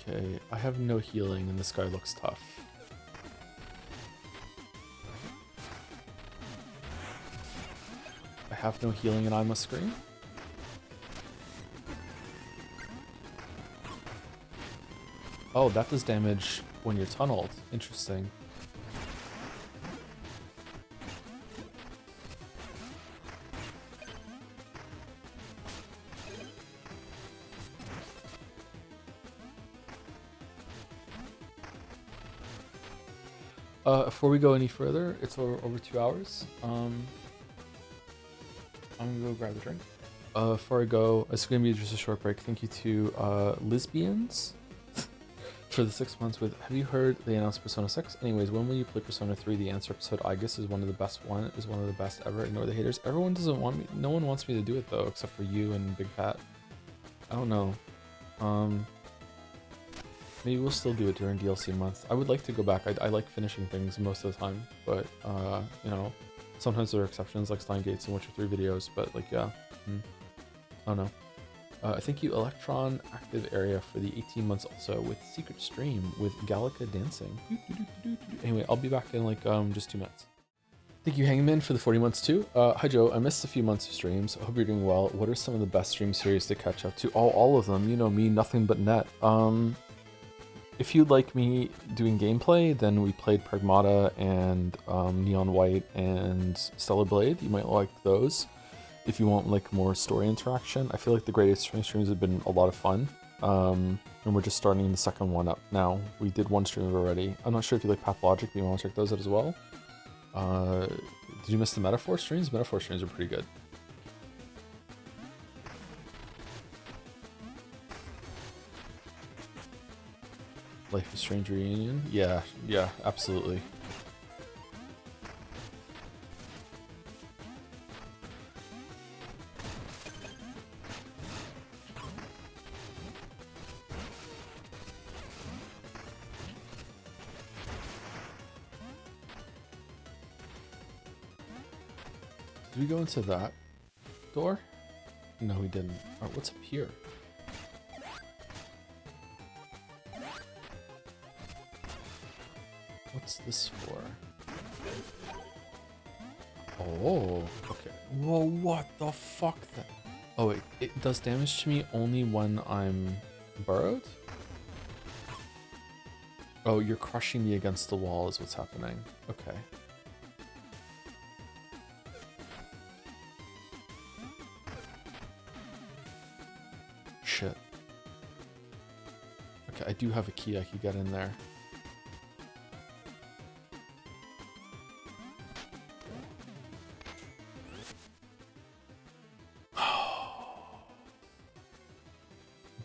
Okay, I have no healing and this guy looks tough. I have no healing and I must scream? Oh, that does damage when you're tunneled. Interesting. Before we go any further, it's over 2 hours. I'm gonna go grab a drink. Before I go, it's gonna be just a short break. Thank you to lesbians For the 6 months with, have you heard they announced Persona 6? Anyways, when will you play Persona 3? The answer episode I guess is one of the best ever. Ignore the haters. Everyone doesn't want me. No one wants me to do it though, except for you and Big Pat. I don't know. Maybe we'll still do it during DLC month. I would like to go back. I like finishing things most of the time, but you know, sometimes there are exceptions like Stein Gates and Witcher 3 videos, but like, yeah. I don't know. Thank you, Electron Active Area, for the 18 months also with Secret Stream with Gallica dancing. Anyway, I'll be back in like just 2 minutes. Thank you, Hangman, for the 40 months too. Hi, Joe. I missed a few months of streams. I hope you're doing well. What are some of the best stream series to catch up to? Oh, all of them. You know me, nothing but net. If you like me doing gameplay, then we played Pragmata and Neon White and Stellar Blade. You might like those. If you want like more story interaction, I feel like the Greatest Streams have been a lot of fun. And we're just starting the second one up now. We did one stream already. I'm not sure if you like Pathologic, but you want to check those out as well. Did you miss the Metaphor streams? Metaphor streams are pretty good. Life is Strange reunion? Yeah, absolutely. Did we go into that door? No, we didn't. Alright, what's up here? What's this for? Oh, okay. Whoa, what the fuck? Oh, it does damage to me only when I'm burrowed? Oh, you're crushing me against the wall is what's happening. Okay. Shit. Okay, I do have a key I could get in there.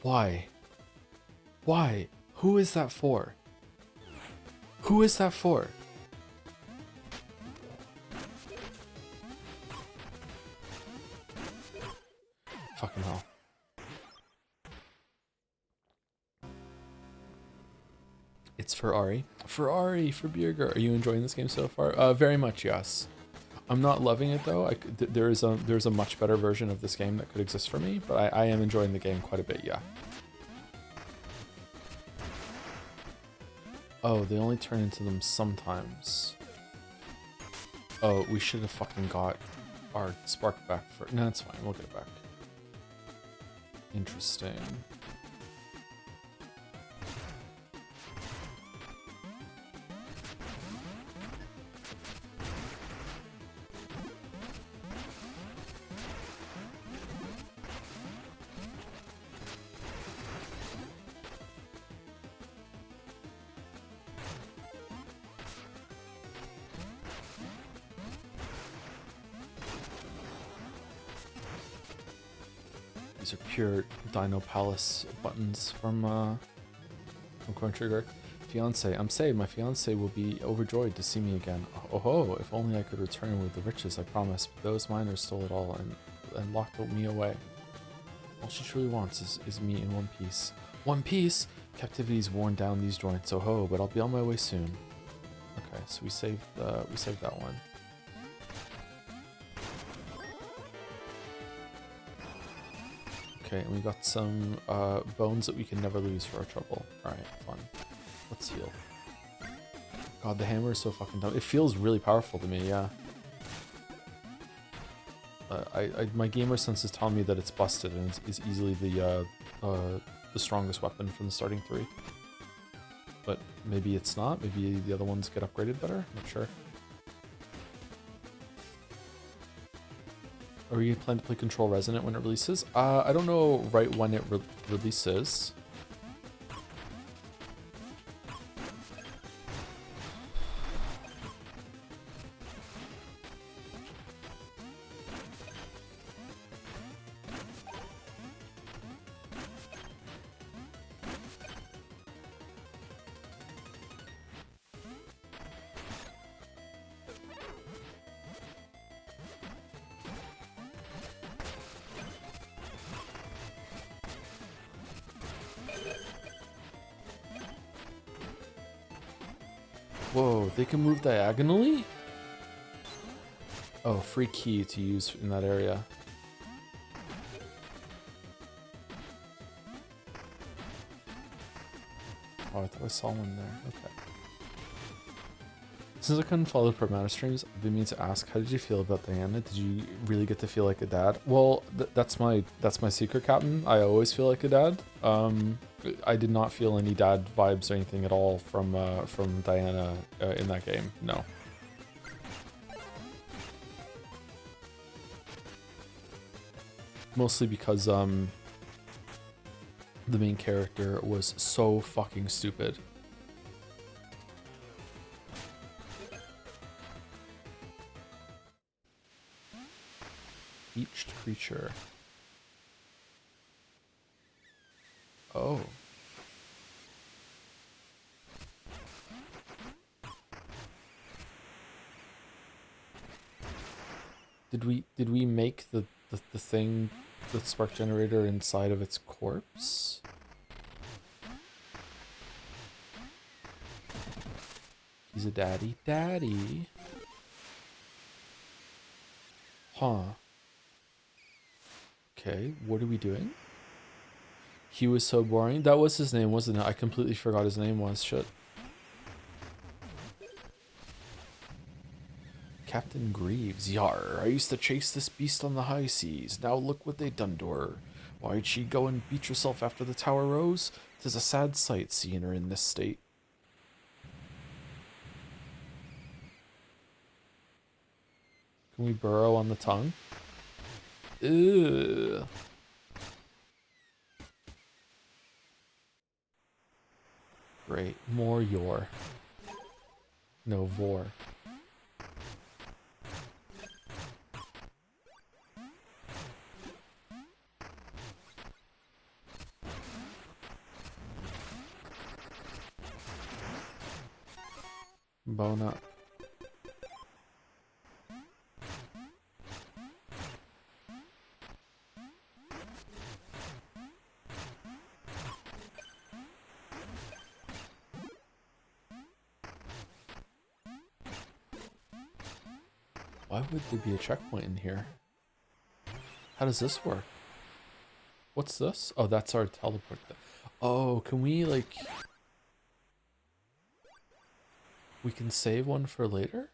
Why? Why? Who is that for? Who is that for? Fucking hell. It's Ferrari. Ferrari for Bierger. Are you enjoying this game so far? Very much, yes. I'm not loving it though. There's a much better version of this game that could exist for me, but I am enjoying the game quite a bit, yeah. Oh, they only turn into them sometimes. Oh, we should have fucking got our spark back for... No, that's fine. We'll get it back. Interesting. These are pure Dino Palace buttons from Coin Trigger. Fiance, I'm saved. My fiance will be overjoyed to see me again. Oh ho, if only I could return with the riches I promised, but those miners stole it all and locked me away. All she truly wants is me in one piece. One piece? Captivity's worn down these joints, oh ho, but I'll be on my way soon. Okay, so we saved that one. Okay, and we got some bones that we can never lose for our trouble. Alright, fun. Let's heal. God, the hammer is so fucking dumb. It feels really powerful to me, yeah. My gamer sense is telling me that it's busted and it's easily the strongest weapon from the starting 3. But maybe it's not. Maybe the other ones get upgraded better. Not sure. Are you planning to play Control Resonant when it releases? I don't know right when it releases. Whoa, they can move diagonally? Oh, free key to use in that area. Oh, I thought I saw one there. Okay. Since I couldn't follow the Matter streams, I've been meaning to ask, how did you feel about Diana? Did you really get to feel like a dad? Well, that's my secret, Captain. I always feel like a dad. I did not feel any dad vibes or anything at all from Diana in that game. No. Mostly because the main character was so fucking stupid. Beached creature. Oh. Did we make the thing, the spark generator inside of its corpse? He's a daddy. Huh. Okay, what are we doing? He was so boring. That was his name, wasn't it? I completely forgot his name was. Shit. Captain Greaves. Yar, I used to chase this beast on the high seas. Now look what they done to her. Why'd she go and beat herself after the tower rose? 'Tis a sad sight seeing her in this state. Can we burrow on the tongue? Ew. Great. More your. No, vor. Bone up. Why would there be a checkpoint in here? How does this work? What's this? Oh, that's our teleport. Oh, can we like... We can save one for later?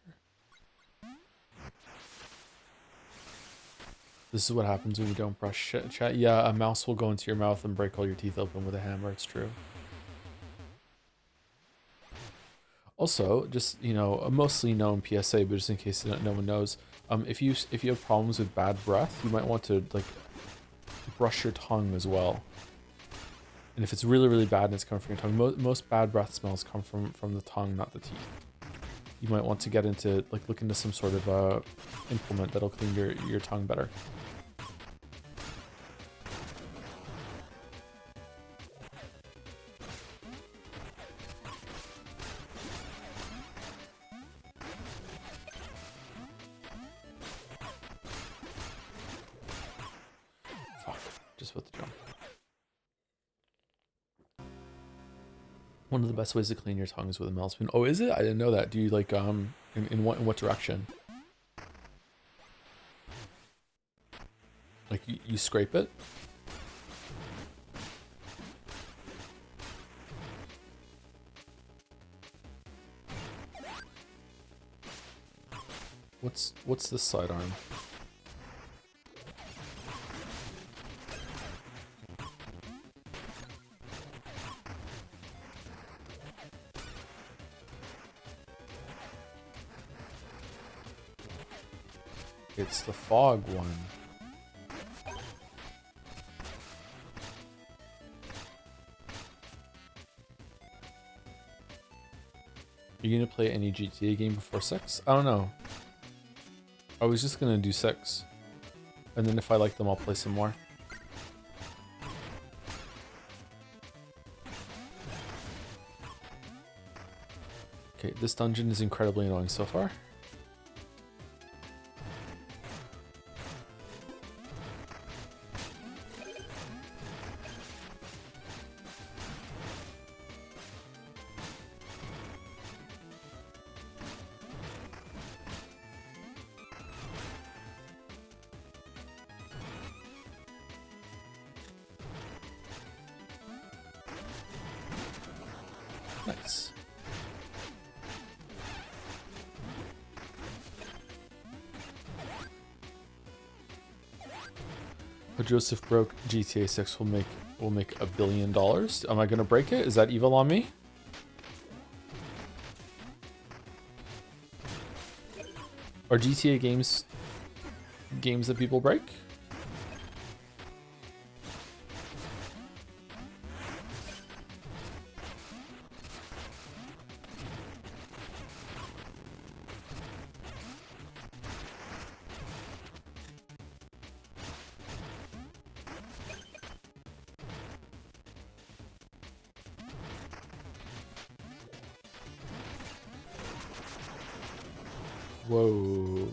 This is what happens when you don't brush chat. Yeah, a mouse will go into your mouth and break all your teeth open with a hammer, it's true. Also, just, you know, a mostly known PSA, but just in case no one knows, if you have problems with bad breath, you might want to like brush your tongue as well. And if it's really, really bad and it's coming from your tongue, most bad breath smells come from the tongue, not the teeth. You might want to get into, like, look into some sort of implement that'll clean your tongue better. Fuck, just with the jump. One of the best ways to clean your tongue is with a metal spoon. Oh, is it? I didn't know that. Do you like in what direction? Like you scrape it? What's this sidearm? It's the fog one. Are you gonna play any GTA game before 6? I don't know. I was just gonna do 6. And then if I like them, I'll play some more. Okay, this dungeon is incredibly annoying so far. Nice. But Joseph broke GTA 6 will make $1 billion. Am I gonna break it? Is that evil on me? Are GTA games that people break? Whoa.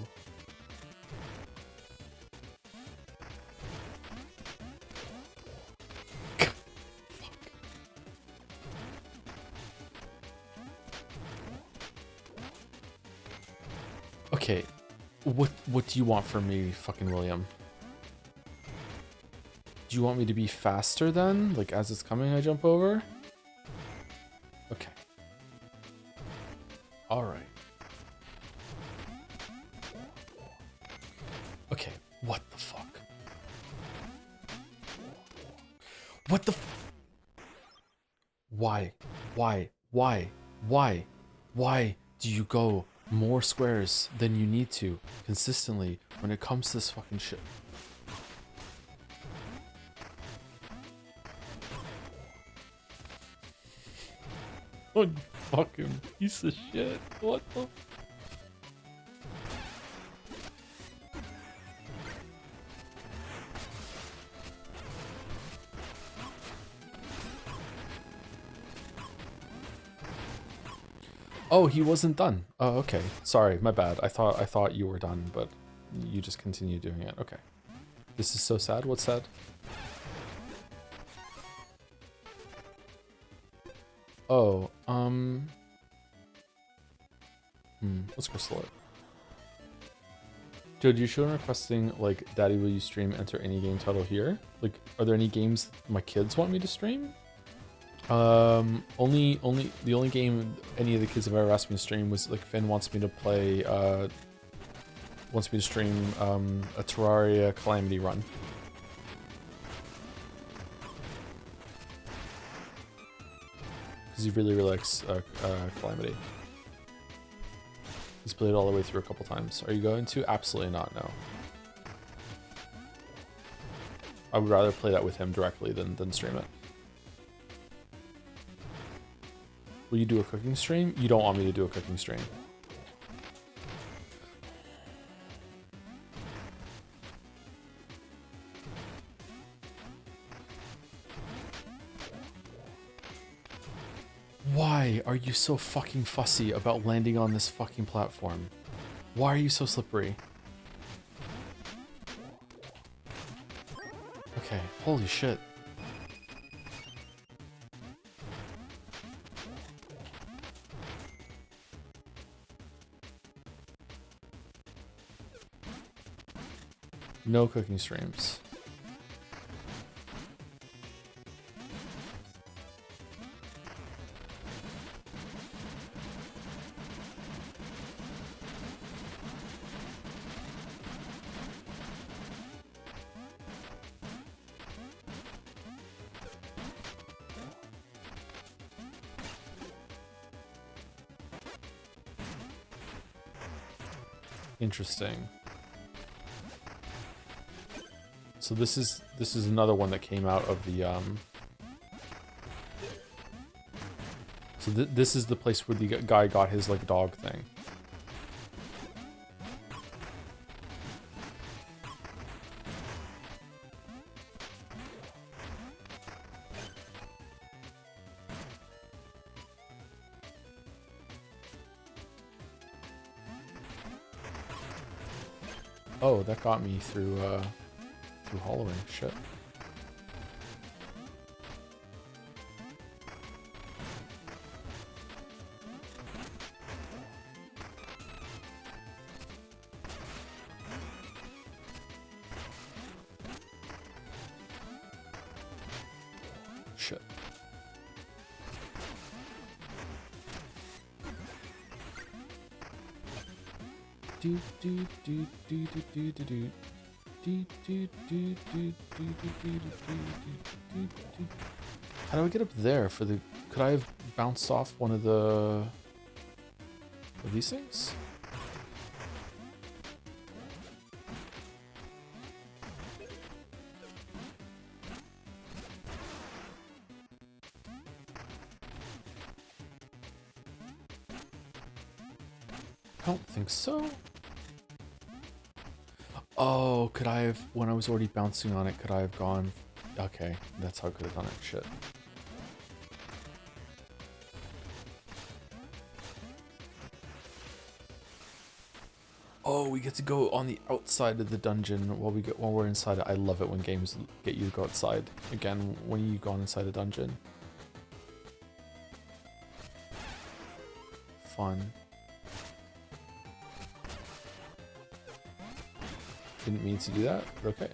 Okay, what do you want from me, fucking William? Do you want me to be faster then? Like as it's coming I jump over? Okay. Alright. Okay, what the fuck? What the f- Why? Why do you go more squares than you need to consistently when it comes to this fucking shit? Oh, you fucking piece of shit. What the? Oh, he wasn't done. Oh, okay. Sorry, my bad. I thought you were done, but you just continue doing it. Okay. This is so sad. What's sad? Oh, what's crystal it? Dude, you shouldn't requesting like, Daddy, will you stream? Enter any game title here. Like, are there any games my kids want me to stream? Only the only game any of the kids have ever asked me to stream was like Finn wants me to play, wants me to stream a Terraria Calamity run. Because he really likes Calamity. He's played it all the way through a couple times. Are you going to? Absolutely not, no. I would rather play that with him directly than stream it. Will you do a cooking stream? You don't want me to do a cooking stream. Why are you so fucking fussy about landing on this fucking platform? Why are you so slippery? Okay, holy shit. No cooking streams. Interesting. So this is another one that came out of the so this is the place where the guy got his like dog thing. Oh, that got me through hollowing. Shit. Shit. Do do do do do do do do. How do I get up there for the... Could I have bounced off one of the... of these things? I don't think so. Oh, could I have, when I was already bouncing on it, could I have gone? Okay, that's how I could have done it. Shit. Oh, we get to go on the outside of the dungeon while we're inside it. I love it when games get you to go outside. Again, when you go inside a dungeon. Fun. Didn't mean to do that, but okay.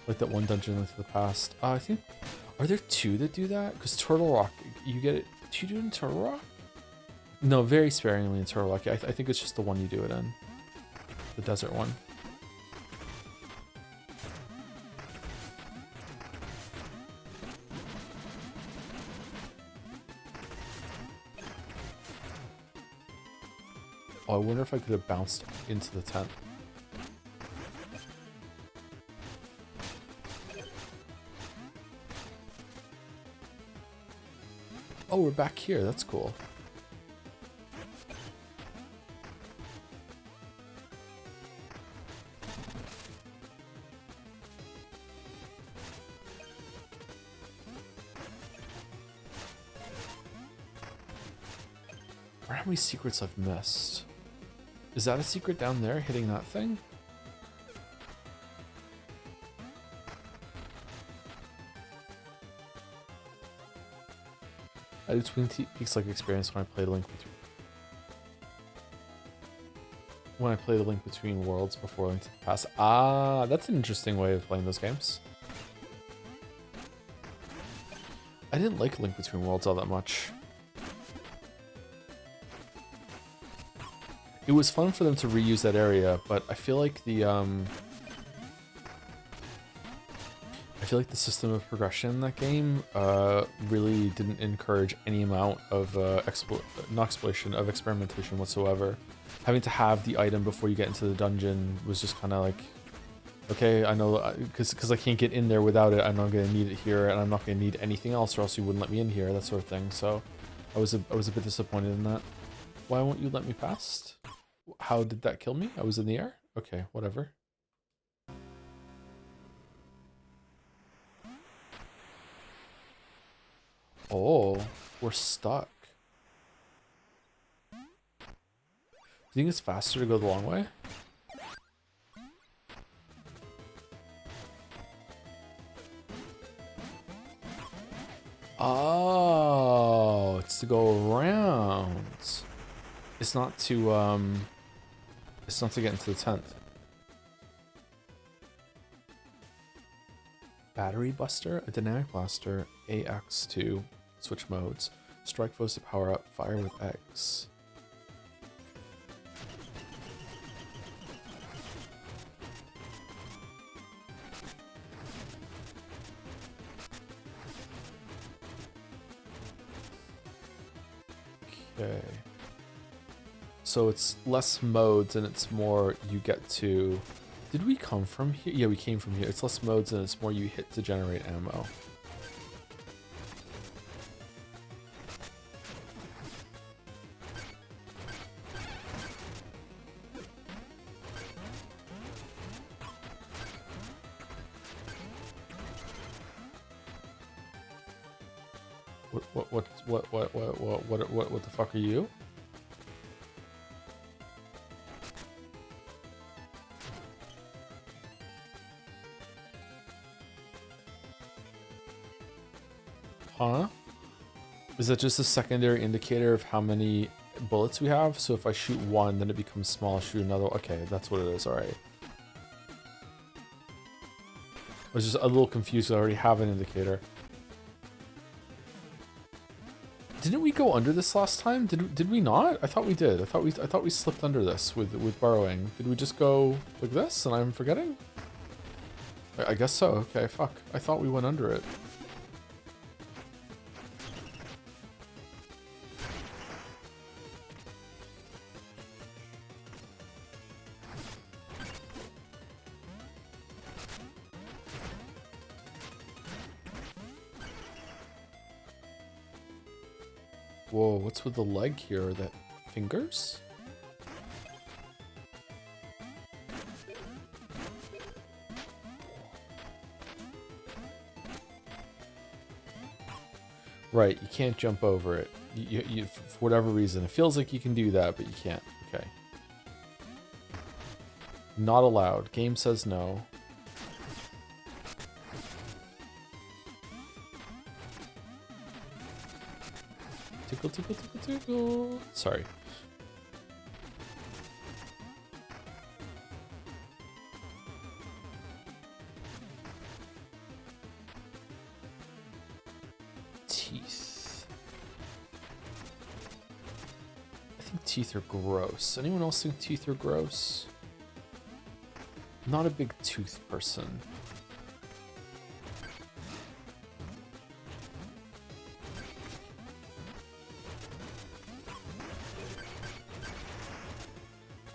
Like that one dungeon into the past. I think, are there two that do that? Because Turtle Rock, you get it. Do you do it in Turtle Rock? No, very sparingly in Turtle Rock. I think it's just the one you do it in. The desert one. Oh, I wonder if I could have bounced into the tent. Oh, we're back here. That's cool. I wonder how many secrets I've missed. Is that a secret down there, hitting that thing? I do Twin Peaks-like experience when I play Link Between Worlds before Link to the Past. Ah, that's an interesting way of playing those games. I didn't like Link Between Worlds all that much. It was fun for them to reuse that area, but I feel like the system of progression in that game really didn't encourage any amount of not exploration, of experimentation whatsoever. Having to have the item before you get into the dungeon was just kind of like, okay, I know, because I can't get in there without it, I know I'm going to need it here, and I'm not going to need anything else, or else you wouldn't let me in here, that sort of thing. So I was a bit disappointed in that. Why won't you let me past? How did that kill me? I was in the air? Okay, whatever. Oh, we're stuck. Do you think it's faster to go the long way? Oh, it's to go around. It's not to get into the tent. Battery Buster, a dynamic blaster, AX2, switch modes, strike foes to power up, fire with X. Okay. So it's less modes and it's more you get to... Did we come from here? Yeah, we came from here. It's less modes and it's more you hit to generate ammo. What the fuck are you? Huh? Is that just a secondary indicator of how many bullets we have? So if I shoot one, then it becomes small, shoot another. Okay, that's what it is, alright. I was just a little confused, I already have an indicator. Didn't we go under this last time? Did we not? I thought we did. I thought we slipped under this with burrowing. Did we just go like this and I'm forgetting? I guess so. Okay, fuck. I thought we went under it. Whoa, what's with the leg here? That fingers? Right, you can't jump over it. You, for whatever reason, it feels like you can do that, but you can't. Okay. Not allowed. Game says no. Tickle, tickle, tickle, tickle. Sorry. Teeth. I think teeth are gross. Anyone else think teeth are gross? Not a big tooth person.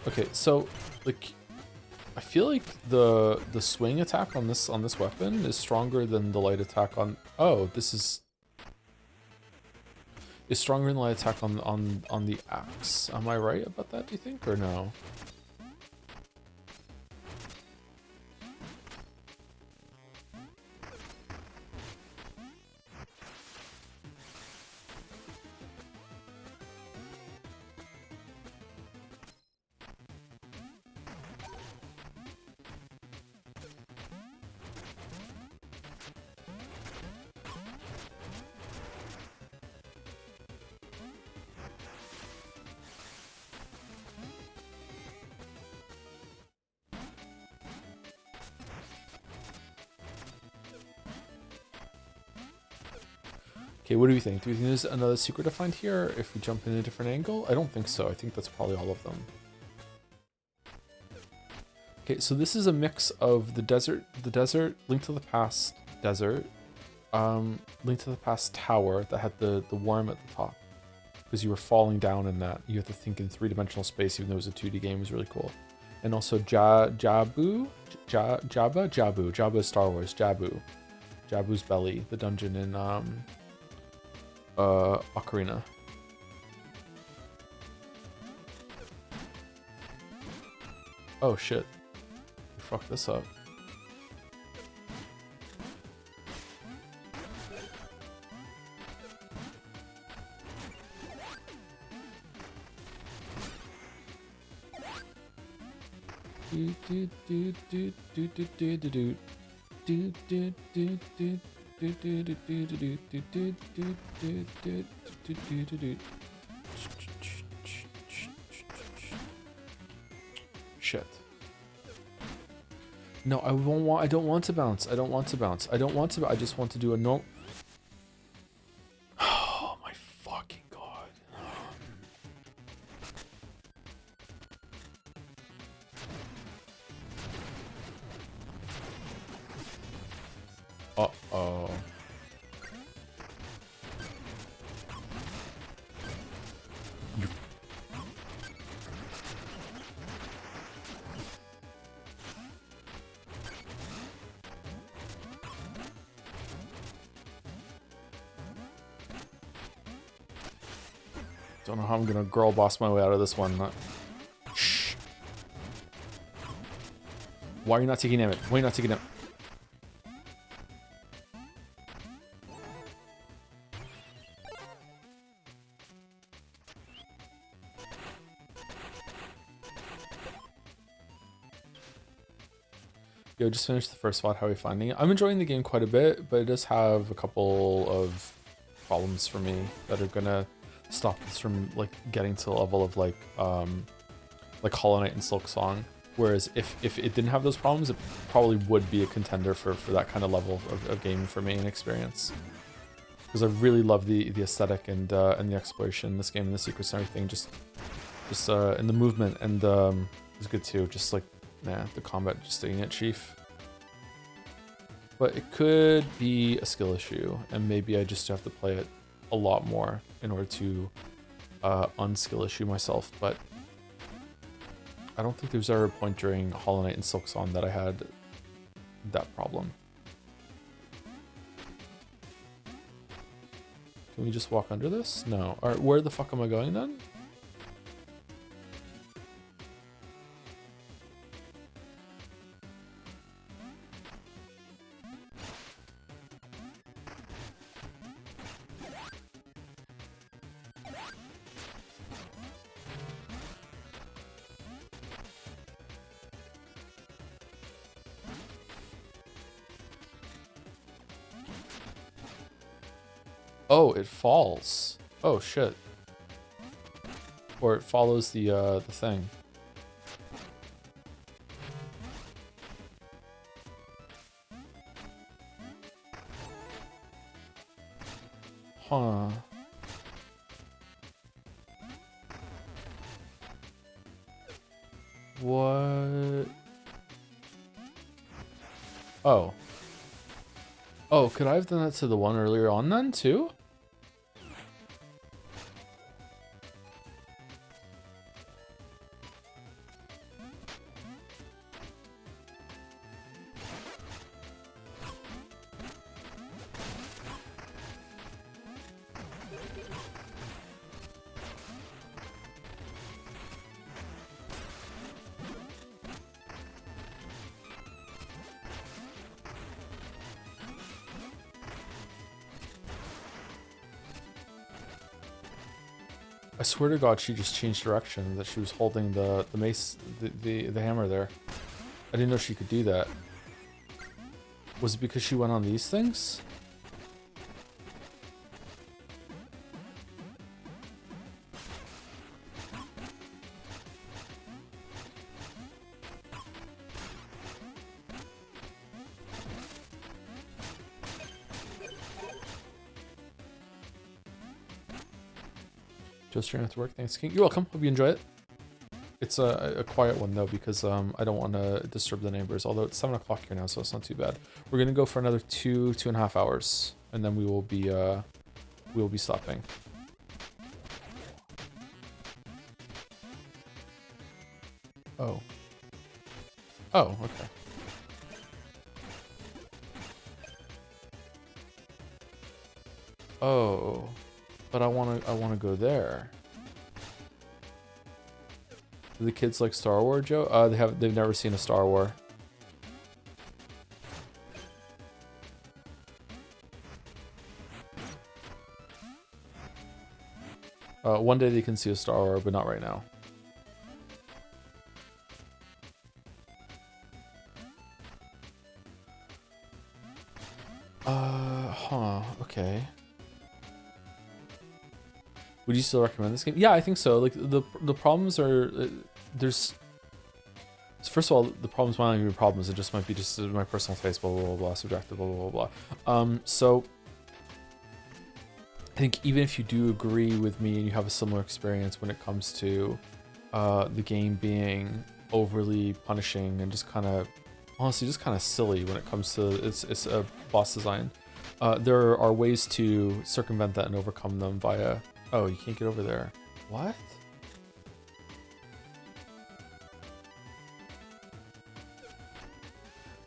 Okay, so like I feel like the swing attack on this weapon is stronger than the light attack on this is stronger than the light attack on the axe. Am I right about that, do you think, or no? Okay, what do we think? Do we think there's another secret to find here if we jump in a different angle? I don't think so. I think that's probably all of them. Okay, so this is a mix of the desert, Link to the Past desert, Link to the Past tower that had the worm at the top. Because you were falling down in that. You have to think in three-dimensional space, even though it was a 2D game. It was really cool. And also Jabu is Star Wars, Jabu's Belly, the dungeon in Ocarina. Oh shit. We fucked this up. Shit. No, I don't want to bounce. I just want to do a no. Oh my fucking god. Uh-oh. Don't know how I'm gonna girl boss my way out of this one. Shh. Why are you not taking damage? Why are you not taking damage? Yo, just finished the first spot. How are we finding it? I'm enjoying the game quite a bit, but it does have a couple of problems for me that are gonna stop us from like getting to the level of like Hollow Knight and Silk Song. Whereas if it didn't have those problems, it probably would be a contender for that kind of level of game for me and experience. because I really love the aesthetic and the exploration in this game and the secrets and everything. Just and the movement and it's good too. Just like the combat just staying at chief. But it could be a skill issue, and maybe I just have to play it a lot more in order to unskill issue myself. But I don't think there's ever a point during Hollow Knight and Silksong that I had that problem. Can we just walk under this? No. Alright, where the fuck am I going then? Oh, it falls. Oh shit. Or it follows the thing. Huh. What? Oh. Oh, could I have done that to the one earlier on then too? I swear to God, she just changed direction. That she was holding the mace, the hammer there. I didn't know she could do that. Was it because she went on these things? Just trying to work. Thanks, King. You're welcome. Hope you enjoy it. It's a quiet one though, because I don't want to disturb the neighbors. Although it's 7 o'clock here now, so it's not too bad. We're gonna go for another 2.5 hours, and then we will be stopping. Oh. Oh, okay. Oh. But I wanna go there. Do the kids like Star Wars, Joe? They've never seen a Star Wars. One day they can see a Star Wars, but not right now. Okay. Would you still recommend this game? Yeah, I think so. Like the problems are there's. First of all, the problems might not even be problems. It just might be just my personal taste. Blah blah blah blah. Subjective. Blah blah blah blah. So I think even if you do agree with me and you have a similar experience when it comes to the game being overly punishing and just kind of honestly just kind of silly when it comes to its boss design, there are ways to circumvent that and overcome them via. Oh, you can't get over there. What?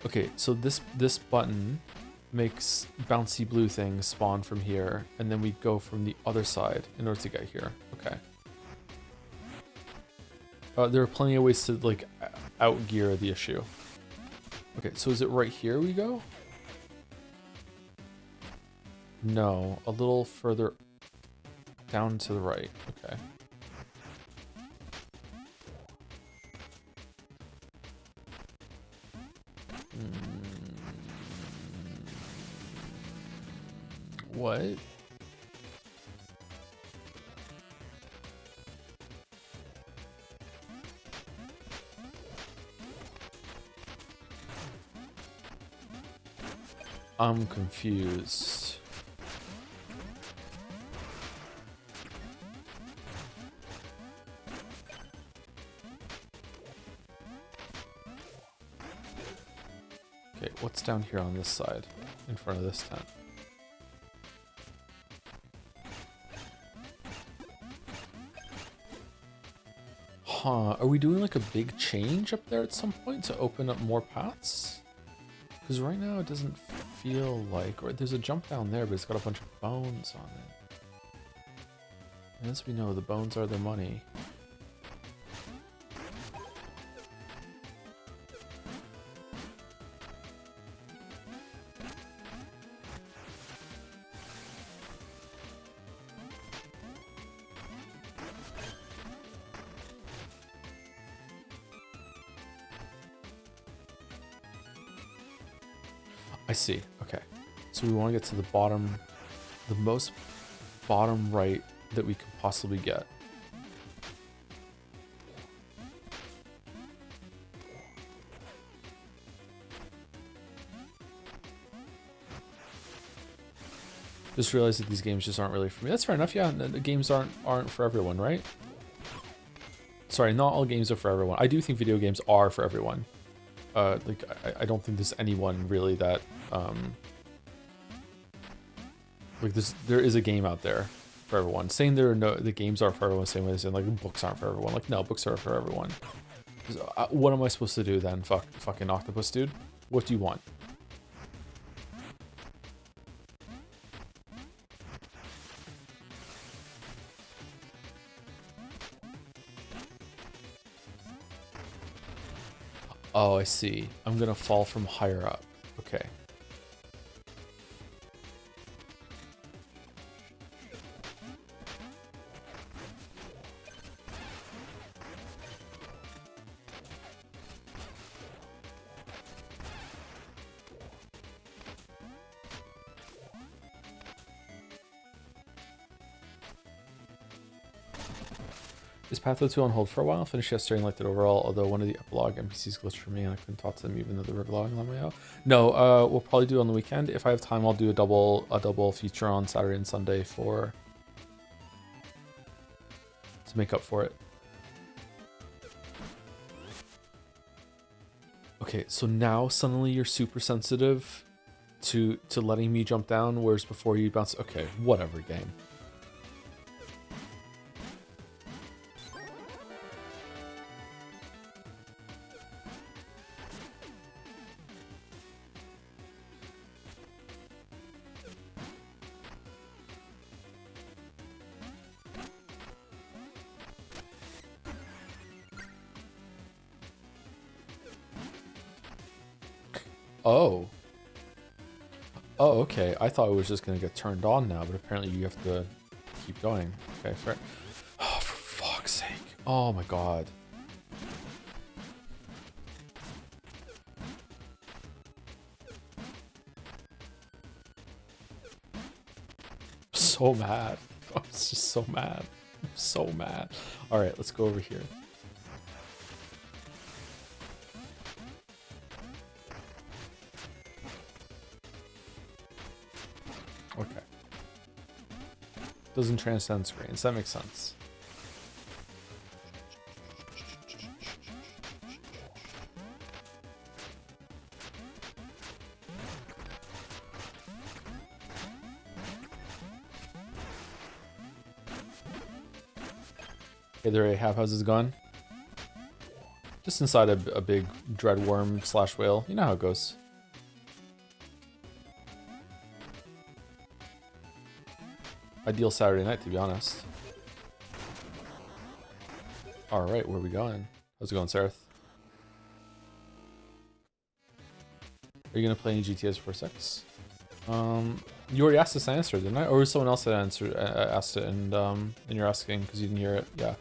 Okay, so this button makes bouncy blue things spawn from here, and then we go from the other side in order to get here. Okay. There are plenty of ways to like outgear the issue. Okay, so is it right here we go? No, a little further down to the right. Okay. What? I'm confused. Okay, what's down here on this side, in front of this tent? Huh, are we doing like a big change up there at some point to open up more paths? Because right now it doesn't feel like, or there's a jump down there, but it's got a bunch of bones on it. And as we know, the bones are the money. I see. Okay. So we want to get to the bottom, the most bottom right that we can possibly get. Just realized that these games just aren't really for me. That's fair enough. Yeah, the games aren't for everyone, right? Sorry, not all games are for everyone. I do think video games are for everyone. Like I don't think there's anyone really that like there is a game out there for everyone. Saying the games are for everyone, same way as saying like books aren't for everyone. Like no, books are for everyone. What am I supposed to do then? Fucking octopus dude. What do you want? Oh, I see. I'm gonna fall from higher up. Okay. Is Pathway 2 on hold for a while? Finished yesterday and liked it overall, although one of the epilogue NPCs glitched for me and I couldn't talk to them even though they were vlogging on the way out. No, we'll probably do it on the weekend. If I have time, I'll do a double feature on Saturday and Sunday to make up for it. Okay, so now suddenly you're super sensitive to letting me jump down, whereas before you bounce. Okay, whatever, game. Oh. Oh, okay. I thought it was just gonna get turned on now, but apparently you have to keep going. Okay, fair. Oh, for fuck's sake. Oh my god. So mad. I'm just so mad. I'm so mad. Alright, let's go over here. Okay. Doesn't transcend screens. That makes sense. Okay, there a have houses gone. Just inside a big dread worm / whale. You know how it goes. Ideal Saturday night, to be honest. Alright, where are we going? How's it going, Sareth? Are you going to play any GTAs 4.6? You already asked this answer, didn't I? Or was someone else that asked it and you're asking because you didn't hear it? Yeah.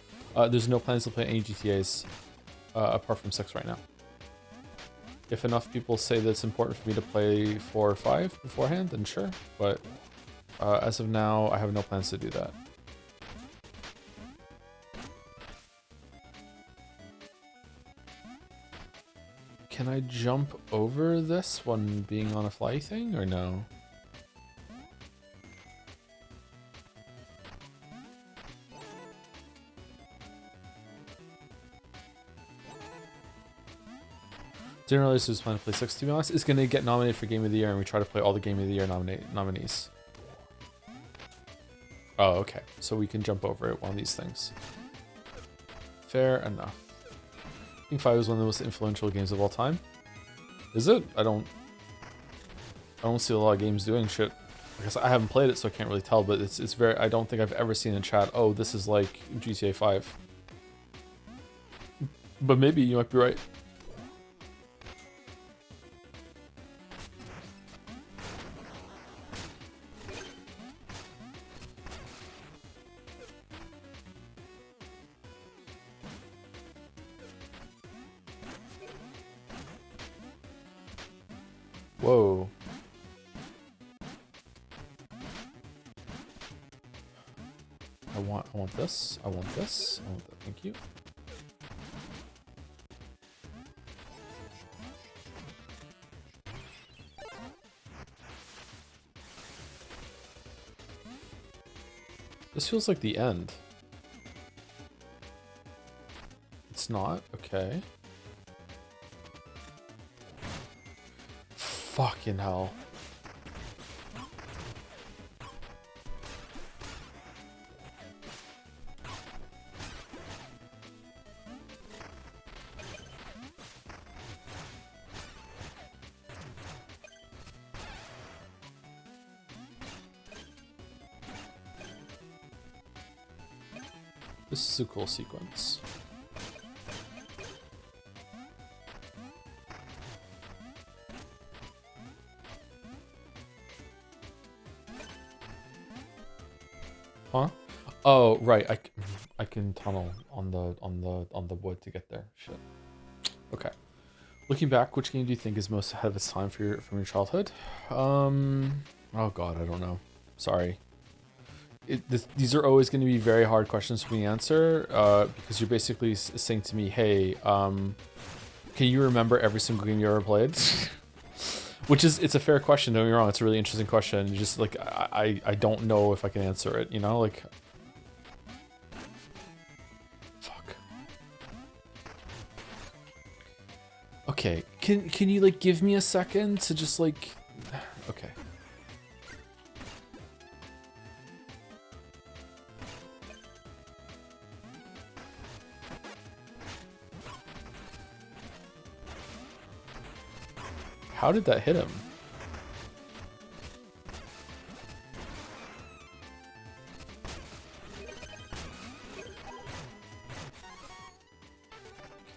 There's no plans to play any GTAs apart from 6 right now. If enough people say that it's important for me to play 4 or 5 beforehand, then sure. But as of now, I have no plans to do that. Can I jump over this one being on a fly thing or no? Didn't realize he was planning to play 6, to be honest. It's going to get nominated for Game of the Year, and we try to play all the Game of the Year nominees. Oh, okay. So we can jump over it, one of these things. Fair enough. I think 5 is one of the most influential games of all time. Is it? I don't see a lot of games doing shit. I guess I haven't played it, so I can't really tell, but it's very, I don't think I've ever seen in chat, oh, this is like GTA 5. But maybe you might be right. Whoa. I want this. I want this. I want that. Thank you. This feels like the end. It's not? Okay. Fucking hell. This is a cool sequence. Huh? Oh, right. I can tunnel on the wood to get there. Shit. Okay. Looking back, which game do you think is most ahead of its time from your childhood? Oh god, I don't know. Sorry. These are always going to be very hard questions for me to answer, because you're basically saying to me, hey, can you remember every single game you ever played? Which is, it's a fair question, don't get me wrong, it's a really interesting question. Just like, I don't know if I can answer it, you know, like... Fuck. Okay, can you like give me a second to just like... Okay. How did that hit him?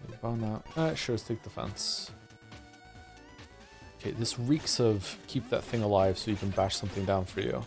Okay, bone that. Sure, let's take the fence. Okay, this reeks of keep that thing alive so you can bash something down for you.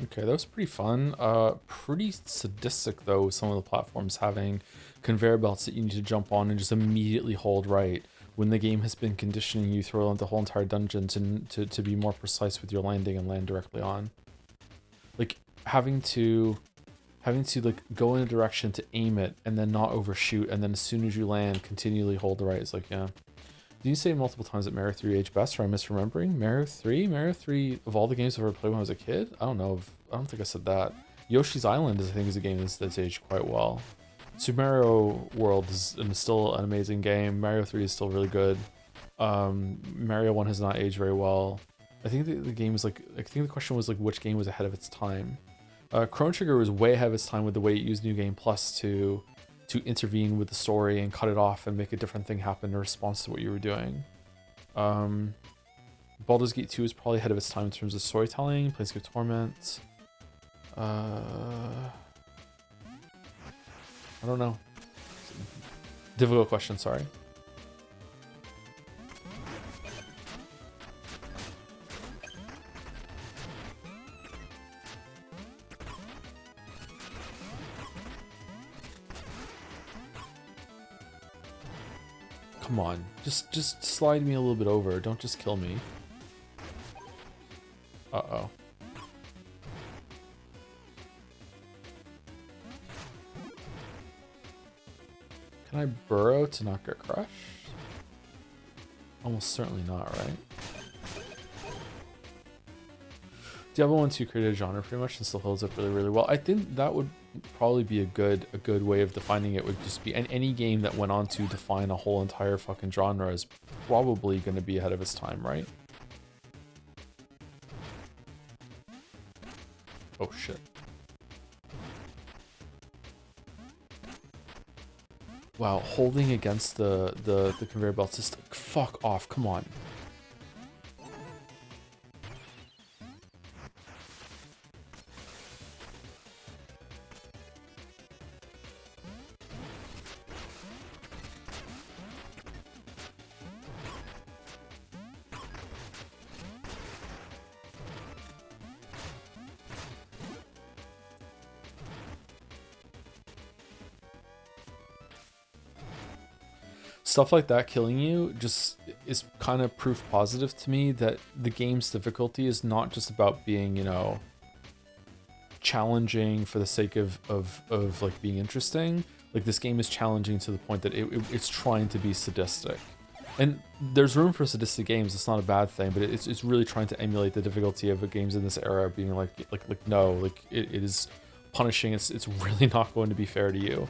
Okay, that was pretty fun. Pretty sadistic though, some of the platforms having conveyor belts that you need to jump on and just immediately hold right when the game has been conditioning you throughout the whole entire dungeon to be more precise with your landing and land directly on. Like having to like go in a direction to aim it and then not overshoot, and then as soon as you land, continually hold the right. It's like, yeah. Did you say multiple times that Mario 3 aged best, or am I misremembering? Mario 3, of all the games I've ever played when I was a kid? I don't know. I don't think I said that. Yoshi's Island I think is a game that's aged quite well. Super Mario World is still an amazing game. Mario 3 is still really good. Mario 1 has not aged very well. I think the game is like, I think the question was like which game was ahead of its time. Chrono Trigger was way ahead of its time with the way it used New Game Plus to intervene with the story and cut it off and make a different thing happen in response to what you were doing. Baldur's Gate 2 is probably ahead of its time in terms of storytelling. Planescape Torment. I don't know. Difficult question, sorry. come on. Just slide me a little bit over. Don't just kill me. Uh-oh. Can I burrow to not get crushed? Almost certainly not, right? Diablo 1 2 created a genre pretty much and still holds up really, really well. I think that would probably be a good way of defining it. Would just be, and any game that went on to define a whole entire fucking genre is probably going to be ahead of its time, right? Oh shit. Wow, holding against the conveyor belt system. Fuck off, come on. Stuff like that killing you just is kind of proof positive to me that the game's difficulty is not just about being, you know, challenging for the sake of like being interesting. Like this game is challenging to the point that it's trying to be sadistic. And there's room for sadistic games, it's not a bad thing, but it's really trying to emulate the difficulty of the games in this era, being like no, like it is punishing, it's really not going to be fair to you.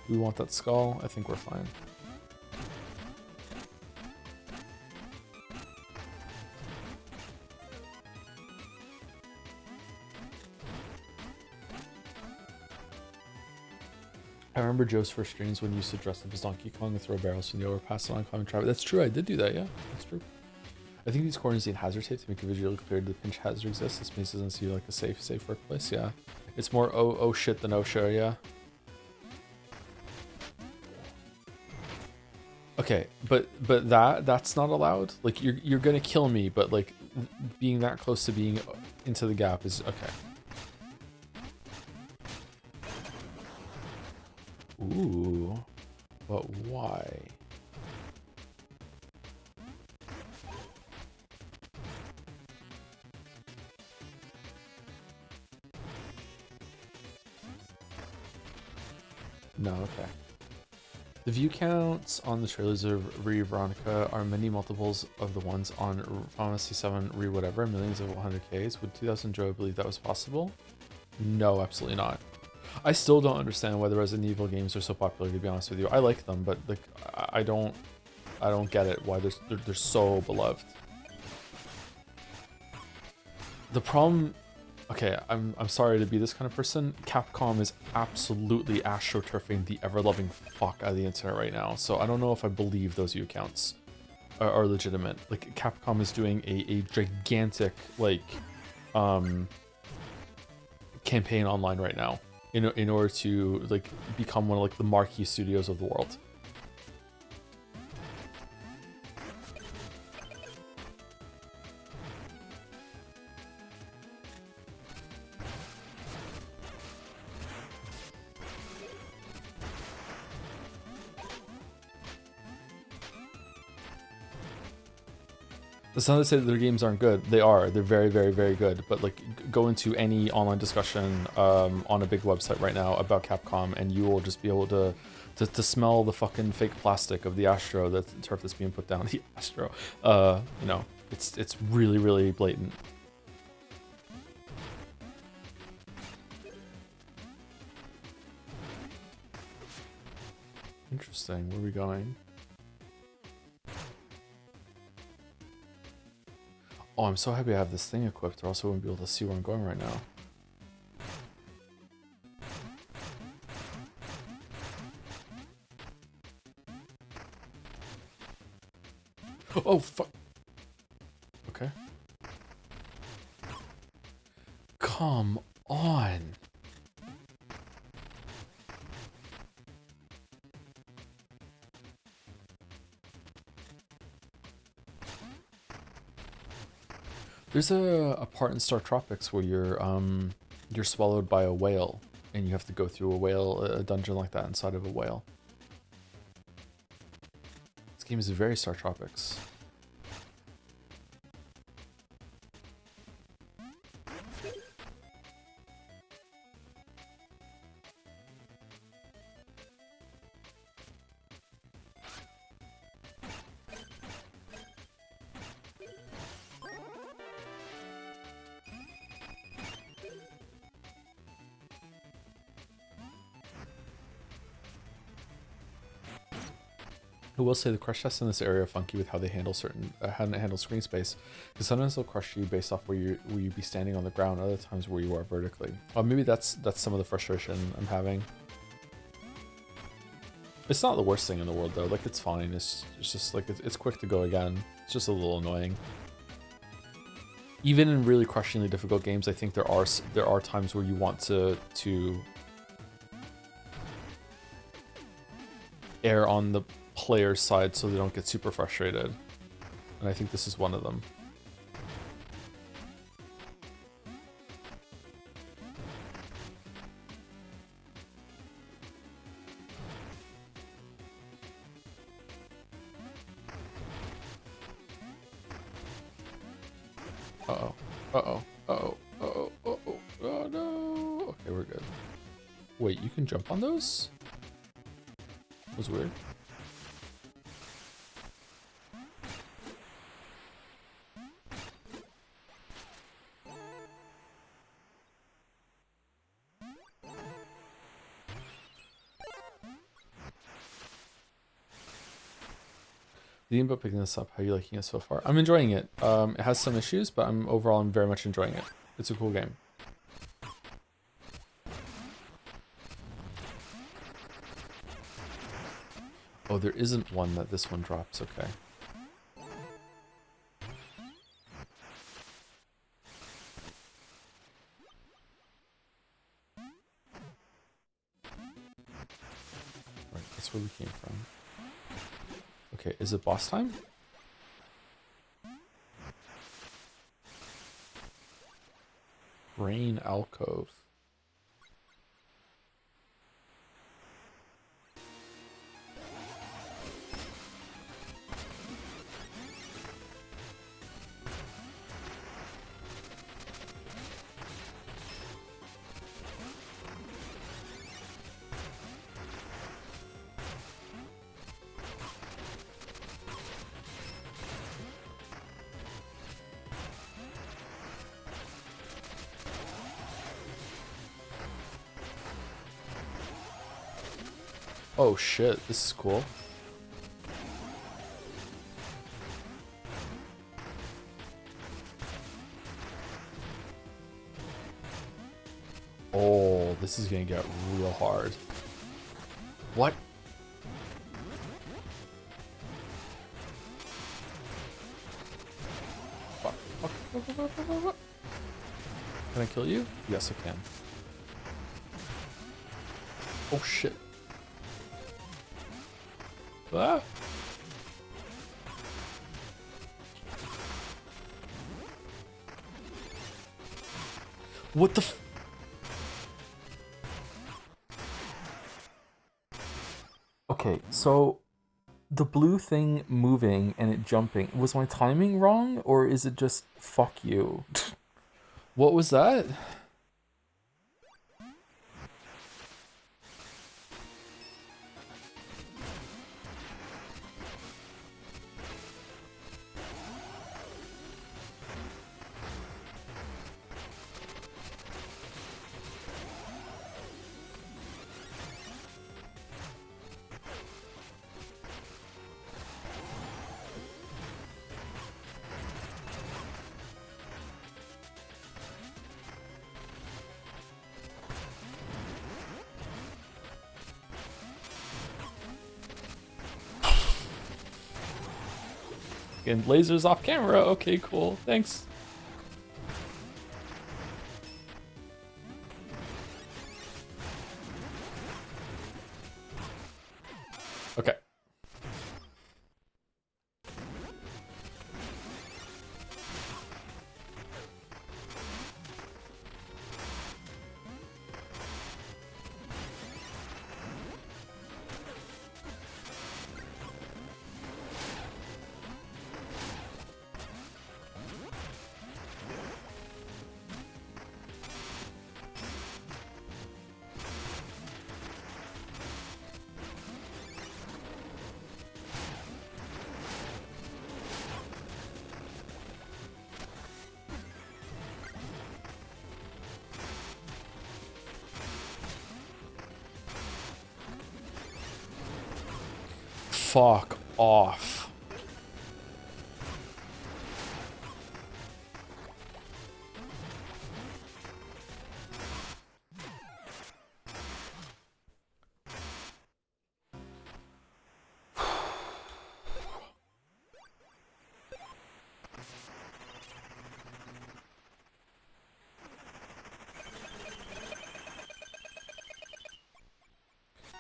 We want that skull. I think we're fine. I remember Joe's first streams when he used to dress up as Donkey Kong and throw barrels from the overpass on Common Traffic. That's true, I did do that, yeah. That's true. I think these corners need hazard tape to make it visually clear that the pinch hazard exists. This place doesn't seem like a safe workplace, yeah. It's more oh shit than oh sure, yeah. Okay, but that's not allowed. Like you're gonna kill me, but like being that close to being into the gap is okay. Ooh, but why? No, okay. The view counts on the trailers of Re Veronica are many multiples of the ones on Final Fantasy 7 Re whatever, millions of 100Ks. Would 2000 Joe believe that was possible? No, absolutely not. I still don't understand why the Resident Evil games are so popular, to be honest with you. I like them, but like I don't get it why they're so beloved. The problem, okay, I'm sorry to be this kind of person. Capcom is absolutely astroturfing the ever-loving fuck out of the internet right now. So I don't know if I believe those view accounts are legitimate. Like Capcom is doing a gigantic like campaign online right now in order to like become one of like the marquee studios of the world. That's not to say that their games aren't good. They are. They're very, very, very good. But like, go into any online discussion on a big website right now about Capcom, and you will just be able to smell the fucking fake plastic of the Astro, the turf that's being put down the Astro. You know, it's really, really blatant. Interesting. Where are we going? Oh, I'm so happy I have this thing equipped, or else I wouldn't be able to see where I'm going right now. Oh, fuck. Okay. Come on. There's a part in Star Tropics where you're swallowed by a whale, and you have to go through a dungeon like that inside of a whale. This game is very Star Tropics. I will say the crush tests in this area are funky with how they handle how they handle screen space. Because sometimes they'll crush you based off where you be standing on the ground, other times where you are vertically. Or maybe that's some of the frustration I'm having. It's not the worst thing in the world though. Like it's fine. It's just like it's quick to go again. It's just a little annoying. Even in really crushingly difficult games, I think there are times where you want to err on the player's side so they don't get super frustrated, and I think this is one of them. Uh-oh. Uh-oh. Uh-oh. Uh-oh. Uh-oh. Oh no. Okay, we're good. Wait, you can jump on those? That was weird. Thinking about picking this up, how are you liking it so far? I'm enjoying it. It has some issues, but overall I'm very much enjoying it. It's a cool game. Oh, there isn't one that this one drops, okay. Right, that's where we came from. Okay, is it boss time? Rain Alcove. Oh shit, this is cool. Oh, this is gonna get real hard. What? Fuck. Fuck. Can I kill you? Yes, I can. Oh shit. Ah. What the f- Okay, so the blue thing moving and it jumping, was my timing wrong or is it just fuck you? What was that? And lasers off camera. Okay, cool. Thanks. Okay. Fuck off.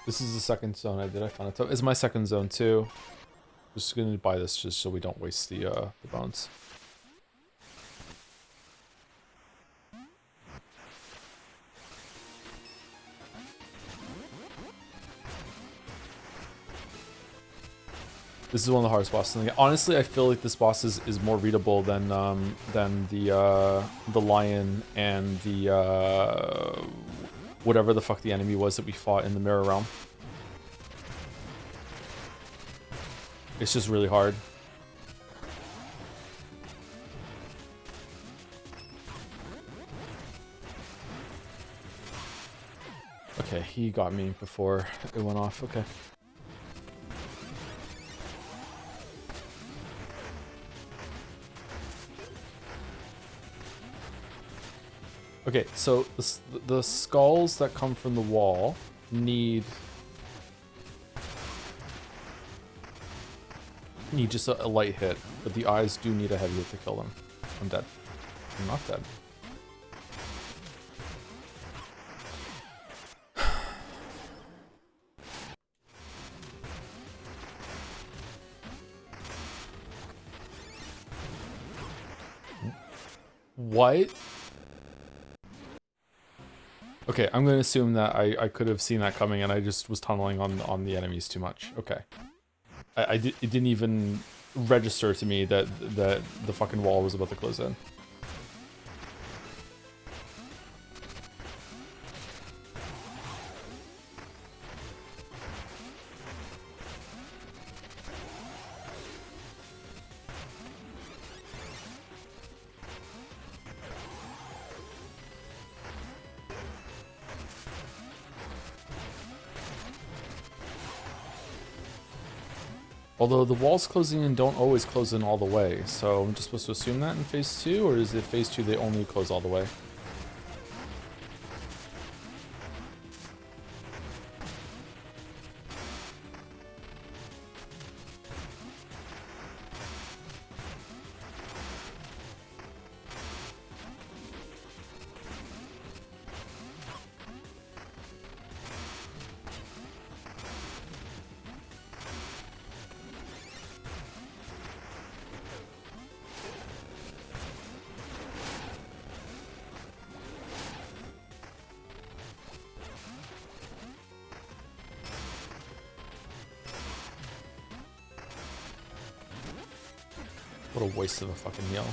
This is the second zone I did. I found it. It's my second zone too. Just gonna buy this just so we don't waste the bones. This is one of the hardest bosses in the game. Honestly, I feel like this boss is more readable than the lion and the whatever the fuck the enemy was that we fought in the Mirror Realm. It's just really hard. Okay, he got me before it went off. Okay. Okay, so the skulls that come from the wall need just a light hit, but the eyes do need a heavy hit to kill them. I'm dead. I'm not dead. What? Okay, I'm going to assume that I could have seen that coming and I just was tunneling on the enemies too much. Okay. It didn't even register to me that the fucking wall was about to close in. Although the walls closing in don't always close in all the way, so I'm just supposed to assume that in phase 2, or is it phase 2 they only close all the way? What a waste of a fucking heal.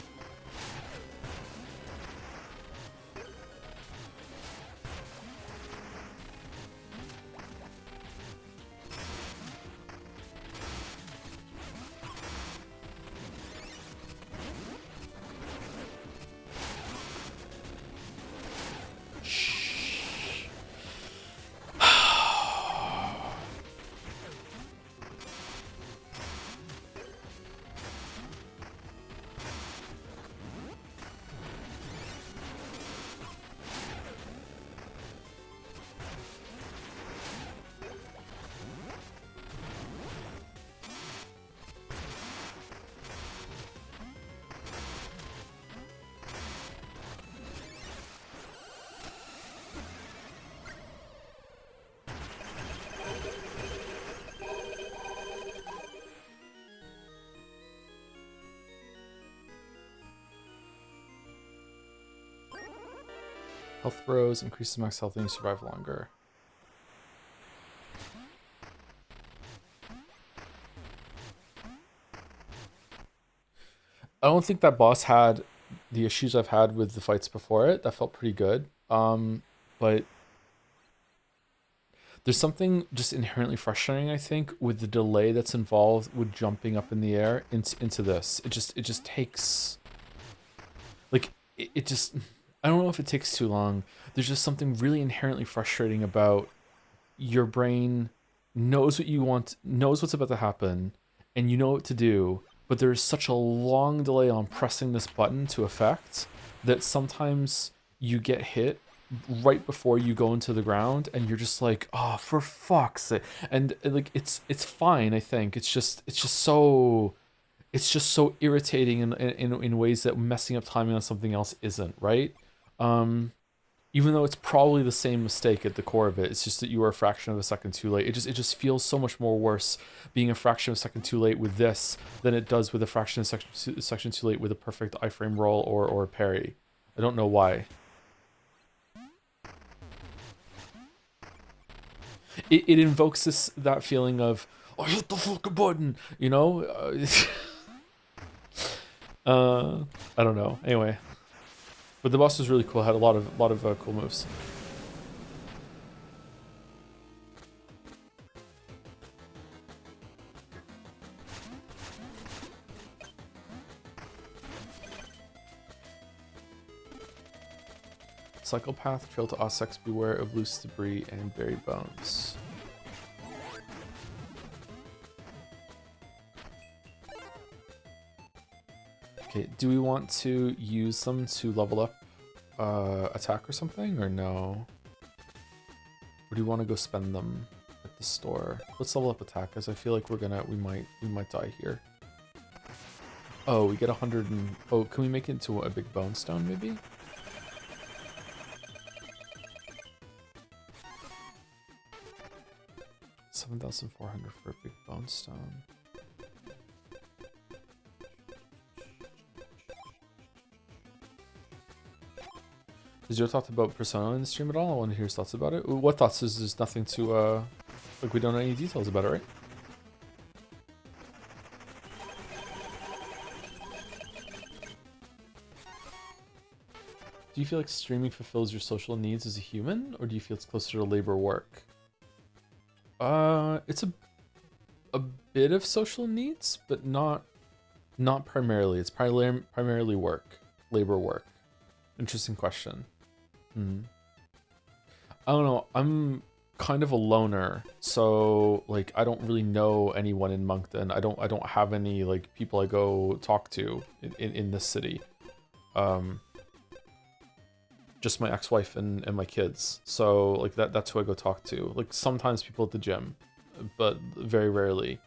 Health throws, increases max health and you survive longer. I don't think that boss had the issues I've had with the fights before it. That felt pretty good. But there's something just inherently frustrating, I think, with the delay that's involved with jumping up in the air into this. It just takes, like, it just, I don't know if it takes too long. There's just something really inherently frustrating about your brain knows what you want, knows what's about to happen, and you know what to do, but there's such a long delay on pressing this button to effect that sometimes you get hit right before you go into the ground and you're just like, oh, for fuck's sake. And like it's fine, I think. It's just so irritating in ways that messing up timing on something else isn't, right? Even though it's probably the same mistake at the core of it, it's just that you were a fraction of a second too late. It just feels so much more worse being a fraction of a second too late with this than it does with a fraction of a section too late with a perfect iframe roll or a parry. I don't know why. It invokes that feeling of, I hit the fucking button, you know? I don't know. Anyway. But the boss was really cool. Had a lot of cool moves. Cycle path, trail to Ossex, beware of loose debris and buried bones. Okay, do we want to use them to level up attack or something, or no? Or do you want to go spend them at the store? Let's level up attack, because I feel like we might die here. Oh, we get 100 and... Oh, can we make it into a big bone stone, maybe? $7,400 for a big bone stone. Has your thought about Persona in the stream at all? I want to hear his thoughts about it. What thoughts? Is there's nothing to like, we don't know any details about it, right? Do you feel like streaming fulfills your social needs as a human, or do you feel it's closer to labor work? It's a bit of social needs, but not primarily. It's primarily work, labor work. Interesting question. I don't know. I'm kind of a loner, so like I don't really know anyone in Moncton. I don't have any like people I go talk to in this city. Just my ex-wife and my kids. So like that's who I go talk to. Like sometimes people at the gym, but very rarely.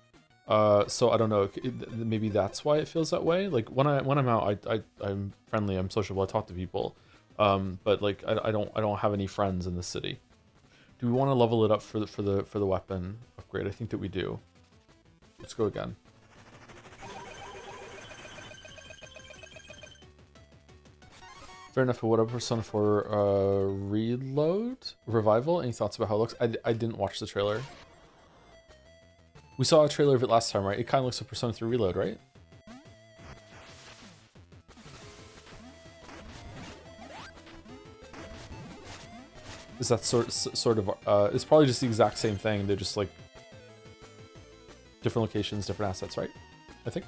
So I don't know. Maybe that's why it feels that way. Like when I'm out, I'm friendly. I'm sociable. I talk to people. But like I don't have any friends in the city. Do we want to level it up for the weapon upgrade? I think that we do. Let's go again. Fair enough. But what about Persona 4 Reload Revival? Any thoughts about how it looks? I didn't watch the trailer. We saw a trailer of it last time, right? It kind of looks like Persona 3 Reload, right? Is that sort of it's probably just the exact same thing. They're just like different locations, different assets, right? I think.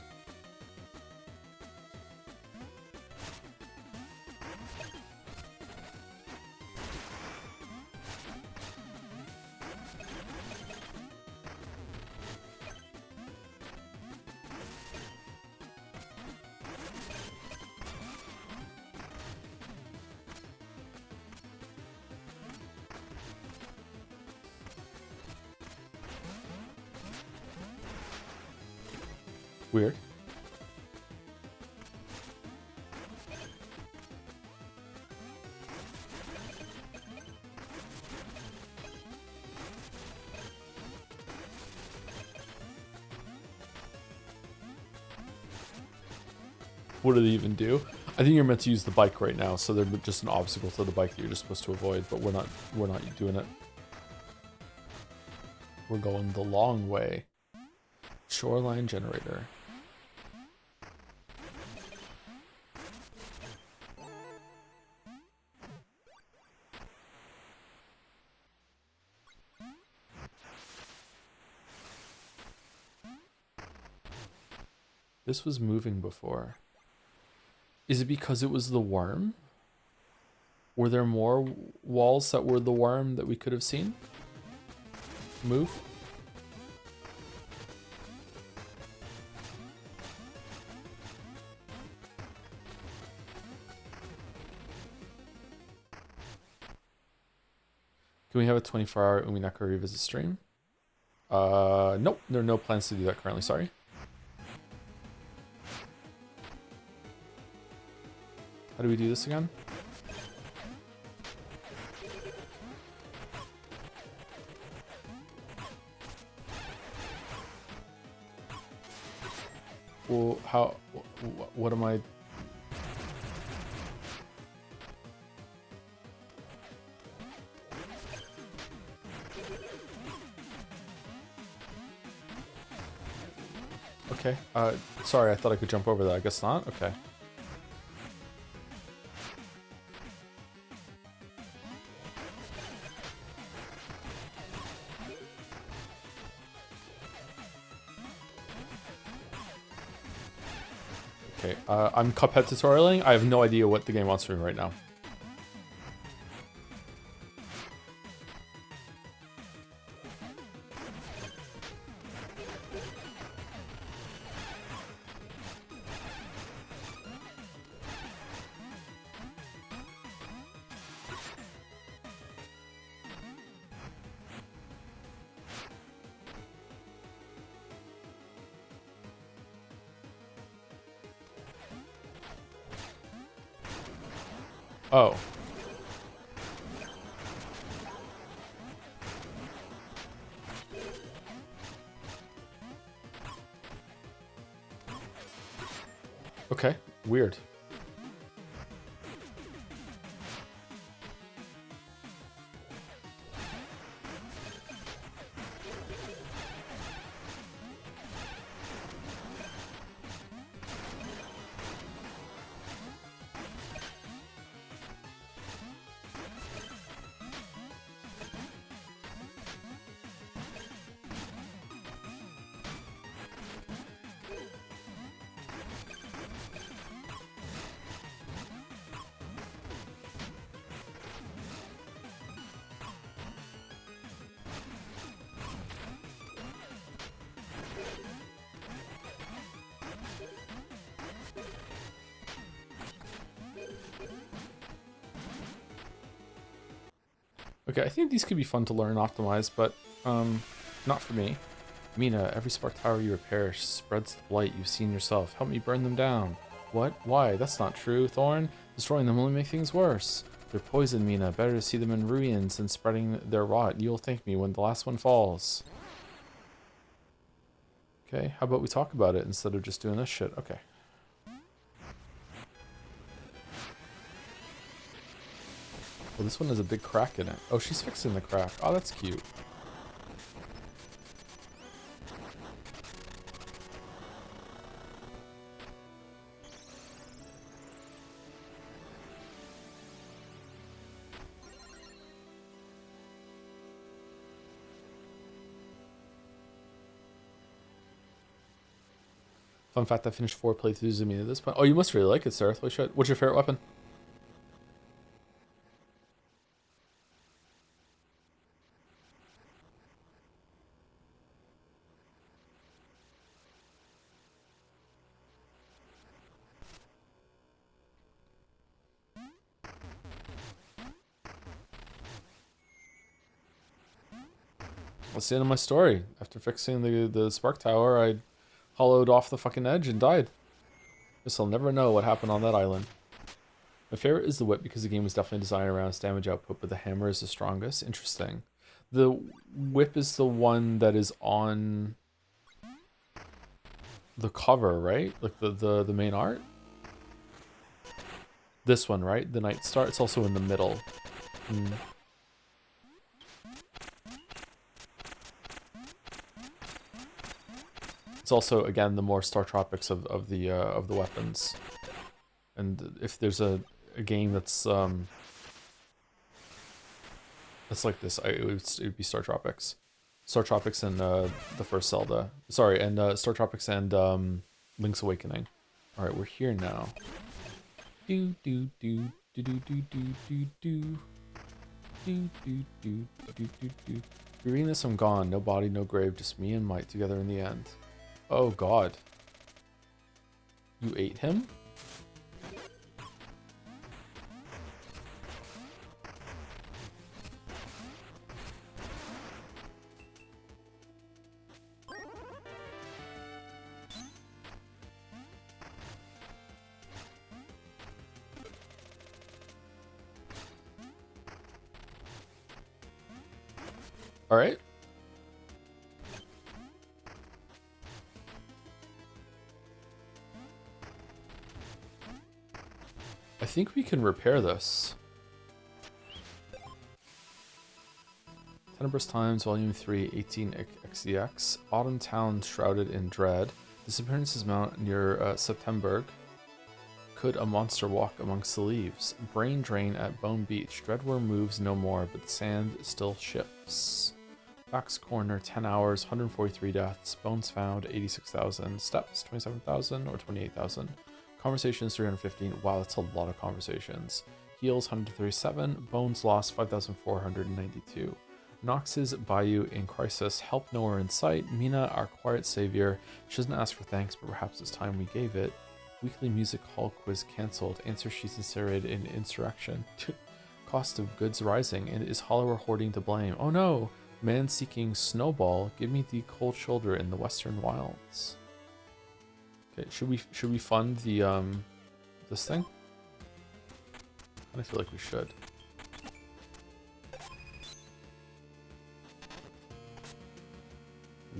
Weird. What do they even do? I think you're meant to use the bike right now, so they're just an obstacle to the bike that you're just supposed to avoid, but we're not doing it. We're going the long way. Shoreline generator. This was moving before. Is it because it was the worm? Were there more walls that were the worm that we could have seen move? Can we have a 24-hour Umineko revisit stream? Nope. There are no plans to do that currently, sorry. How do we do this again? Well, how... What am I... Okay. Sorry, I thought I could jump over that. I guess not? Okay. Okay, I'm Cuphead tutorialing. I have no idea what the game wants from me right now. Oh. Okay, weird. Okay, I think these could be fun to learn and optimize, but not for me. Mina, every spark tower you repair spreads the blight you've seen yourself. Help me burn them down. What? Why? That's not true, Thorn. Destroying them will only make things worse. They're poison, Mina. Better to see them in ruins than spreading their rot. You'll thank me when the last one falls. Okay, how about we talk about it instead of just doing this shit? Okay. Well, this one has a big crack in it. Oh, she's fixing the crack. Oh, that's cute. Fun fact, I finished 4 playthroughs of Mina at this point. Oh, you must really like it, Sarah. Holy shit. What's your favorite weapon? That's the end of my story. After fixing the spark tower, I hollowed off the fucking edge and died. Guess I'll never know what happened on that island. My favorite is the whip because the game was definitely designed around its damage output, but the hammer is the strongest. Interesting. The whip is the one that is on the cover, right? Like the main art? This one, right? The Night Star. It's also in the middle. It's also, again, the more Star Tropics of the weapons. And if there's a game that's like this, it would be Star Tropics. Star Tropics and the first Zelda. Sorry, and Star Tropics and Link's Awakening. All right, we're here now. Do do do do do do do do do do do do do do do. You're reading this, I'm gone. No body, no grave, just me and Mike together in the end. Oh God. You ate him? All right. I think we can repair this. Tenebrous Times, Volume 3, 18 XDX. Autumn Town shrouded in dread. Disappearances mount near Septemberg. Could a monster walk amongst the leaves? Brain drain at Bone Beach. Dreadworm moves no more, but the sand still shifts. Facts Corner, 10 hours, 143 deaths. Bones found, 86,000. Steps, 27,000 or 28,000. Conversations, 315. Wow, that's a lot of conversations. Heals, 137. Bones lost, 5,492. Nox's Bayou in crisis. Help nowhere in sight. Mina, our quiet savior. She doesn't ask for thanks, but perhaps it's time we gave it. Weekly music hall quiz cancelled. Answer sheets incinerated in insurrection. Cost of goods rising. And is Hollower hoarding to blame? Oh no! Man seeking snowball. Give me the cold shoulder in the western wilds. Okay, should we fund the this thing? I feel like we should.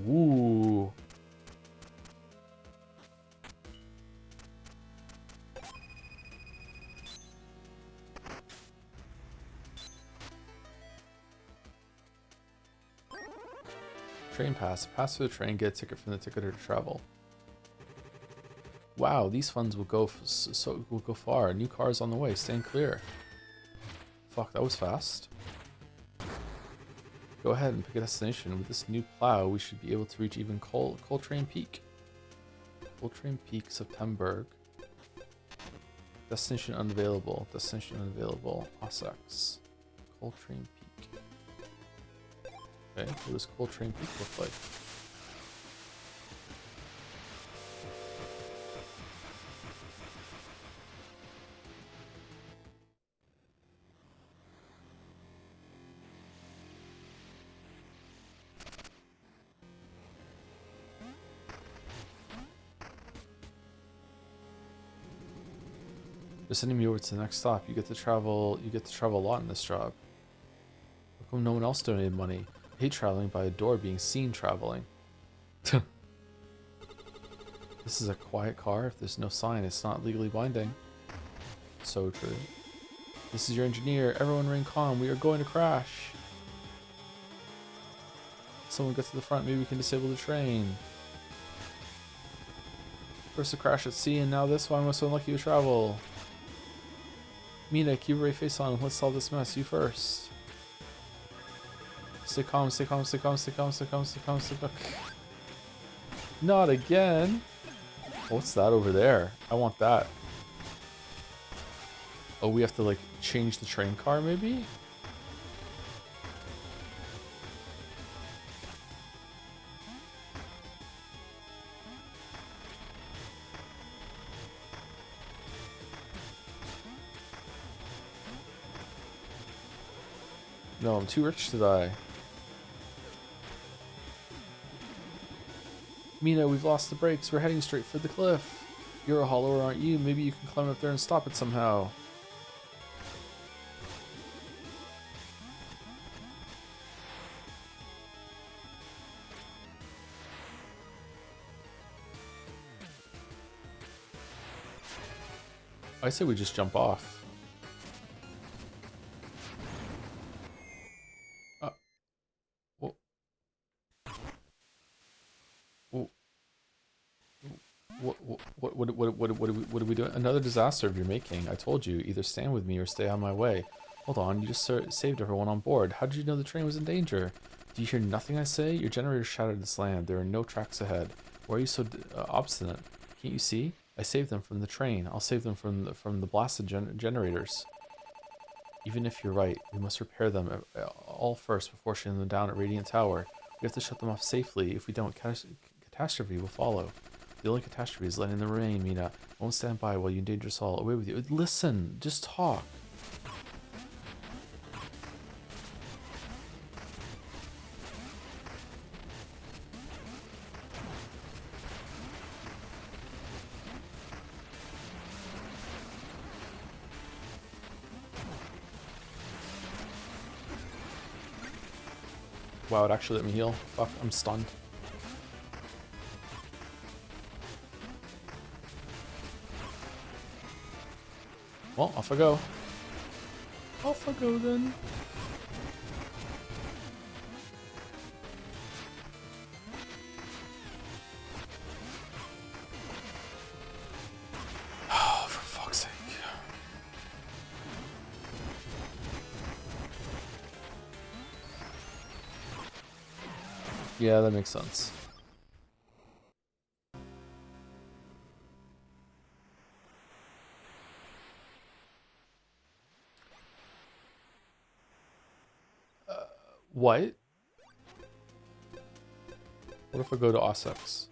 Ooh. Train pass. Pass for the train, get a ticket from the ticketer to travel. Wow, these funds will go will go far. New cars on the way. Stand clear. Fuck, that was fast. Go ahead and pick a destination. With this new plow, we should be able to reach even Coltrane Peak. Coltrane Peak, Septemberg. Destination unavailable. Destination unavailable. Ossex. Coltrane Peak. Okay, what does Coltrane Peak look like? They're sending me over to the next stop. You get to travel a lot in this job. How come no one else donated money? I hate traveling, but I adore being seen traveling. This is a quiet car. If there's no sign, it's not legally binding. So true. This is your engineer. Everyone ring comm. We are going to crash. Someone get to the front. Maybe we can disable the train. First a crash at sea, and now this one was so unlucky to travel. Mina, keep your brave face on. Let's solve this mess. You first. Stay calm, stay calm, stay calm, stay calm, stay calm, stay calm, stay calm. Not again. What's that over there? I want that. Oh, we have to like change the train car maybe? No, I'm too rich to die. Mina, we've lost the brakes. We're heading straight for the cliff. You're a hollower, aren't you? Maybe you can climb up there and stop it somehow. I say we just jump off. What are we doing? Another disaster of your making. I told you, either stand with me or stay on my way. Hold on, you just saved everyone on board. How did you know the train was in danger? Do you hear nothing I say? Your generator shattered and slammed. There are no tracks ahead. Why are you so obstinate? Can't you see? I saved them from the train. I'll save them from the blasted generators. Even if you're right, we must repair them all first before shutting them down at Radiant Tower. We have to shut them off safely. If we don't, catastrophe will follow. The only catastrophe is letting them remain, Mina. I won't stand by while you endanger us all. Away with you. Listen, just talk. Wow, it actually let me heal. Fuck, I'm stunned. Well, off I go. Off I go then. Oh, for fuck's sake. Yeah, that makes sense. What? What if I go to Ossex?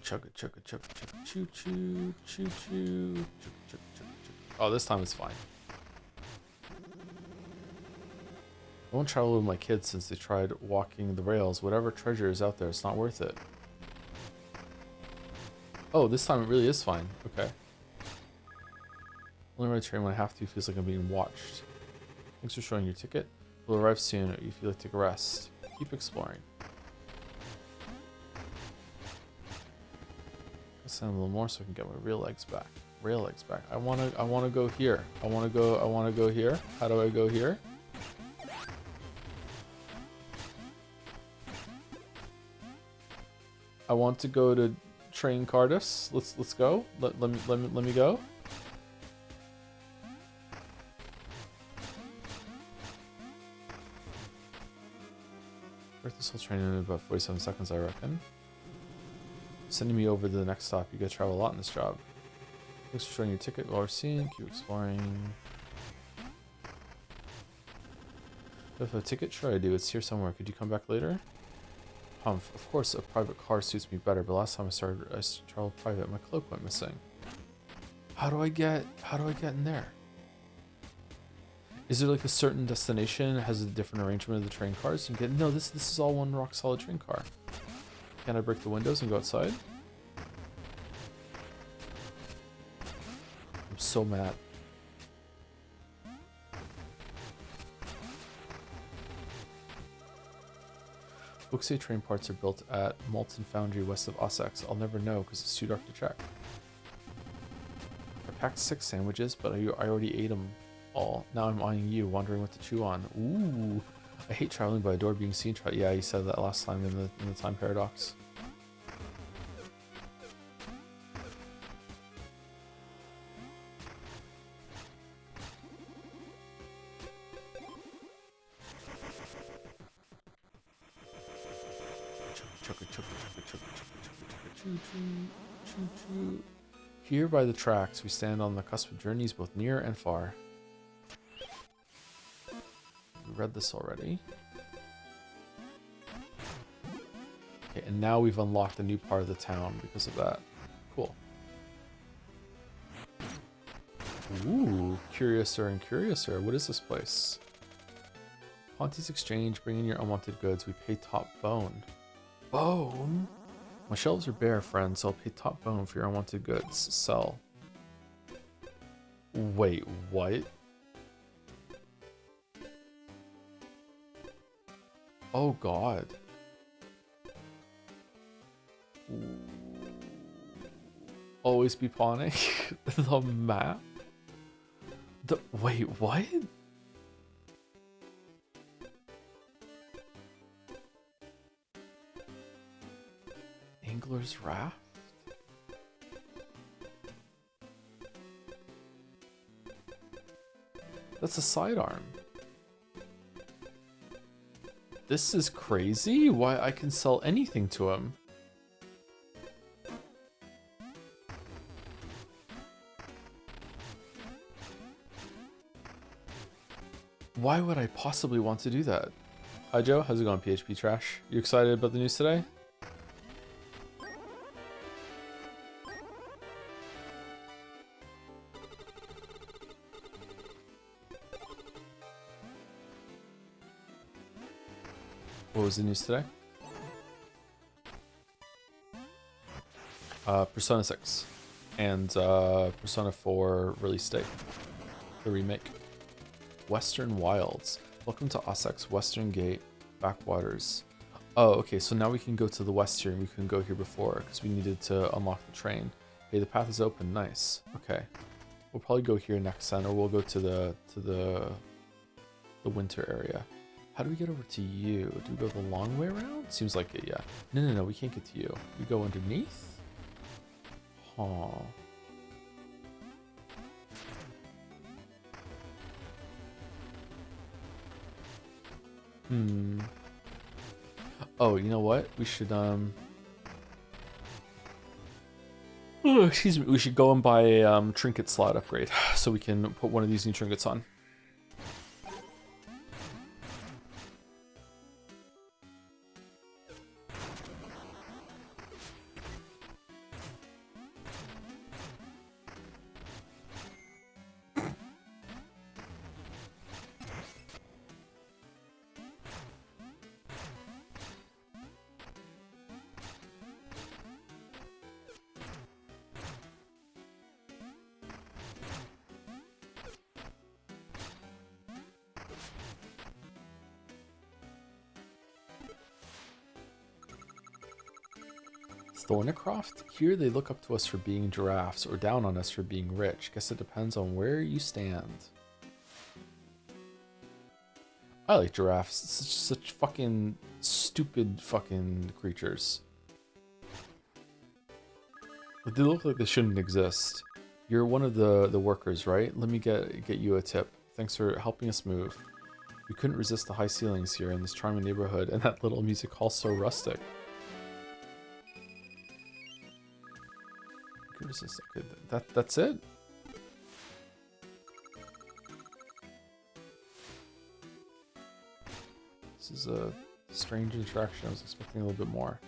Chugga chugga chugga chugga choo choo choo choo chugga chugga chugga chugga. Oh, this time it's fine. I won't travel with my kids since they tried walking the rails. Whatever treasure is out there, it's not worth it. Oh, this time it really is fine. Okay. Only ride the train when I have to. Feels like I'm being watched. Thanks for showing your ticket. We'll arrive soon if you feel like take a rest. Keep exploring. I'll send a little more so I can get my real legs back. Rail legs back. I wanna go here. I wanna go here. How do I go here? I want to go to Train Cardis. Let's go. Let me go. Break this whole train in about 47 seconds, I reckon. Sending me over to the next stop. You gotta travel a lot in this job. Thanks for showing your ticket while we're seeing. Keep exploring. If a ticket? Sure I do. It's here somewhere. Could you come back later? Humph. Of course a private car suits me better, but last time I traveled private, my cloak went missing. How do I get in there? Is there like a certain destination that has a different arrangement of the train cars? You can get, no, this is all one rock solid train car. Can I break the windows and go outside? I'm so mad. Books say train parts are built at Molten Foundry west of Ossex. I'll never know because it's too dark to check. I packed 6 sandwiches, but I already ate them all. Now I'm eyeing you, wondering what to chew on. Ooh, I hate traveling by a door being seen. Yeah, you said that last time in the time paradox. Here by the tracks, we stand on the cusp of journeys both near and far. We read this already. Okay, and now we've unlocked a new part of the town because of that. Cool. Ooh, Curiouser and Curiouser. What is this place? Ponty's Exchange, bring in your unwanted goods. We pay top bone. Bone? My shelves are bare, friend, so I'll pay top bone for your unwanted goods. Sell. Wait, what? Oh god. Always be pawning the map? Wait, what? Angler's Raft? That's a sidearm. This is crazy. Why I can sell anything to him. Why would I possibly want to do that? Hi Joe, how's it going, PHP Trash? You excited about the news today? What was the news today? Persona 6. and Persona 4 release date, the remake. Western Wilds. Welcome to Ossex, Western Gate, Backwaters. Oh, okay, so now we can go to the west here, and we couldn't go here before because we needed to unlock the train. Hey, the path is open. Nice. Okay, we'll probably go here next then, or we'll go to the winter area. How do we get over to you? Do we go the long way around? Seems like it, yeah. No, we can't get to you. We go underneath? Huh. Oh, you know what? We should, oh, excuse me. We should go and buy a trinket slot upgrade so we can put one of these new trinkets on. Thornycroft? Here they look up to us for being giraffes or down on us for being rich. Guess it depends on where you stand. I like giraffes. Such fucking stupid fucking creatures. But they look like they shouldn't exist. You're one of the workers, right? Let me get you a tip. Thanks for helping us move. We couldn't resist the high ceilings here in this charming neighborhood and that little music hall so rustic. Okay, that's it. This is a strange interaction. I was expecting a little bit more.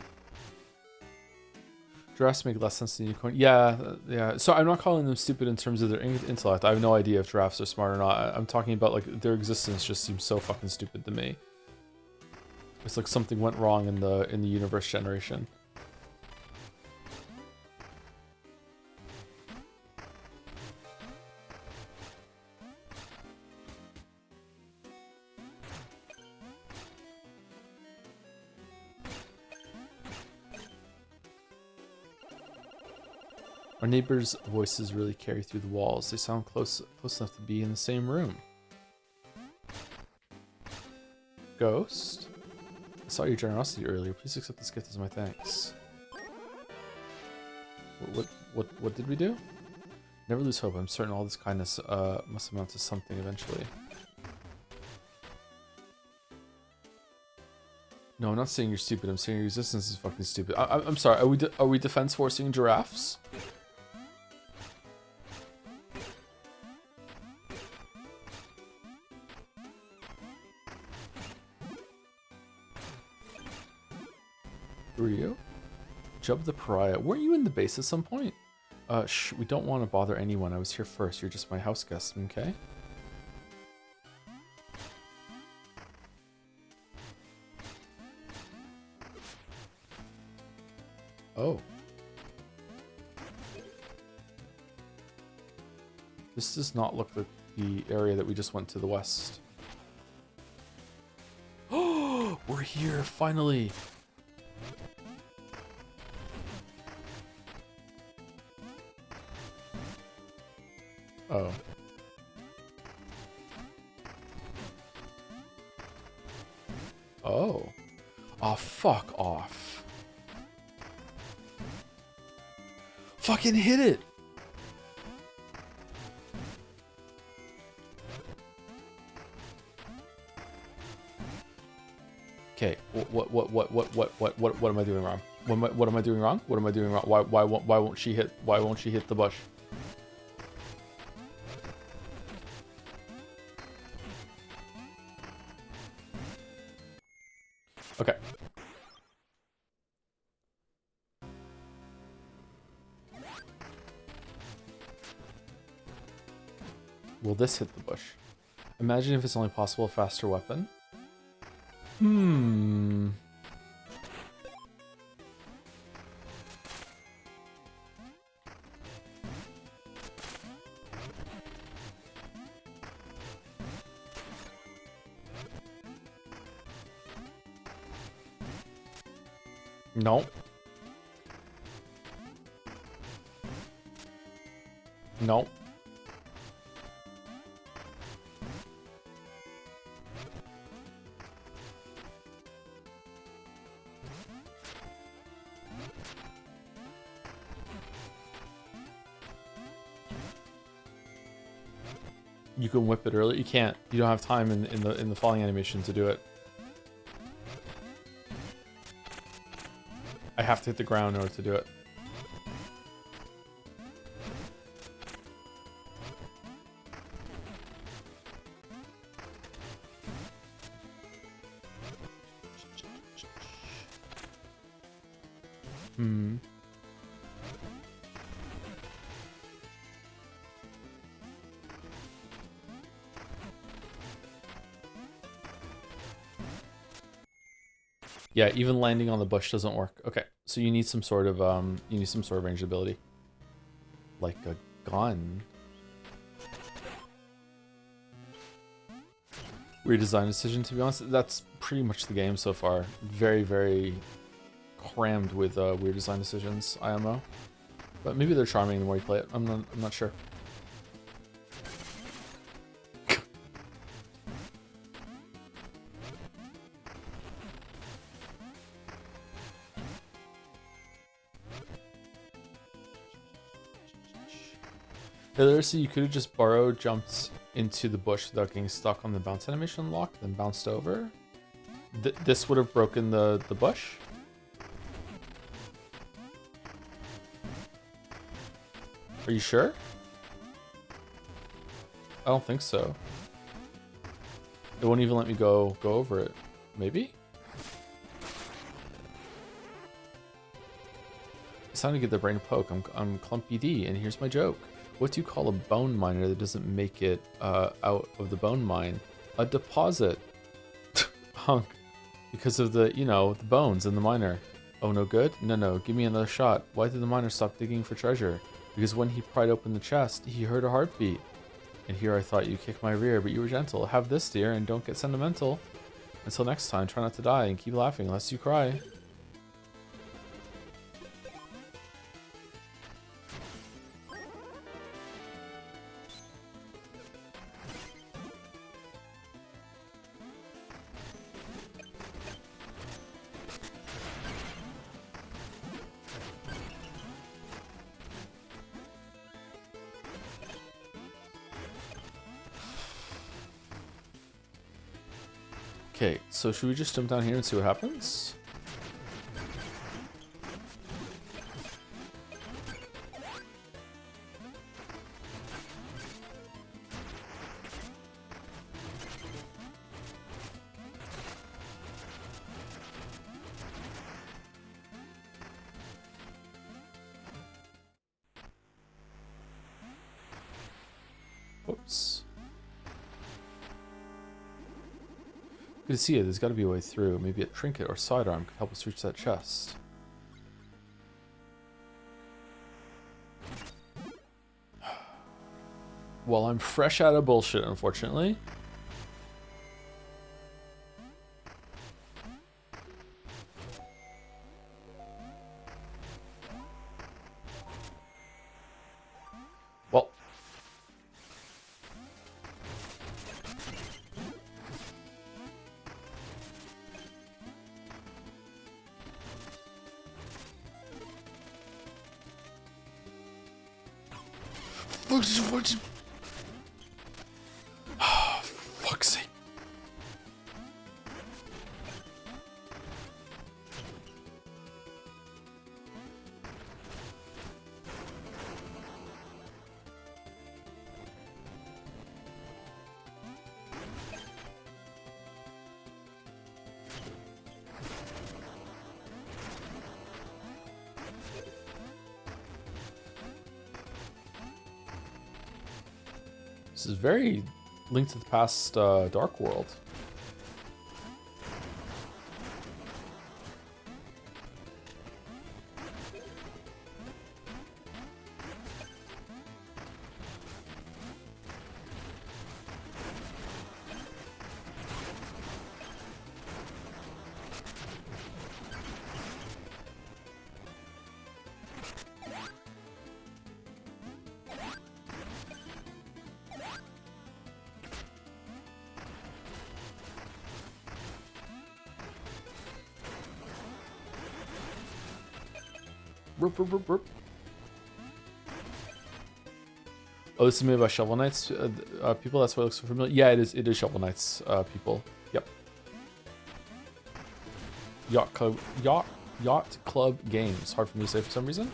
Giraffes make less sense than unicorn. Yeah. So I'm not calling them stupid in terms of their intellect. I have no idea if giraffes are smart or not. I'm talking about like their existence just seems so fucking stupid to me. It's like something went wrong in the universe generation. Our neighbors' voices really carry through the walls. They sound close enough to be in the same room. Ghost? I saw your generosity earlier. Please accept this gift as my thanks. What did we do? Never lose hope. I'm certain all this kindness must amount to something eventually. No, I'm not saying you're stupid. I'm saying your existence is fucking stupid. I'm sorry. Are we defense forcing giraffes? Who are you? Jub the Pariah. Weren't you in the base at some point? Shh, we don't want to bother anyone. I was here first. You're just my house guest, okay? Oh. This does not look like the area that we just went to the west. Oh, we're here, finally! Oh. Oh. Oh, fuck off. Fucking hit it! Okay, what am I doing wrong? What am I doing wrong? What am I doing wrong? Why won't she hit the bush? Okay. Will this hit the bush? Imagine if it's only possible a faster weapon. No. No. You can whip it early. You can't. You don't have time in the falling animation to do it. I have to hit the ground in order to do it. Hmm. Yeah, even landing on the bush doesn't work. Okay, so you need some sort of ranged ability, like a gun. Weird design decision, to be honest. That's pretty much the game so far. Very, very crammed with weird design decisions. IMO, but maybe they're charming the more you play it. I'm not sure. So you could have just jumped into the bush without getting stuck on the bounce animation lock, then bounced over. This would have broken the bush. Are you sure? I don't think so. It won't even let me go over it. Maybe? It's time to get the brain a poke. I'm Clumpy D, and here's my joke. What do you call a bone miner that doesn't make it out of the bone mine? A deposit. Hunk. Because of the, the bones in the miner. Oh, no good? No, give me another shot. Why did the miner stop digging for treasure? Because when he pried open the chest, he heard a heartbeat. And here I thought you kicked my rear, but you were gentle. Have this, dear, and don't get sentimental. Until next time, try not to die and keep laughing lest you cry. Okay, so should we just jump down here and see what happens? Oops. Good to see it. There's got to be a way through. Maybe a trinket or sidearm could help us reach that chest. Well, I'm fresh out of bullshit, unfortunately. Well. What? Oh, fuck's sake. This is very linked to the past Dark World. Rup, rup, rup, rup. Oh, this is made by Shovel Knights people. That's why it looks so familiar. Yeah, it is. It is Shovel Knights people. Yep. Yacht Club Games. Hard for me to say for some reason.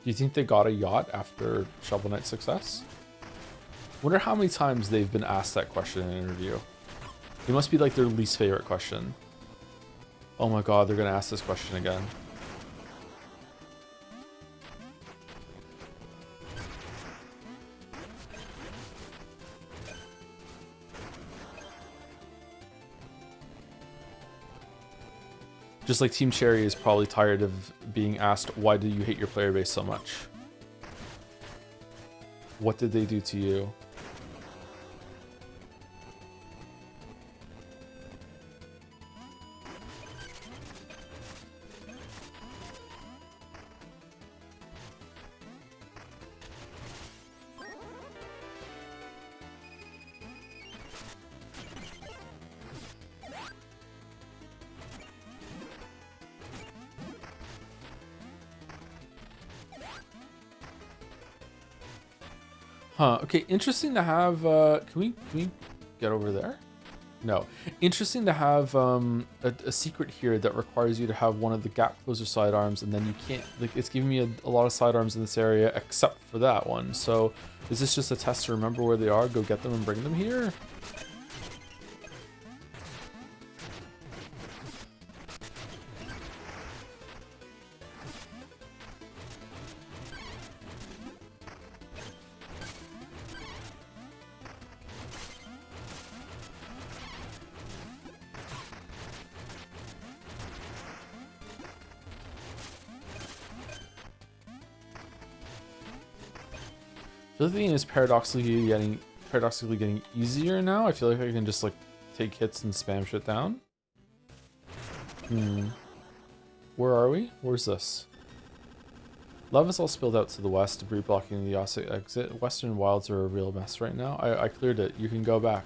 Do you think they got a yacht after Shovel Knight's success? Wonder how many times they've been asked that question in an interview. It must be like their least favorite question. Oh my god, they're gonna ask this question again. Just like Team Cherry is probably tired of being asked, why do you hate your player base so much? What did they do to you? Huh, okay, interesting to have, can we get over there? No. Interesting to have a secret here that requires you to have one of the gap closer sidearms, and then you can't, like, it's giving me a lot of sidearms in this area except for that one. So is this just a test to remember where they are, go get them and bring them here? The other thing is paradoxically getting easier now. I feel like I can just like take hits and spam shit down. Where are we? Where's this? Lava's all spilled out to the west, debris blocking the Ossex exit. Western wilds are a real mess right now. I cleared it. You can go back.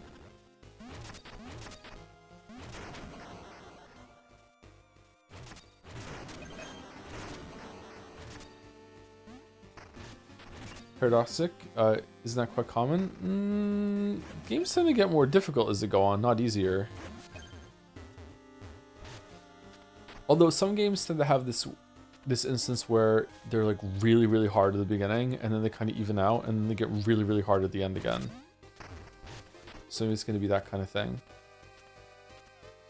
Paradoxic, isn't that quite common? Games tend to get more difficult as they go on, not easier. Although some games tend to have this instance where they're like really, really hard at the beginning, and then they kind of even out, and then they get really, really hard at the end again. So maybe it's going to be that kind of thing.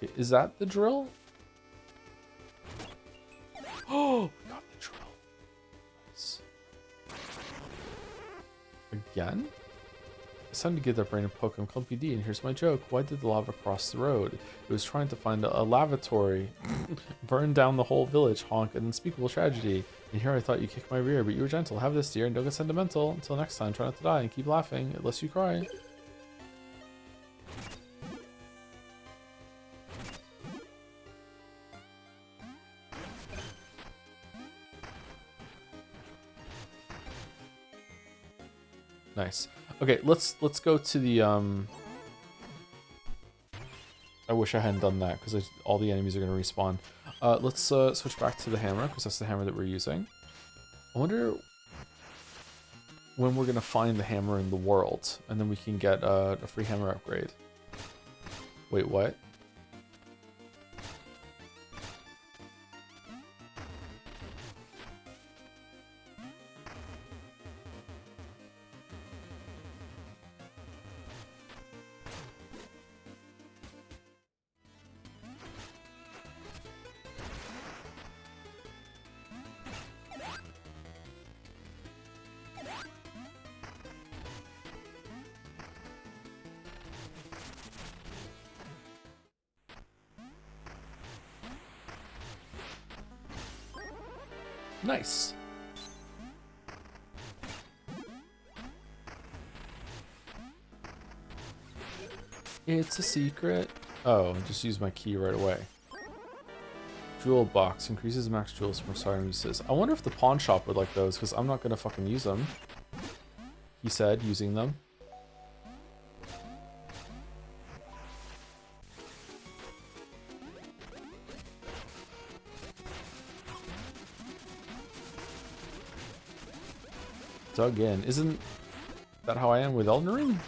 Okay, is that the drill? Oh, we got the drill. Nice. Again? It's time to give that brain a poke. I'm Clumpy D, and here's my joke. Why did the lava cross the road? It was trying to find a lavatory. Burn down the whole village, honk, an unspeakable tragedy. And here I thought you kicked my rear, but you were gentle. Have this, dear, and don't get sentimental. Until next time, try not to die and keep laughing, unless you cry. Nice. Okay, let's go to the I wish I hadn't done that because all the enemies are going to respawn. Let's switch back to the hammer because that's the hammer that we're using. I wonder when we're going to find the hammer in the world, and then we can get a free hammer upgrade. Wait, what? Nice. It's a secret. Oh, just use my key right away. Jewel box increases max jewels from starting uses. I wonder if the pawn shop would like those, because I'm not gonna fucking use them. He said, using them. Dug in. Isn't that how I am with Elden Ring?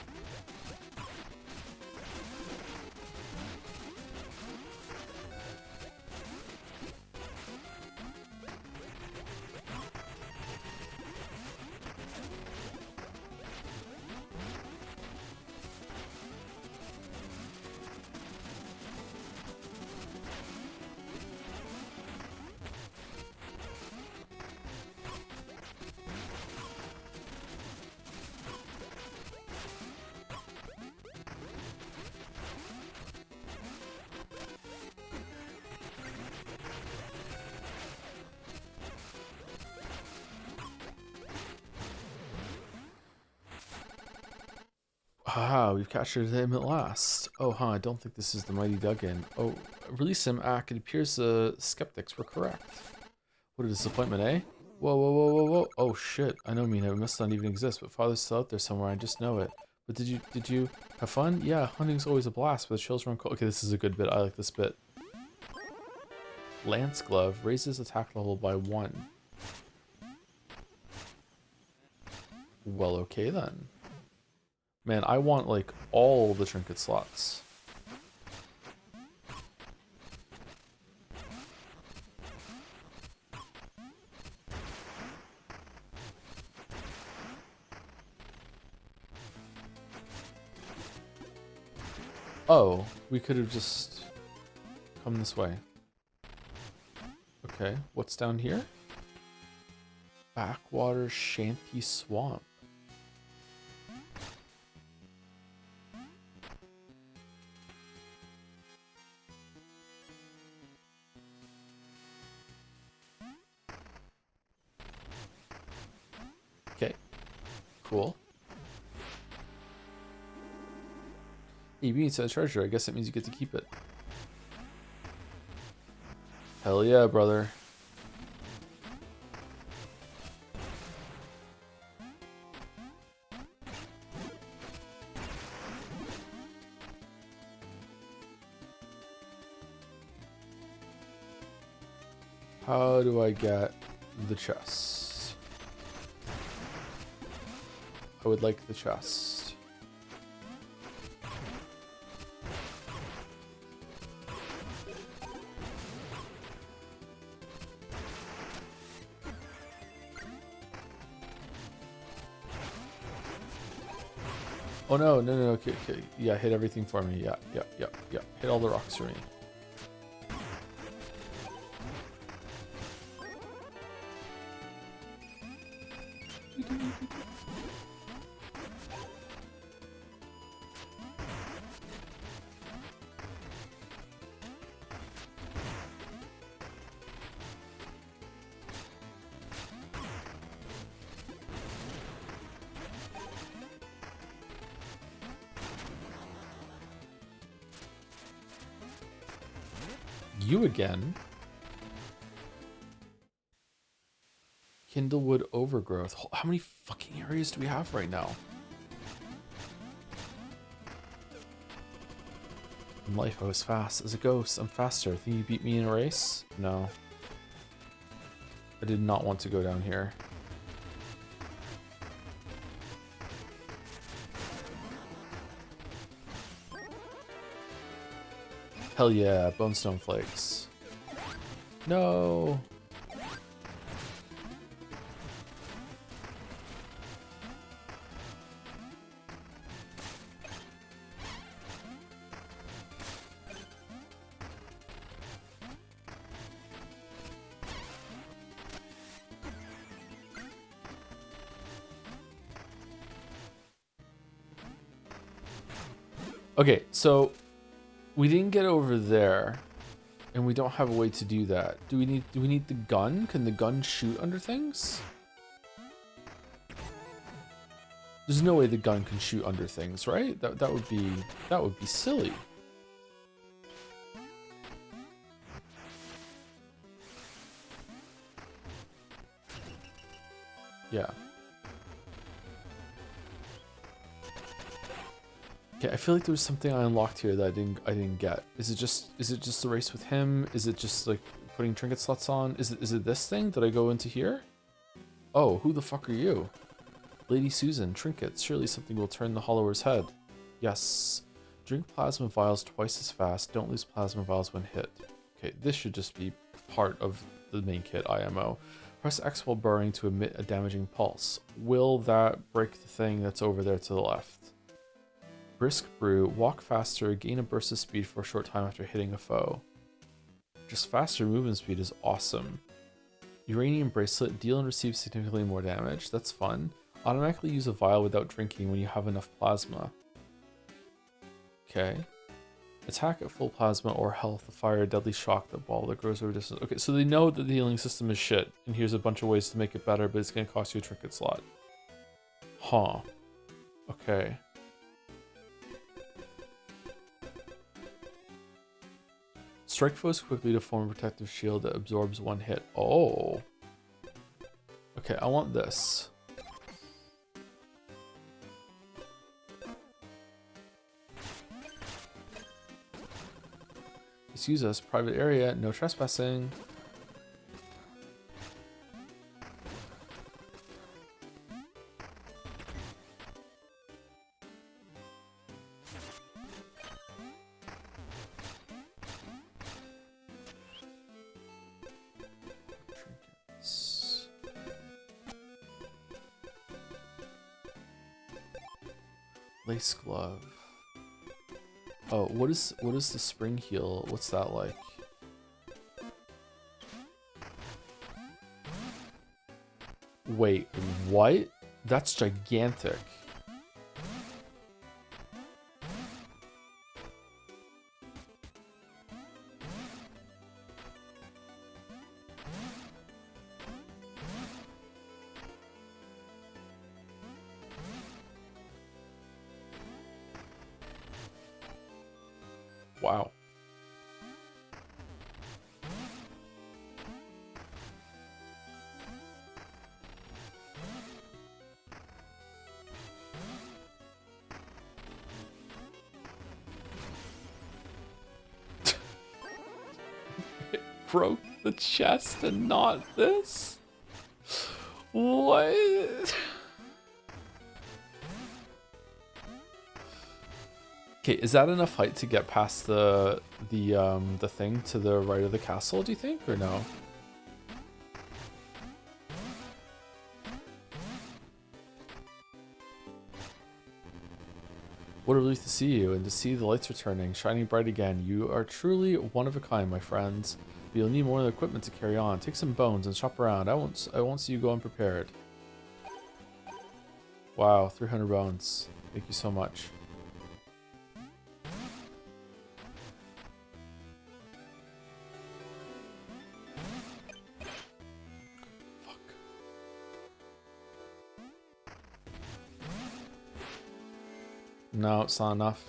Ah, we've captured him at last. Oh, huh, I don't think this is the mighty Duggan. Oh, release him, Ack. It appears the skeptics were correct. What a disappointment, eh? Whoa, whoa, whoa, whoa, whoa. Oh, shit. I know, Mina. It must not even exist, but Father's still out there somewhere. I just know it. But did you have fun? Yeah, hunting's always a blast, but the chills run cold. Okay, this is a good bit. I like this bit. Lance Glove raises attack level by 1. Well, okay then. Man, I want, like, all the trinket slots. Oh, we could have just come this way. Okay, what's down here? Backwater Shanty Swamp. Okay, cool. You beat inside treasure. I guess that means you get to keep it. Hell yeah, brother. How do I get the chest? I would like the chest. Oh no, no, no, okay, okay. Yeah, hit everything for me. Yeah, yeah, yeah, yeah. Hit all the rocks for me. You again? Kindlewood Overgrowth. How many fucking areas do we have right now? In life, I was fast as a ghost. I'm faster. Think you beat me in a race? No. I did not want to go down here. Hell yeah, Bonestone Flakes. No. Okay, so we didn't get over there, and we don't have a way to do that. Do we need the gun? Can the gun shoot under things? There's no way the gun can shoot under things, right? That would be silly. Yeah. Okay, I feel like there was something I unlocked here that I didn't get. Is it just the race with him? Is it just like putting trinket slots on? Is it this thing that I go into here? Oh, who the fuck are you? Lady Susan, trinkets. Surely something will turn the Hollower's head. Yes. Drink plasma vials twice as fast. Don't lose plasma vials when hit. Okay, this should just be part of the main kit IMO. Press X while burrowing to emit a damaging pulse. Will that break the thing that's over there to the left? Brisk brew, walk faster, gain a burst of speed for a short time after hitting a foe. Just faster movement speed is awesome. Uranium bracelet, deal and receive significantly more damage. That's fun. Automatically use a vial without drinking when you have enough plasma. Okay. Attack at full plasma or health, fire a deadly shock that ball that grows over distance. Okay, so they know that the healing system is shit, and here's a bunch of ways to make it better, but it's gonna cost you a trinket slot. Huh. Okay. Strike foes quickly to form a protective shield that absorbs one hit. Oh. Okay, I want this. Excuse us, private area, no trespassing. Trinkets. Lace glove. Oh, what is the spring heal? What's that like? Wait, what? That's gigantic. Wow. It broke the chest and not this? What? Okay, is that enough height to get past the thing to the right of the castle, do you think, or no? What a relief to see you, and to see the lights returning, shining bright again. You are truly one of a kind, my friends. But you'll need more equipment to carry on. Take some bones and shop around. I won't see you go unprepared. Wow, 300 bones. Thank you so much. No, it's not enough.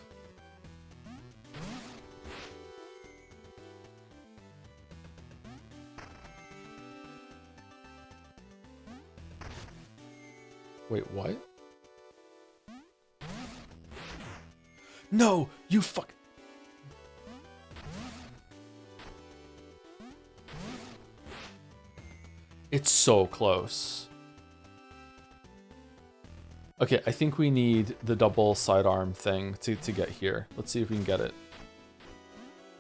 Wait, what? No, you fuck. It's so close. Okay, I think we need the double sidearm thing to get here. Let's see if we can get it.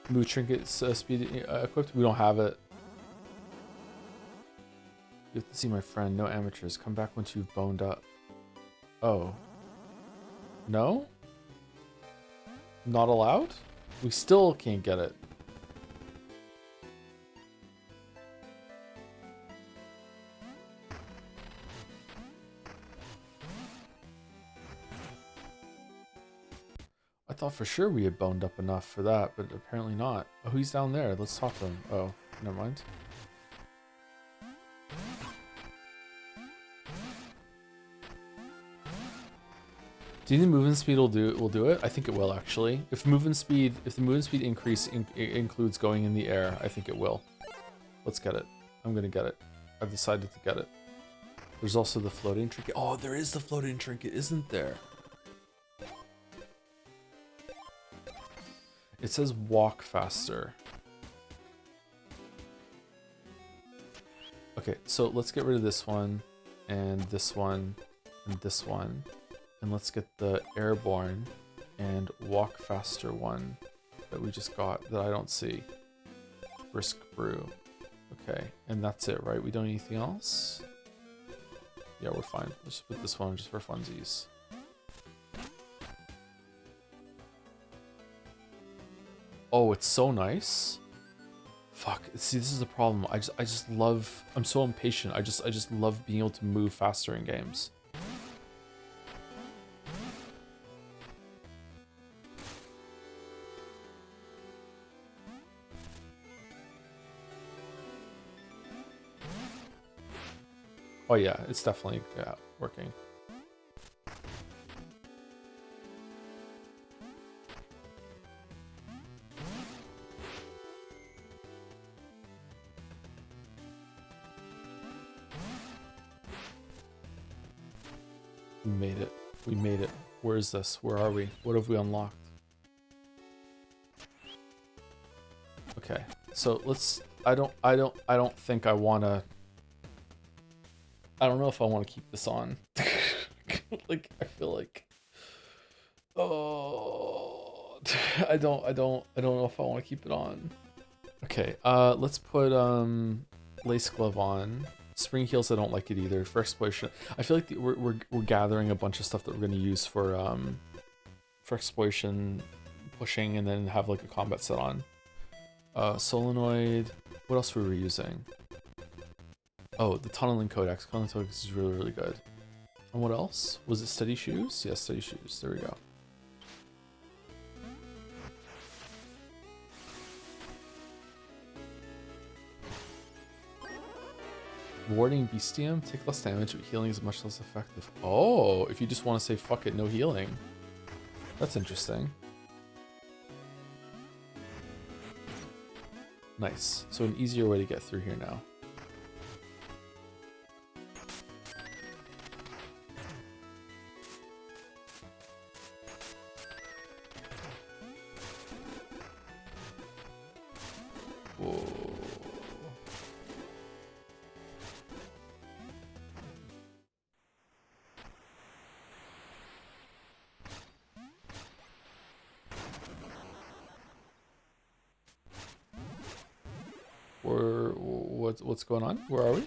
Move trinkets speed equipped. We don't have it. You have to see my friend. No amateurs. Come back once you've boned up. Oh. No? Not allowed? We still can't get it. I thought for sure we had boned up enough for that, but apparently not. Oh, he's down there. Let's talk to him. Oh, never mind. Do you think movement speed will do it? I think it will actually. If the movement speed increase includes going in the air, I think it will. Let's get it. I'm gonna get it. I've decided to get it. There's also the floating trinket. Oh, there is the floating trinket, isn't there? It says walk faster. Okay, so let's get rid of this one, and this one, and this one. And let's get the airborne and walk faster one that we just got that I don't see. Brisk brew. Okay, and that's it, right? We don't need anything else? Yeah, we're fine. Let's just put this one just for funsies. Oh, it's so nice. Fuck. See, this is the problem. I just love. I'm so impatient. I just love being able to move faster in games. Oh yeah, it's definitely working. We made it. We made it. Where is this? Where are we? What have we unlocked? Okay, so let's. I don't think I wanna. I don't know if I want to keep this on. Like, I feel like, oh, I don't know if I want to keep it on. Okay, let's put lace glove on. Spring heels, I don't like it either. For exploration, I feel like we're gathering a bunch of stuff that we're gonna use for exploration, pushing, and then have like a combat set on. Solenoid. What else were we using? Oh, the tunneling codex. Tunneling codex is really, really good. And what else? Was it steady shoes? Yes, steady shoes. There we go. Warding Bestium. Take less damage, but healing is much less effective. Oh, if you just want to say fuck it, no healing. That's interesting. Nice. So an easier way to get through here now. What's going on? Where are we?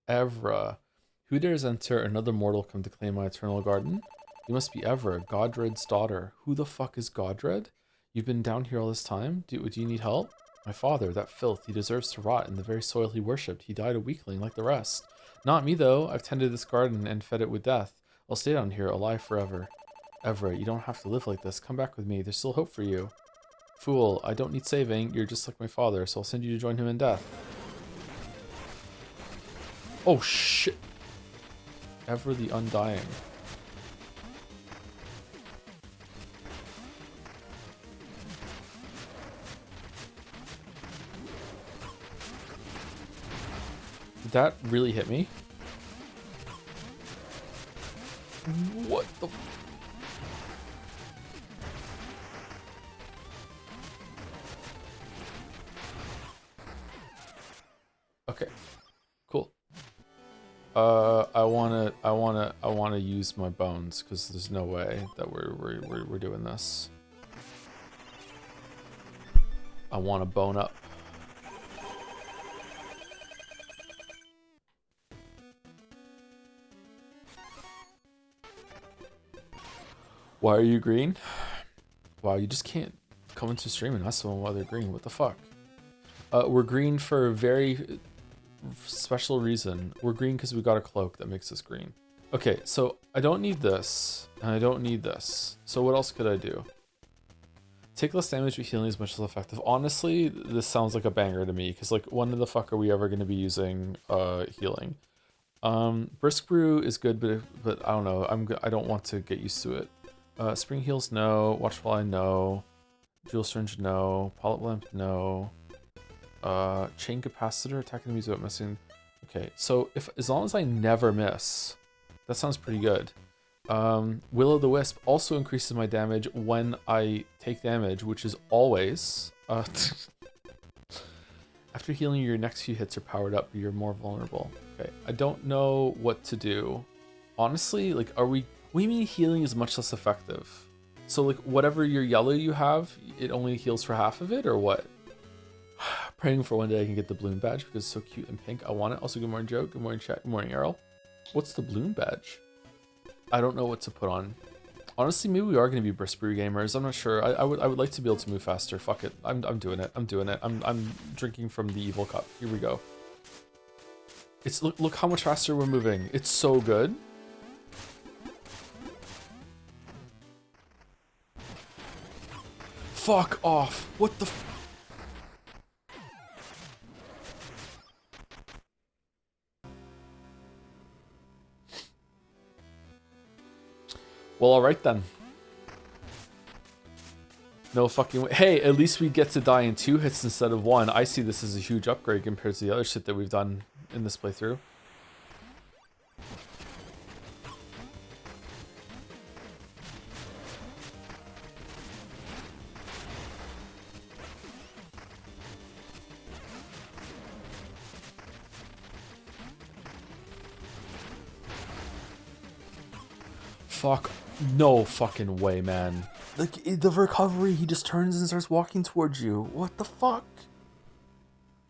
Evra. Who dares enter another mortal come to claim my eternal garden? You must be Evra, Godred's daughter. Who the fuck is Godred? You've been down here all this time? Do you need help? My father, that filth, he deserves to rot in the very soil he worshipped. He died a weakling like the rest. Not me, though. I've tended this garden and fed it with death. I'll stay down here, alive forever. Evra, you don't have to live like this. Come back with me. There's still hope for you. Fool, I don't need saving. You're just like my father, so I'll send you to join him in death. Oh, shit. Evra the Undying. Did that really hit me? What the Okay. Cool. I wanna use my bones because there's no way that we're doing this. I want to bone up. Why are you green? Wow, you just can't come into stream and ask someone why they're green. What the fuck? We're green for a very special reason. We're green because we got a cloak that makes us green. Okay, so I don't need this, and I don't need this. So what else could I do? Take less damage, but healing is much less effective. Honestly, this sounds like a banger to me, because like, when the fuck are we ever going to be using healing? Brisk Brew is good, but I don't know. I don't want to get used to it. Spring Heals, no. Watchful Eye, no. Jewel Syringe, no. Polyp Lamp, no. Chain Capacitor, attack enemies without missing. Okay, so as long as I never miss, that sounds pretty good. Will-o'-the-Wisp also increases my damage when I take damage, which is always. After healing, your next few hits are powered up, but you're more vulnerable. Okay, I don't know what to do. Honestly, like, what do you mean healing is much less effective? So, like, whatever your yellow you have, it only heals for half of it, or what? Praying for one day I can get the Bloom Badge because it's so cute and pink. I want it. Also, good morning, Joe. Good morning, chat. Good morning, Errol. What's the Bloom Badge? I don't know what to put on. Honestly, maybe we are going to be Brisk Brew gamers. I'm not sure. I would like to be able to move faster. Fuck it. I'm doing it. I'm doing it. I'm drinking from the evil cup. Here we go. It's look how much faster we're moving. It's so good. Fuck off. What the f— Well, alright then. No fucking way. Hey, at least we get to die in 2 hits instead of 1. I see this as a huge upgrade compared to the other shit that we've done in this playthrough. Fuck. No fucking way, man. Like, the recovery, he just turns and starts walking towards you. What the fuck?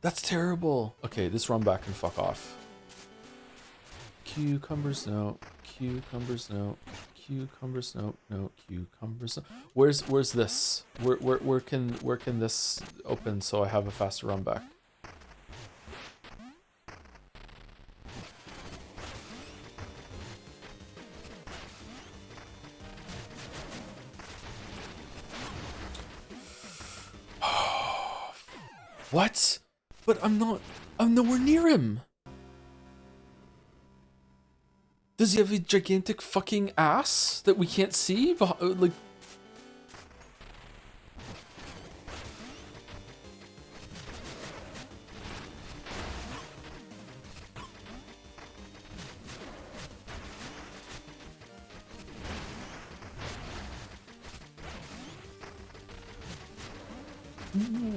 That's terrible. Okay, this run back can fuck off. Cucumbers, no. Cucumbers, no. Cucumbers, no. No. Cucumbers, no. Where's this? Where can this open so I have a faster run back? What? But I'm nowhere near him. Does he have a gigantic fucking ass that we can't see? Like,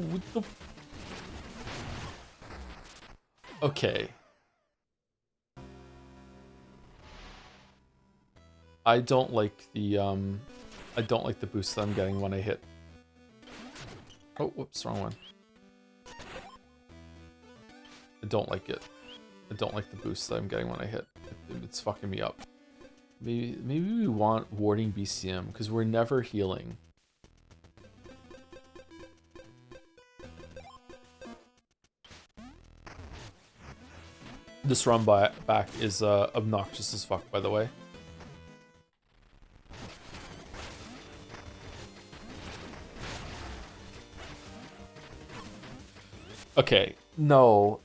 what the? Okay. I don't like the boost that I'm getting when I hit. Oh, whoops, wrong one. I don't like it. I don't like the boost that I'm getting when I hit. It's fucking me up. Maybe we want warding BCM because we're never healing. This run back is obnoxious as fuck, by the way. Okay, no,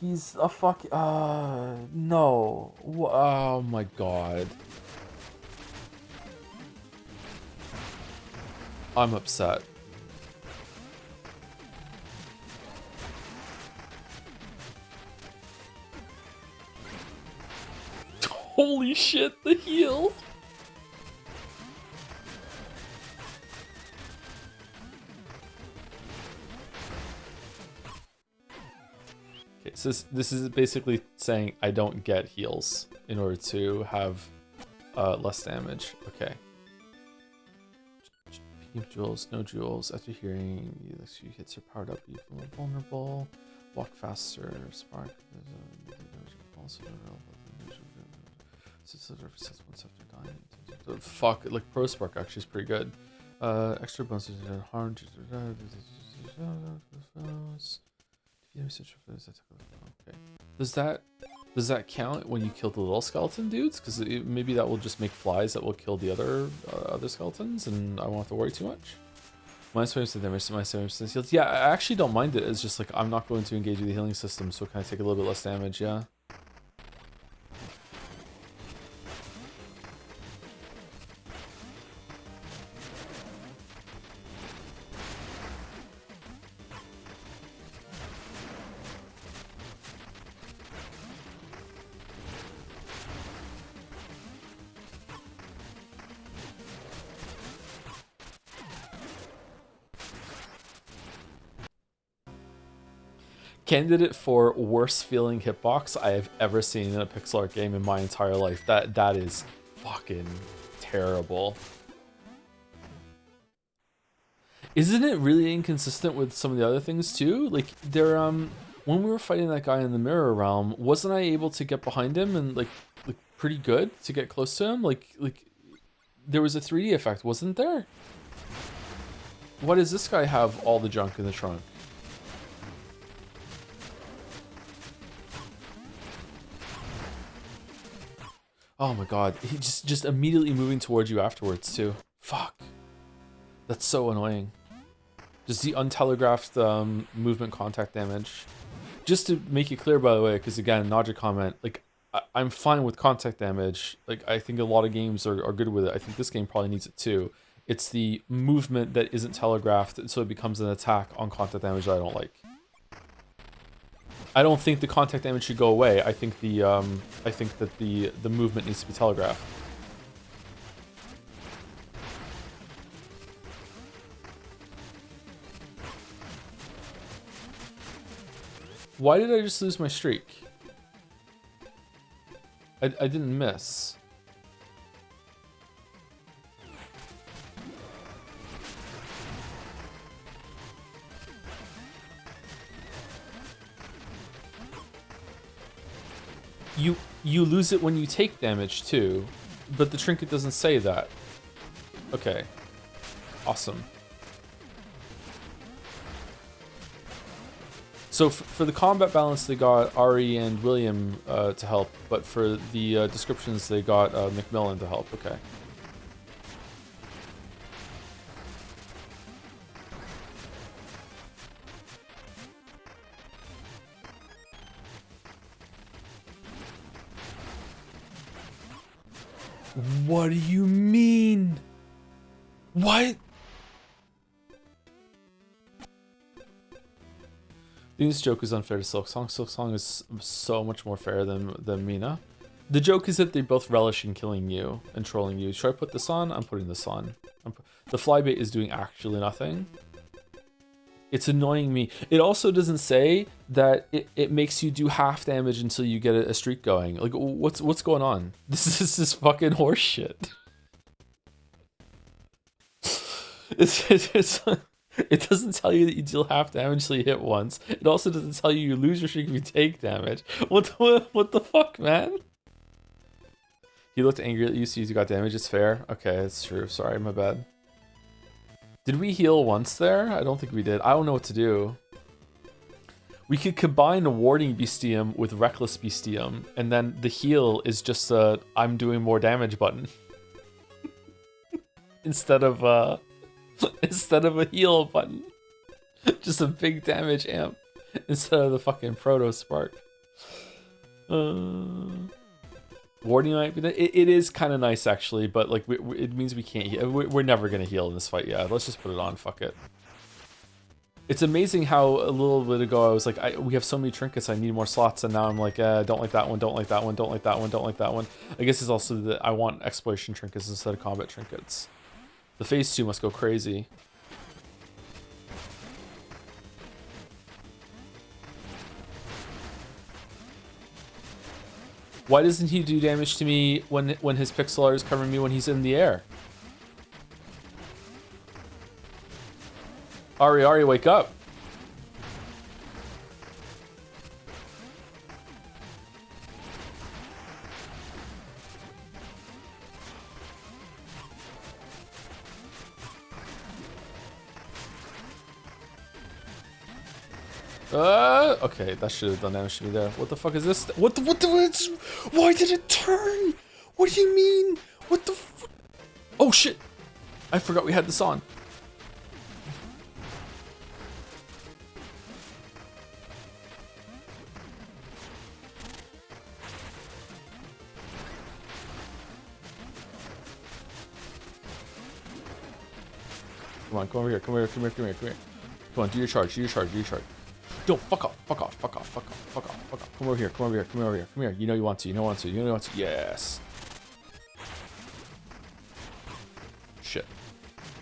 he's a fuck, no, oh my god. I'm upset. Holy shit, the heal! Okay, so this is basically saying I don't get heals in order to have less damage. Okay. Picking up jewels, no jewels. After hearing, the few hits are powered up, you feel more vulnerable. Walk faster, spark. Fuck, like Pro Spark actually is pretty good. Extra bonuses harm. Okay. Does that Does that count when you kill the little skeleton dudes? Because maybe that will just make flies that will kill the other skeletons, and I won't have to worry too much. Minus 20% damage to my 70% heals. Yeah, I actually don't mind it. It's just like I'm not going to engage with the healing system, so can I take a little bit less damage? Yeah. Candidate for worst feeling hitbox I have ever seen in a pixel art game in my entire life. That is fucking terrible. Isn't it really inconsistent with some of the other things too? Like there when we were fighting that guy in the mirror realm, wasn't I able to get behind him and like pretty good to get close to him? Like there was a 3D effect, wasn't there? Why does this guy have all the junk in the trunk? Oh my god, he just immediately moving towards you afterwards too. Fuck. That's so annoying. Just the untelegraphed movement contact damage. Just to make it clear, by the way, because again, Naja comment, like, I'm fine with contact damage. Like, I think a lot of games are good with it. I think this game probably needs it too. It's the movement that isn't telegraphed, so it becomes an attack on contact damage that I don't like. I don't think the contact damage should go away. I think that the movement needs to be telegraphed. Why did I just lose my streak? I didn't miss. You lose it when you take damage too, but the trinket doesn't say that. Okay. Awesome. So for the combat balance, they got Ari and William to help, but for the descriptions, they got Macmillan to help. Okay. What do you mean? What? I think this joke is unfair to Silksong. Silksong is so much more fair than Mina. The joke is that they both relish in killing you and trolling you. Should I put this on? I'm putting this on. The flybait is doing actually nothing. It's annoying me. It also doesn't say that it makes you do half damage until you get a streak going. Like, what's going on? This is just fucking horse shit. It doesn't tell you that you deal half damage till you hit once. It also doesn't tell you lose your streak if you take damage. What the fuck, man? He looked angry at you, so you got damage. It's fair. Okay, it's true. Sorry, my bad. Did we heal once there? I don't think we did. I don't know what to do. We could combine a warding bestium with reckless bestium, and then the heal is just a I'm doing more damage button. instead of a heal button. Just a big damage amp instead of the fucking proto spark. Warding might be it is kind of nice actually, but like it means we can't heal. We're never gonna heal in this fight. Yeah, let's just put it on. Fuck it. It's amazing how a little bit ago I was like, we have so many trinkets, I need more slots, and now I'm like, don't like that one, don't like that one, don't like that one, don't like that one. I guess it's also that I want exploration trinkets instead of combat trinkets. The phase 2 must go crazy. Why doesn't he do damage to me when his pixel art is covering me when he's in the air? Ari, wake up. Okay, that should have done damage to me there. What the fuck is this? Why did it turn? What do you mean? What the oh shit! I forgot we had this on. Come on, come over here, come over here, come here, come here, come here. Come on, do your charge, do your charge, do your charge. Don't fuck off, fuck off, fuck off, fuck off, fuck off, fuck off. Come over here, come over here, come over here, come here. You know you want to, you know you want to, you know you want to. Yes. Shit.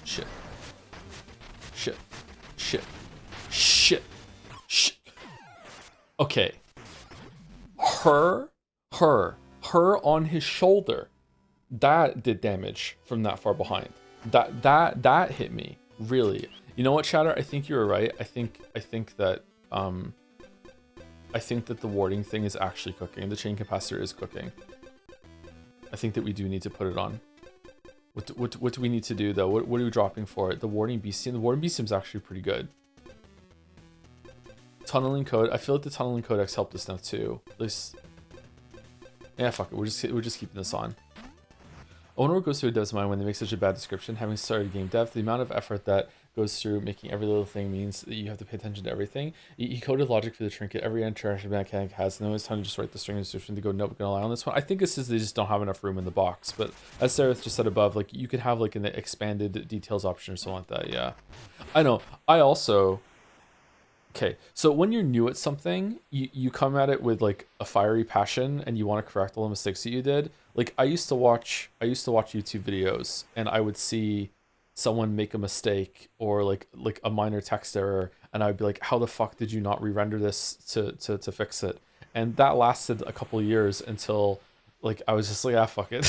Shit. Shit. Shit. Shit. Shit. Okay. Her on his shoulder. That did damage from that far behind. That hit me. Really. You know what, Shatter? I think you were right. I think that the warding thing is actually cooking. The chain capacitor is cooking. I think that we do need to put it on. What do we need to do though? What are we dropping for it? The warding beast. The warding beast seems actually pretty good. Tunneling code. I feel like the tunneling codex helped us now too. At least. Yeah, fuck it. We're just keeping this on. I wonder what goes through a dev's mind when they make such a bad description. Having started game dev, the amount of effort that goes through making every little thing means that you have to pay attention to everything. He coded logic for the trinket. Every interaction mechanic has, and then it's time to just write the string description to go, nope, gonna lie on this one. I think this is they just don't have enough room in the box. But as Sarah just said above, like you could have like an expanded details option or something like that. Yeah, I know. I also. Okay, so when you're new at something, you come at it with like a fiery passion and you want to correct all the mistakes that you did. Like I used to watch YouTube videos and I would see someone make a mistake or like a minor text error and I'd be like, how the fuck did you not re-render this to fix it? And that lasted a couple of years until like I was just like, ah, fuck it.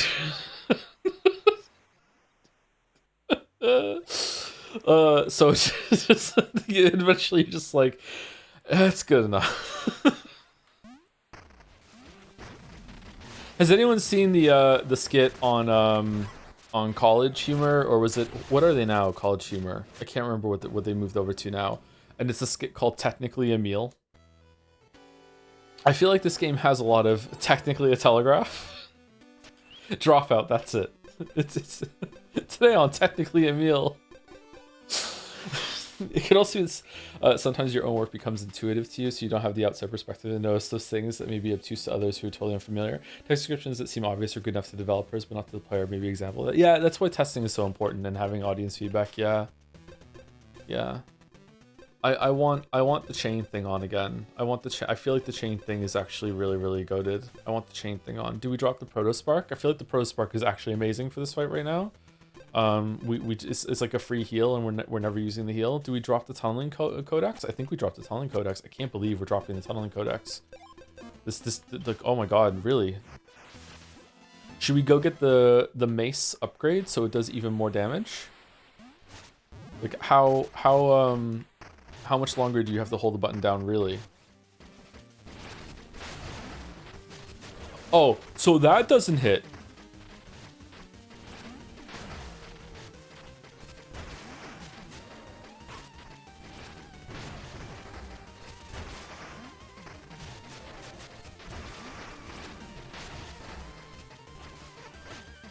So it's just eventually just like it's good enough. Has anyone seen the skit on College Humor, or was it, what are they now? College Humor. I can't remember what they moved over to now, and it's a skit called Technically a Meal. I feel like this game has a lot of technically a telegraph. Dropout. That's it. It's today on Technically a Meal. It can also be sometimes your own work becomes intuitive to you, so you don't have the outside perspective to notice those things that may be obtuse to others who are totally unfamiliar. Text descriptions that seem obvious are good enough to developers, but not to the player. Maybe example of that. Yeah, that's why testing is so important and having audience feedback. Yeah, yeah. I want the chain thing on again. I feel like the chain thing is actually really goated. I want the chain thing on. Do we drop the Proto Spark? I feel like the Proto Spark is actually amazing for this fight right now. It's like a free heal and we're never using the heal. Do we drop the tunneling codex? I think we dropped the tunneling codex. I can't believe we're dropping the tunneling codex. This like, oh my god, really? Should we go get the mace upgrade so it does even more damage? Like how much longer do you have to hold the button down, really? Oh, so that doesn't hit.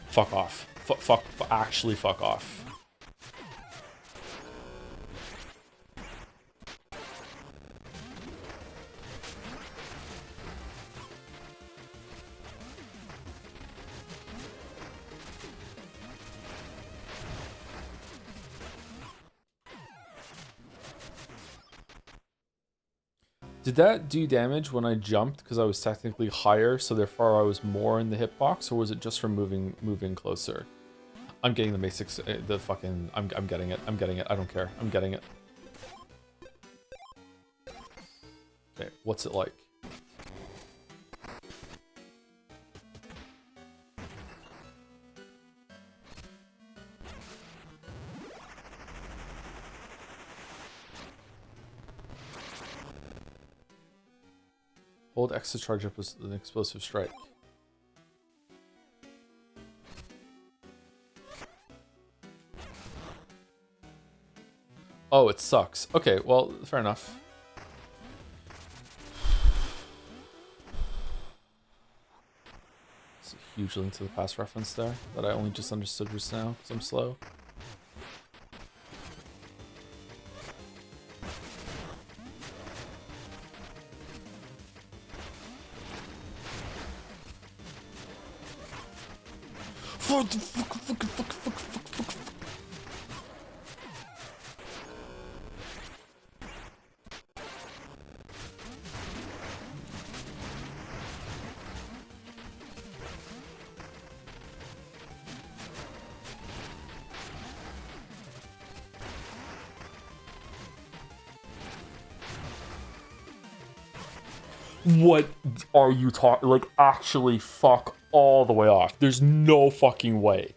Fuck off. Actually fuck off. Did that do damage when I jumped because I was technically higher, so therefore I was more in the hitbox, or was it just from moving closer? I'm getting the basics, the fucking, I'm getting it, I don't care, I'm getting it. Okay, what's it like? Hold X to charge up with an explosive strike. Oh, it sucks. Okay, well, fair enough. huge Link to the Past reference there that I only just understood just now because I'm slow. What are you talking? Like, actually, fuck all the way off. There's no fucking way.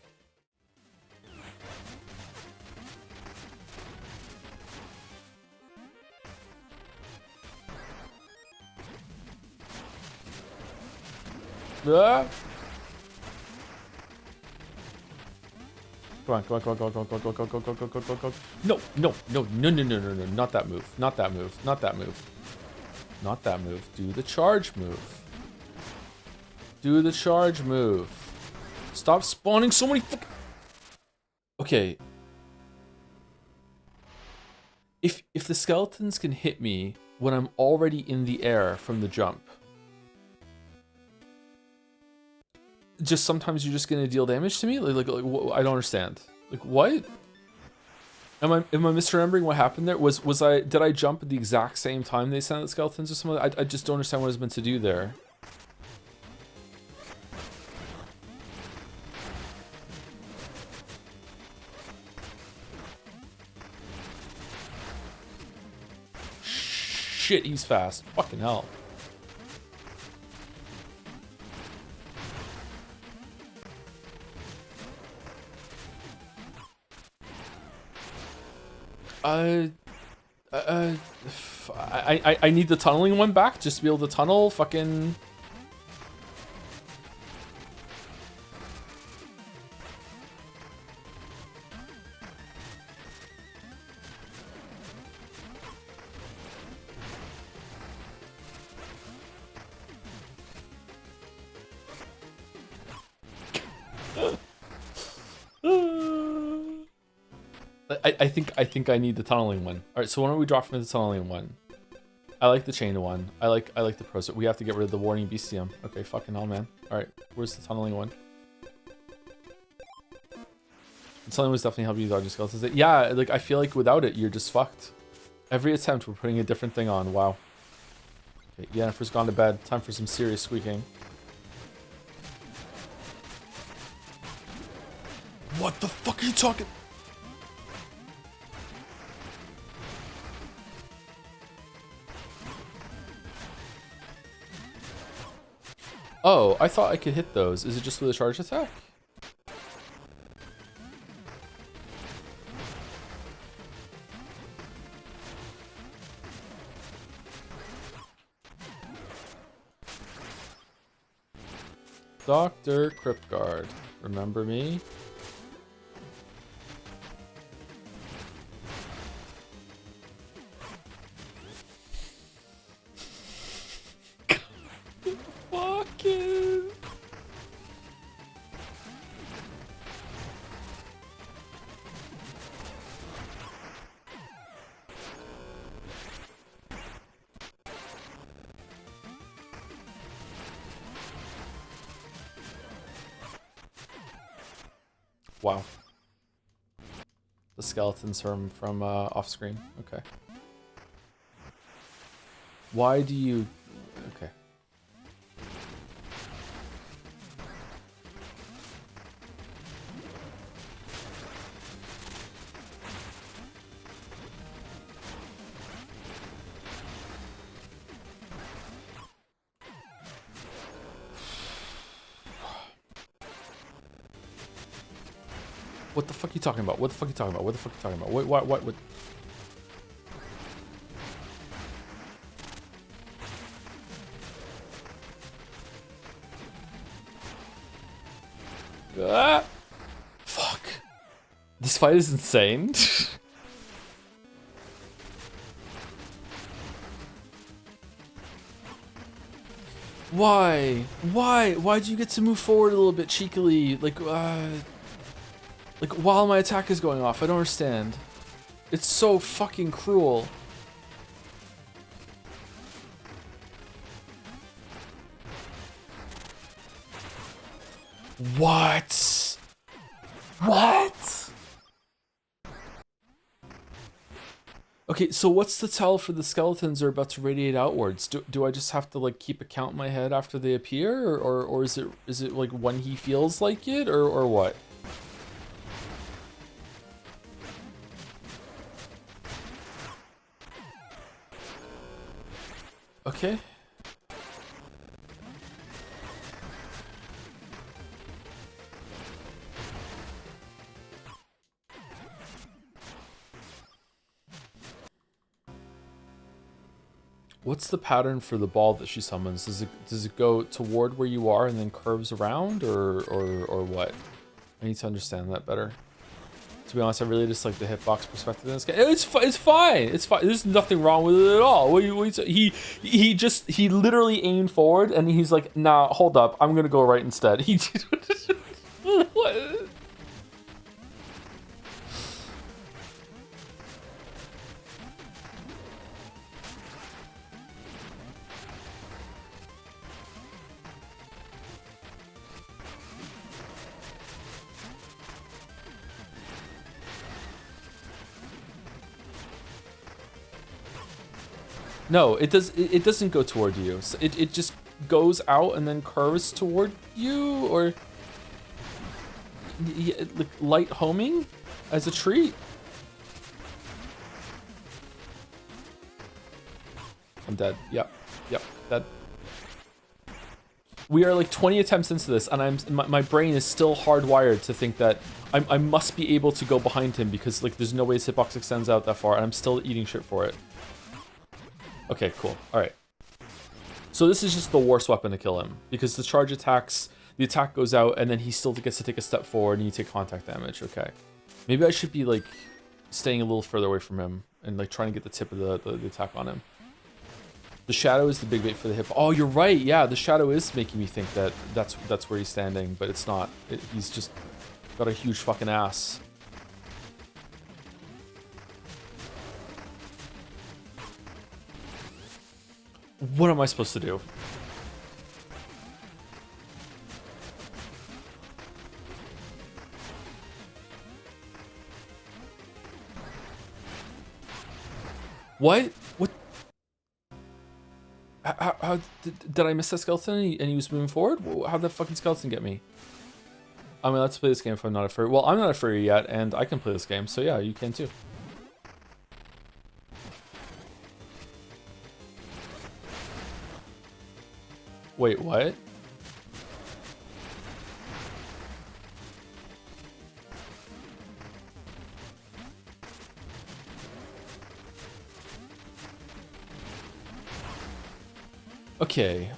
Ah. Come on, come on, come on, come on, come on, come on, come on, come on, come on, come on, come on, come on. No, no, no, no, no, no, no, no, not that move. Not that move. Not that move. Not that move. Do the charge move. Do the charge move. Stop spawning so many fucking... Okay. If the skeletons can hit me when I'm already in the air from the jump, just sometimes you're just gonna deal damage to me? Like I don't understand. Like, what? Am I misremembering what happened there? Did I jump at the exact same time they sent the skeletons or something? I just don't understand what I was meant to do there. Shit, he's fast. Fucking hell. I need the tunneling one back just to be able to tunnel fucking... I think I need the tunneling one. All right, so why don't we drop from the tunneling one? I like the chain one. I like the pros. We have to get rid of the warning bestium. Okay, fucking hell, man. All right, where's the tunneling one? The tunneling was definitely helping you dodge skeletons. Yeah, like I feel like without it, you're just fucked. Every attempt, we're putting a different thing on. Wow. Okay, Yennefer's gone to bed. Time for some serious squeaking. What the fuck are you talking? Oh, I thought I could hit those. Is it just with a charge attack? Dr. Cryptguard. Remember me? Fucking... Wow. The skeletons from off screen. Okay. Why do you... Okay. What the fuck are you talking about? What the fuck are you talking about? What the fuck are you talking about? What? Ah! Fuck. This fight is insane. Why? Why? Why'd you get to move forward a little bit cheekily? Like while my attack is going off. I don't understand. It's so fucking cruel. What? What? Okay, so what's the tell for the skeletons are about to radiate outwards? Do I just have to like keep a count in my head after they appear, or is it like when he feels like it, or what? Okay. What's the pattern for the ball that she summons? Does it go toward where you are and then curves around, or what? I need to understand that better. To be honest, I really just like the hitbox perspective in this game. It's fine. It's fine. There's nothing wrong with it at all. He literally aimed forward and he's like, nah, hold up, I'm gonna go right instead. He what? No, it does. It doesn't go toward you. So it just goes out and then curves toward you, or like light homing as a treat. I'm dead. Yep. Dead. We are like 20 attempts into this, and my brain is still hardwired to think that I must be able to go behind him because like there's no way his hitbox extends out that far, and I'm still eating shit for it. Okay, cool. All right. So this is just the worst weapon to kill him because the charge attacks, the attack goes out, and then he still gets to take a step forward, and you take contact damage. Okay. Maybe I should be like staying a little further away from him and like trying to get the tip of the attack on him. The shadow is the big bait for the hip. Oh, you're right. Yeah, the shadow is making me think that that's where he's standing, but it's not. He's just got a huge fucking ass. What am I supposed to do? What? What? How did I miss that skeleton and he was moving forward? How'd that fucking skeleton get me? I mean, let's play this game if I'm not a furry. Well, I'm not a furry yet, and I can play this game, so yeah, you can too. Wait, what? Okay.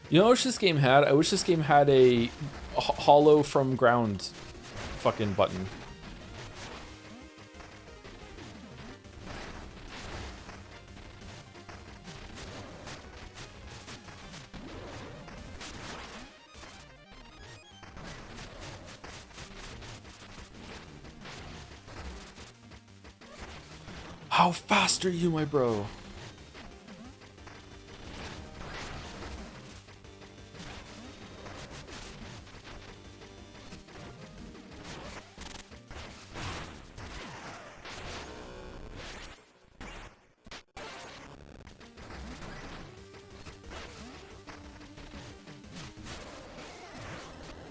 You know what I wish this game had? I wish this game had a hollow from ground fucking button. How fast are you, my bro?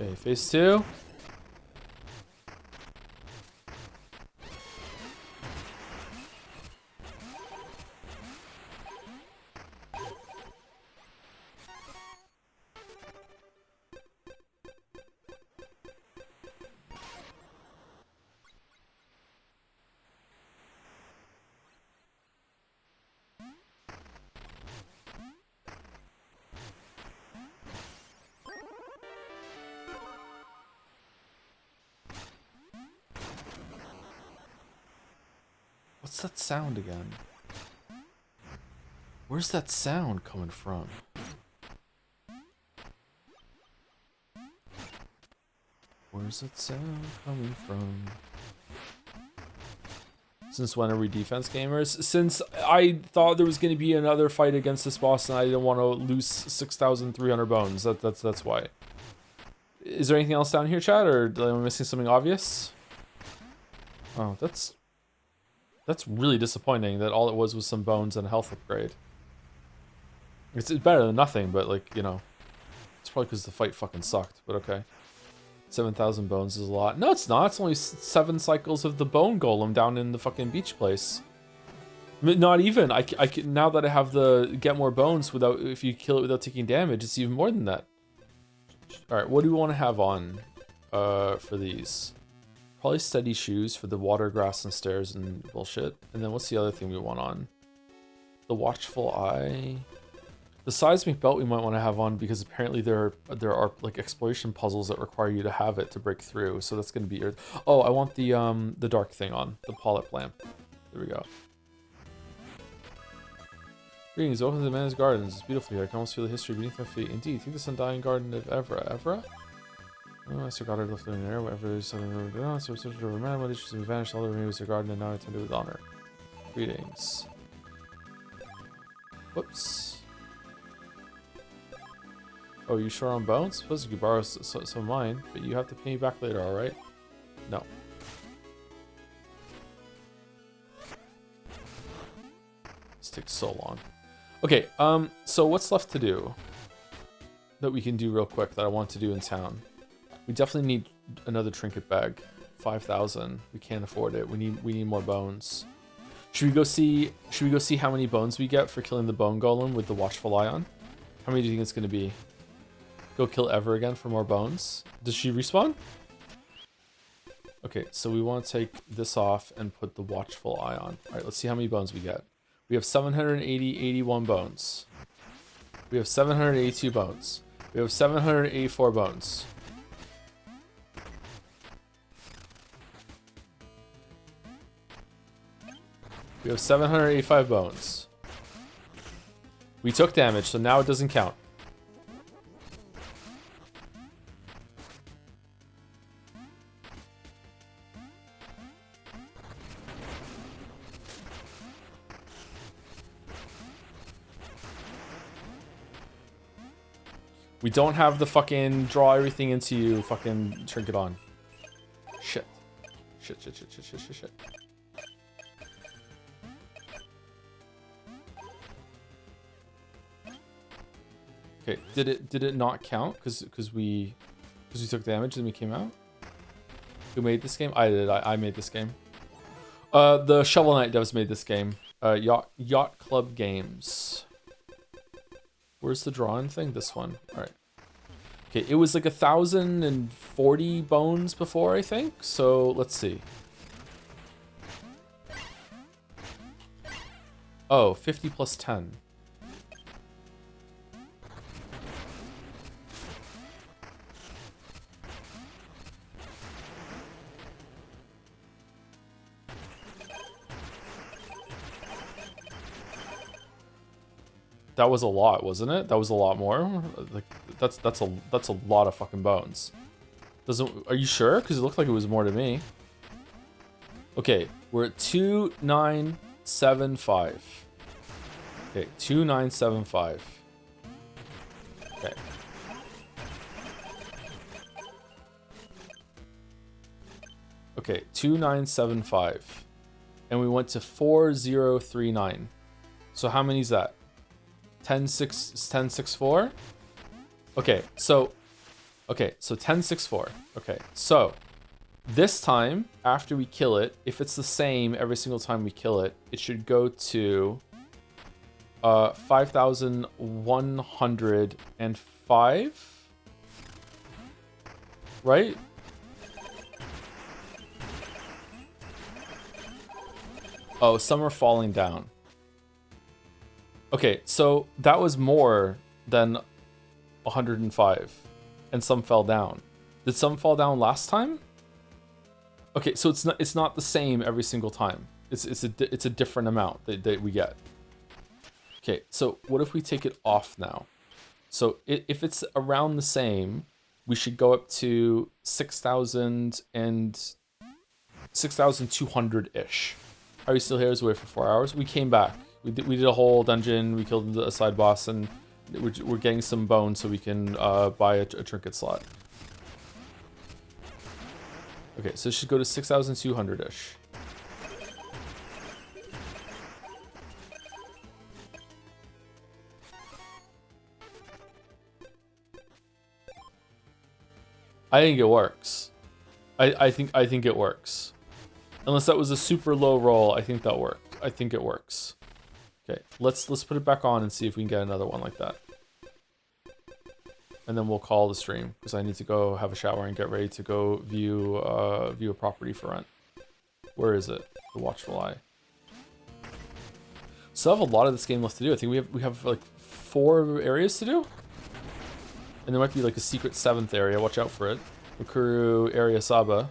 Okay, phase 2. that sound again? Where's that sound coming from? Where's that sound coming from? Since when are we defense gamers? Since I thought there was going to be another fight against this boss and I didn't want to lose 6,300 bones. That's why. Is there anything else down here, chat, or am I missing something obvious? Oh, that's really disappointing that all it was some bones and a health upgrade. It's better than nothing, but like, you know, it's probably because the fight fucking sucked, but okay. 7,000 bones is a lot. No, it's not. It's only 7 cycles of the bone golem down in the fucking beach place. Not even. I can, now that I have the get more bones without, if you kill it without taking damage, it's even more than that. All right, what do we want to have on for these? Probably steady shoes for the water, grass, and stairs and bullshit. And then what's the other thing we want on? The watchful eye. The seismic belt we might want to have on because apparently there are like exploration puzzles that require you to have it to break through. So that's going to be your... Oh, I want the dark thing on, the polyp lamp. There we go. Greetings, welcome to the man's gardens. It's beautiful here. I can almost feel the history beneath my feet. Indeed, think this undying garden of Evra? Oh, I still got her left in there. Whatever there's something over there. So such a man, what issues have vanished. All the remains of the garden and now I tend to with honor. Greetings. Whoops. Oh, you sure on bones? Suppose you could borrow some of mine, but you have to pay me back later, alright? No. This takes so long. Okay, so what's left to do that we can do real quick that I want to do in town? We definitely need another trinket bag. 5,000. We can't afford it. We need more bones. Should we go see how many bones we get for killing the bone golem with the watchful eye on? How many do you think it's gonna be? Go kill Ever again for more bones. Does she respawn? Okay, so we want to take this off and put the watchful eye on. All right, let's see how many bones we get. We have 81 bones. We have 782 bones. We have 784 bones. We have 785 bones. We took damage, so now it doesn't count. We don't have the fucking draw everything into you fucking trinket on. Shit. Shit. Okay, did it not count? Because we took damage and we came out? Who made this game? I did. I made this game. The Shovel Knight devs made this game. Yacht Club Games. Where's the drawing thing? This one. All right. Okay, it was like 1,040 bones before, I think. So let's see. Oh, 50 plus 10. That was a lot, wasn't it? That was a lot more. Like that's a lot of fucking bones. Are you sure? Because it looked like it was more to me. Okay, we're at 2975. Okay, 2975. Okay. Okay, 2975. And we went to 4039. So how many is that? 1064. Okay, so 1064. Okay, so this time after we kill it, if it's the same every single time we kill it, it should go to 5,105, right? Oh, some are falling down. Okay, so that was more than 105, and some fell down. Did some fall down last time? Okay, so it's not the same every single time. It's a different amount that we get. Okay, so what if we take it off now? So if it's around the same, we should go up to 6,000 and 6,200-ish. Are you still here? I was away for 4 hours. We came back. We did a whole dungeon. We killed a side boss, and we're getting some bones so we can buy a trinket slot. Okay, so it should go to 6,200-ish. I think it works. I think it works. Unless that was a super low roll, I think that worked. I think it works. Okay, let's put it back on and see if we can get another one like that. And then we'll call the stream because I need to go have a shower and get ready to go view a property for rent. Where is it? The Watchful Eye. Still have a lot of this game left to do. I think we have like 4 areas to do. And there might be like a secret 7th area. Watch out for it. Ukuru area Saba.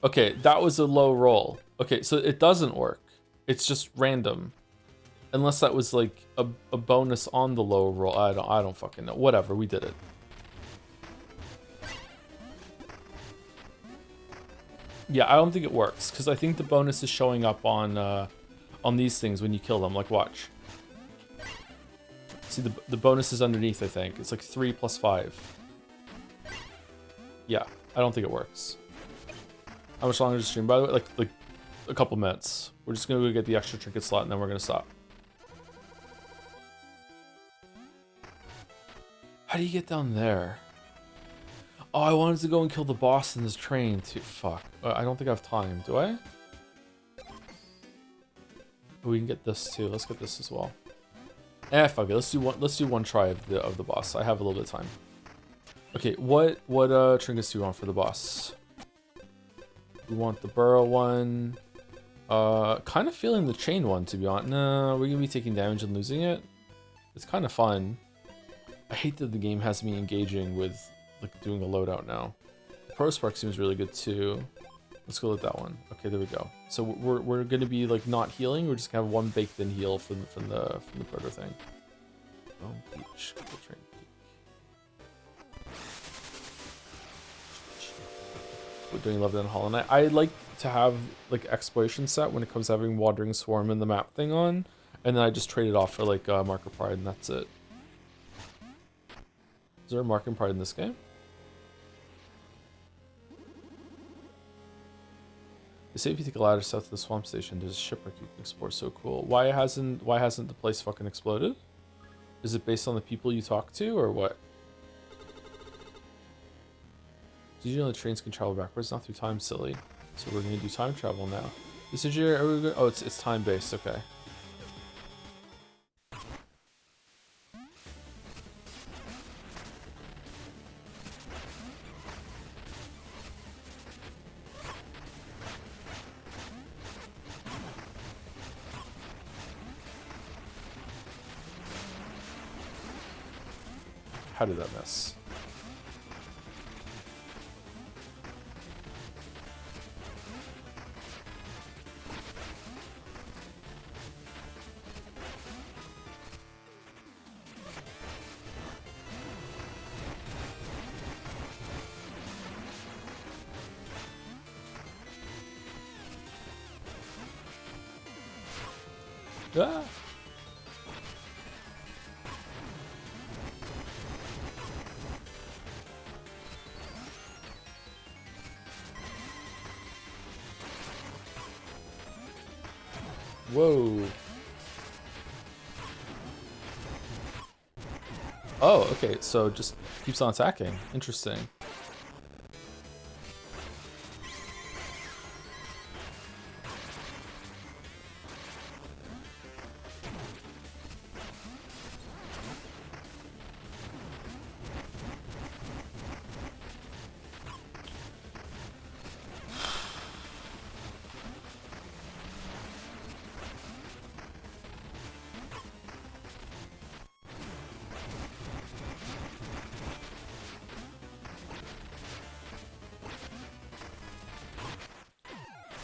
Okay, that was a low roll. Okay, so it doesn't work. It's just random. Unless that was like a bonus on the low roll. I don't fucking know. Whatever, we did it. Yeah, I don't think it works because I think the bonus is showing up on these things when you kill them. Like, watch. See, the bonus is underneath, I think. It's like 3 plus 5. Yeah, I don't think it works. How much longer to stream? By the way, like a couple minutes. We're just gonna go get the extra trinket slot and then we're gonna stop. How do you get down there? Oh, I wanted to go and kill the boss in this train too. Fuck. I don't think I have time. Do I? Oh, we can get this too. Let's get this as well. Fuck it. Let's do one try of the boss. I have a little bit of time. Okay, what trinkets do we want for the boss? We want the burrow one. Kind of feeling the chain one, to be honest. No, we're gonna be taking damage and losing it. It's kind of fun. I hate that the game has me engaging with like doing a loadout now. Pro Spark seems really good too. Let's go with that one. Okay, there we go. So we're gonna be like not healing. We're just gonna have one baked in heal from the proto thing. Oh, beach. Train. We're doing Love and Hollow Knight. I like to have like exploration set when it comes to having Wandering Swarm and the map thing on, and then I just trade it off for like Marker Pride, and that's it. Is there a Marker Pride in this game? They say if you take a ladder south of the swamp station, there's a shipwreck you can explore. So cool. Why hasn't the place fucking exploded? Is it based on the people you talk to or what? Did you know the trains can travel backwards? Not through time, silly. So we're gonna do time travel now. This is your. Oh, it's time based. Okay. How did that miss? Ah. Whoa. Oh, okay, so just keeps on attacking. Interesting.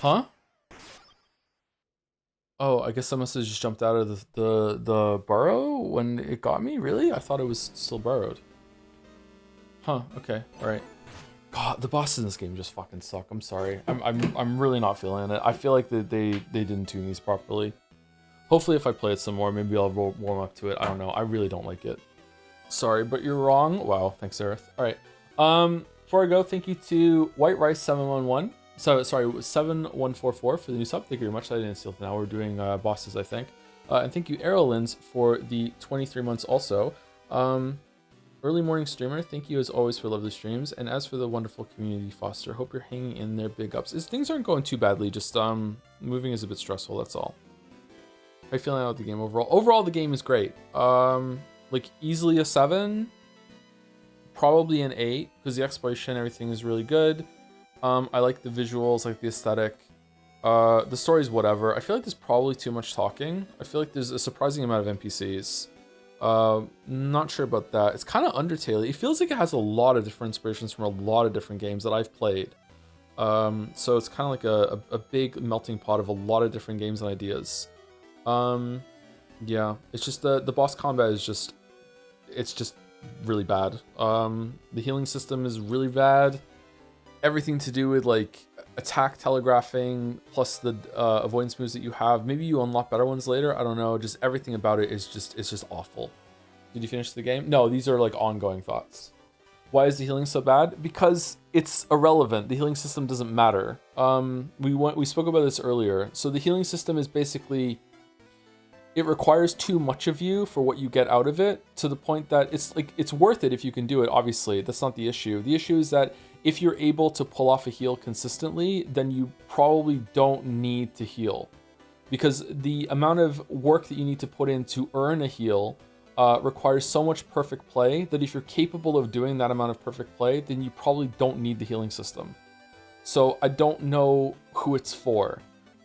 Huh? Oh, I guess I must have just jumped out of the burrow when it got me? Really? I thought it was still burrowed. Huh, okay, alright. God, the bosses in this game just fucking suck. I'm sorry. I'm really not feeling it. I feel like they didn't tune these properly. Hopefully if I play it some more, maybe I'll warm up to it. I don't know. I really don't like it. Sorry, but you're wrong. Wow, thanks, Aerith. Alright. Before I go, thank you to White Rice 711. So sorry, 7144 for the new sub. Thank you very much. I didn't steal it now. We're doing bosses, I think. And thank you, Arrowlins, for the 23 months also. Early morning streamer, thank you as always for lovely streams. And as for the wonderful community foster, hope you're hanging in there. Big ups. Things aren't going too badly. Just moving is a bit stressful. That's all. How are you feeling about the game overall? Overall, the game is great. Like easily a 7, probably an 8 because the exploration, everything is really good. I like the visuals, like the aesthetic. The story's whatever. I feel like there's probably too much talking. I feel like there's a surprising amount of NPCs. Not sure about that. It's kind of Undertale. It feels like it has a lot of different inspirations from a lot of different games that I've played. So it's kind of like a big melting pot of a lot of different games and ideas. Yeah, it's just the boss combat is just, it's just really bad. The healing system is really bad. Everything to do with like attack telegraphing plus the avoidance moves that you have. Maybe you unlock better ones later. I don't know. Just everything about it is just, it's just awful. Did you finish the game? No, these are like ongoing thoughts. Why is the healing so bad? Because it's irrelevant. The healing system doesn't matter. We spoke about this earlier. So the healing system is basically, it requires too much of you for what you get out of it, to the point that it's like, it's worth it if you can do it. Obviously, that's not the issue. The issue is that if you're able to pull off a heal consistently, then you probably don't need to heal, because the amount of work that you need to put in to earn a heal requires so much perfect play that if you're capable of doing that amount of perfect play, then you probably don't need the healing system. So I don't know who it's for.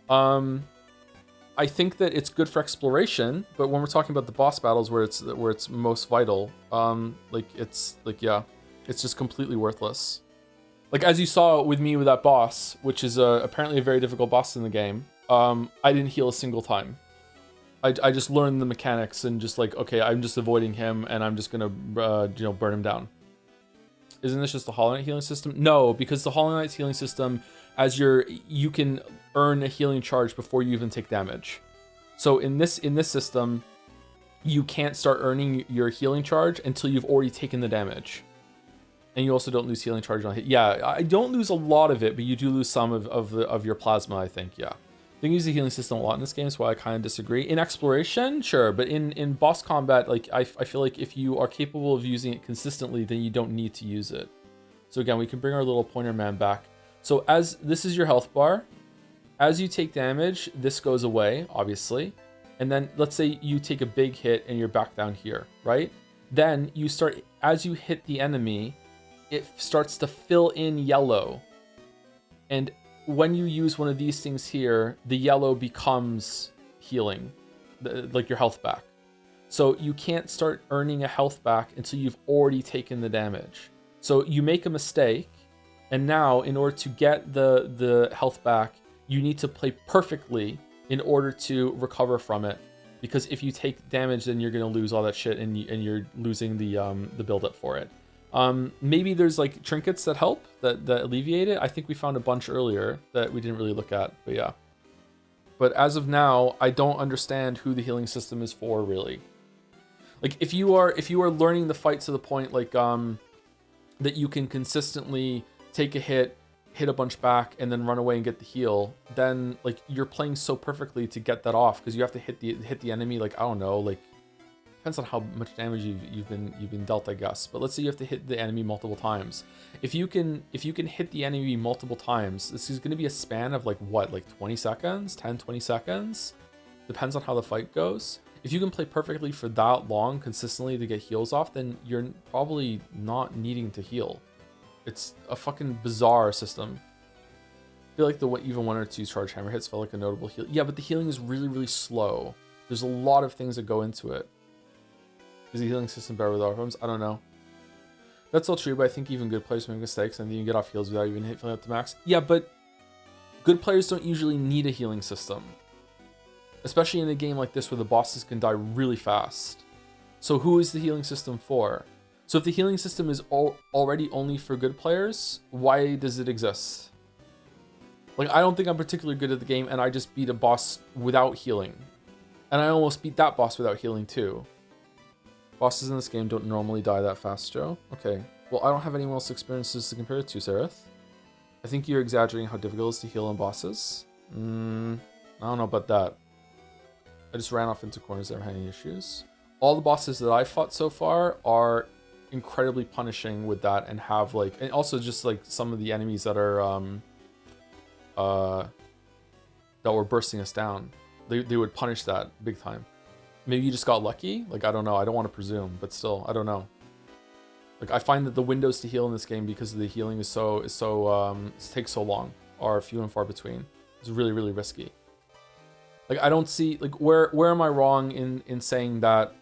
I think that it's good for exploration, but when we're talking about the boss battles where it's most vital, yeah, it's just completely worthless. Like, as you saw with me with that boss, which is apparently a very difficult boss in the game, I didn't heal a single time. I just learned the mechanics and just like, okay, I'm just avoiding him and I'm just gonna burn him down. Isn't this just the Hollow Knight healing system? No, because the Hollow Knight's healing system, you can earn a healing charge before you even take damage. So in this system, you can't start earning your healing charge until you've already taken the damage. And you also don't lose healing charge on hit. Yeah, I don't lose a lot of it, but you do lose some of your plasma, I think, yeah. They use the healing system a lot in this game, so I kind of disagree. In exploration, sure, but in boss combat, like I feel like if you are capable of using it consistently, then you don't need to use it. So again, we can bring our little pointer man back. So as this is your health bar, as you take damage, this goes away, obviously. And then let's say you take a big hit and you're back down here, right? Then you start, as you hit the enemy, it starts to fill in yellow. And when you use one of these things here, the yellow becomes healing, like your health back. So you can't start earning a health back until you've already taken the damage. So you make a mistake, and now in order to get the health back, you need to play perfectly in order to recover from it. Because if you take damage, then you're gonna lose all that shit, and you're losing the build-up for it. Maybe there's like trinkets that help, that alleviate it. I think we found a bunch earlier that we didn't really look at, but yeah. But as of now, I don't understand who the healing system is for, really. Like if you are learning the fight to the point like that you can consistently take a hit a bunch back and then run away and get the heal, then like you're playing so perfectly to get that off, because you have to hit the enemy, like I don't know, like depends on how much damage you've been dealt, I guess. But let's say you have to hit the enemy multiple times. If you can hit the enemy multiple times, this is going to be a span of like what, like 20 seconds, 10-20 seconds, depends on how the fight goes. If you can play perfectly for that long consistently to get heals off, then you're probably not needing to heal. It's a fucking bizarre system. I feel like even 1 or 2 charge hammer hits felt like a notable heal. Yeah, but the healing is really, really slow. There's a lot of things that go into it. Is the healing system better with arms? I don't know. That's all true, but I think even good players make mistakes and you can get off heals without even filling up the max. Yeah, but Good players don't usually need a healing system, especially in a game like this where the bosses can die really fast. So who is the healing system for? So if the healing system is already only for good players, why does it exist? Like, I don't think I'm particularly good at the game, and I just beat a boss without healing. And I almost beat that boss without healing too. Bosses in this game don't normally die that fast, Joe. Okay, well, I don't have anyone else's experiences to compare it to, Seraph. I think you're exaggerating how difficult it is to heal on bosses. I don't know about that. I just ran off into corners that are having issues. All the bosses that I've fought so far are incredibly punishing with that, and have like, and also just like some of the enemies that are that were bursting us down, they would punish that big time. Maybe you just got lucky, like, I don't know, I don't want to presume, but still, I don't know. Like, I find that the windows to heal in this game, because the healing is takes so long, are few and far between. It's really, really risky. Like, I don't see, like, where am I wrong in saying that?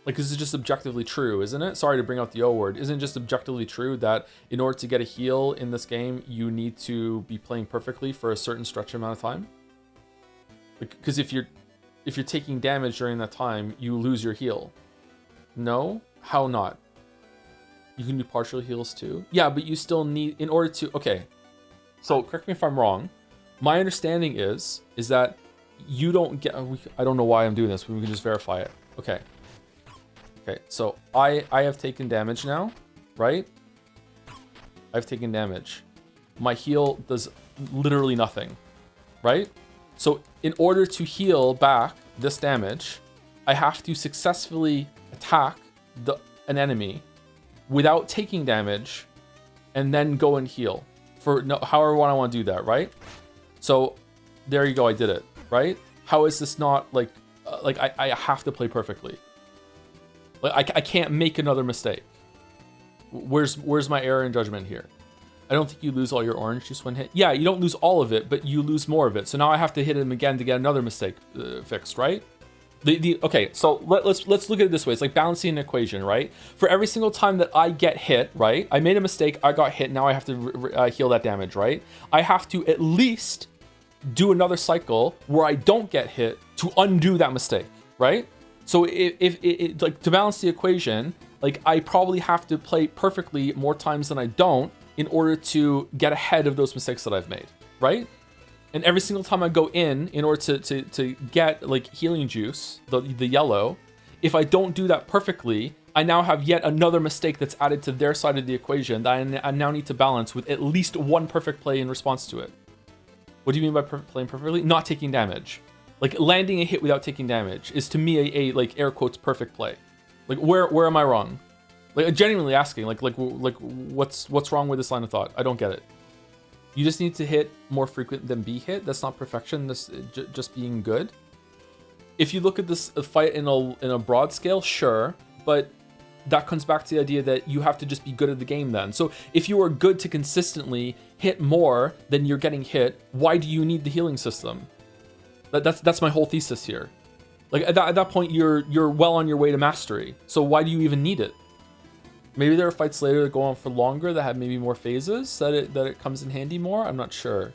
Like, this is just objectively true, isn't it? Sorry to bring out the O word. Isn't it just objectively true that in order to get a heal in this game, you need to be playing perfectly for a certain stretch amount of time? Because if you're taking damage during that time, you lose your heal. No? How not? You can do partial heals too? Yeah, but you still need, in order to, okay. So, correct me if I'm wrong. My understanding is that you don't get, I don't know why I'm doing this, but we can just verify it. Okay. Okay, so I have taken damage now, right? I've taken damage. My heal does literally nothing, right? So in order to heal back this damage, I have to successfully attack an enemy without taking damage, and then go and heal for however I want to do that, right? So there you go, I did it, right? How is this not like I have to play perfectly? Like, I can't make another mistake. Where's my error in judgment here? I don't think you lose all your orange juice when hit. Yeah, you don't lose all of it, but you lose more of it. So now I have to hit him again to get another mistake fixed, right? Okay, so let's look at it this way. It's like balancing an equation, right? For every single time that I get hit, right? I made a mistake, I got hit, now I have to heal that damage, right? I have to at least do another cycle where I don't get hit to undo that mistake, right? So if like, to balance the equation, like, I probably have to play perfectly more times than I don't in order to get ahead of those mistakes that I've made, right? And every single time I go in order to get like healing juice, the yellow, if I don't do that perfectly, I now have yet another mistake that's added to their side of the equation that I now need to balance with at least one perfect play in response to it. What do you mean by playing perfectly? Not taking damage. Like, landing a hit without taking damage is, to me, a like, air quotes, perfect play. Like, where am I wrong? Like, genuinely asking, like what's wrong with this line of thought? I don't get it. You just need to hit more frequent than be hit. That's not perfection. That's just being good. If you look at this fight in a broad scale, sure, but that comes back to the idea that you have to just be good at the game then. So if you are good to consistently hit more than you're getting hit, why do you need the healing system? That's my whole thesis here. Like, at that point, you're well on your way to mastery. So why do you even need it? Maybe there are fights later that go on for longer that have maybe more phases that it comes in handy more. I'm not sure.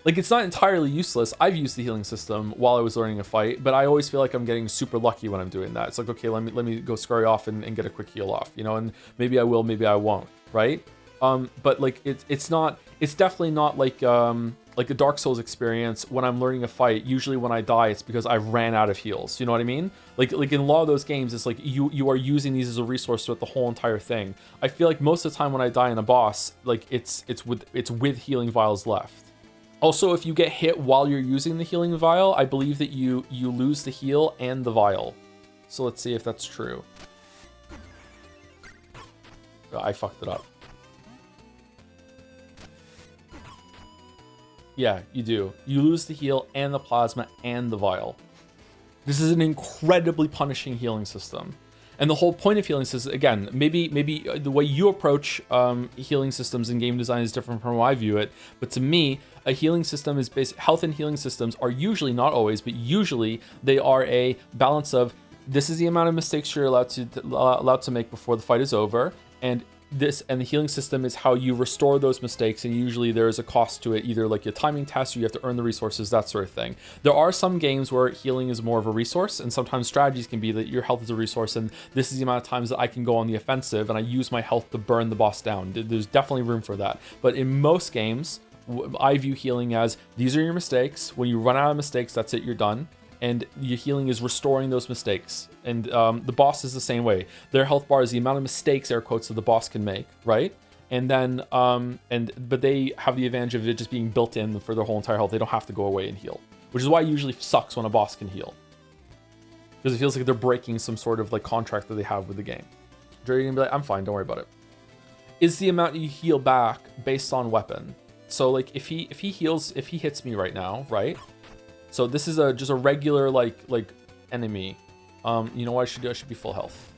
Like, it's not entirely useless. I've used the healing system while I was learning a fight, but I always feel like I'm getting super lucky when I'm doing that. It's like, okay, let me go scurry off and get a quick heal off, you know, and maybe I will, maybe I won't, right? But like, it's definitely not like a Dark Souls experience. When I'm learning a fight, usually when I die, it's because I ran out of heals. You know what I mean? Like in a lot of those games, it's like you are using these as a resource throughout the whole entire thing. I feel like most of the time when I die in a boss, like it's with healing vials left. Also, if you get hit while you're using the healing vial, I believe that you lose the heal and the vial. So let's see if that's true. I fucked it up. Yeah, you do. You lose the heal and the plasma and the vial. This is an incredibly punishing healing system. And the whole point of healing systems, again, maybe the way you approach healing systems in game design is different from how I view it. But to me, a healing system is health and healing systems are usually, not always, but usually they are a balance of, this is the amount of mistakes you're allowed to make before the fight is over, and the healing system is how you restore those mistakes, and usually there is a cost to it, either like a timing test or you have to earn the resources, that sort of thing. There are some games where healing is more of a resource, and sometimes strategies can be that your health is a resource, and this is the amount of times that I can go on the offensive and I use my health to burn the boss down. There's definitely room for that. But in most games, I view healing as these are your mistakes. When you run out of mistakes, that's it, you're done. And your healing is restoring those mistakes. And the boss is the same way. Their health bar is the amount of mistakes, air quotes, that the boss can make, right? And then, but they have the advantage of it just being built in for their whole entire health. They don't have to go away and heal, which is why it usually sucks when a boss can heal, because it feels like they're breaking some sort of like contract that they have with the game. You're gonna be like, I'm fine, don't worry about it. Is the amount you heal back based on weapon? So like if he hits me right now, right? So this is just a regular like enemy. You know what I should do? I should be full health.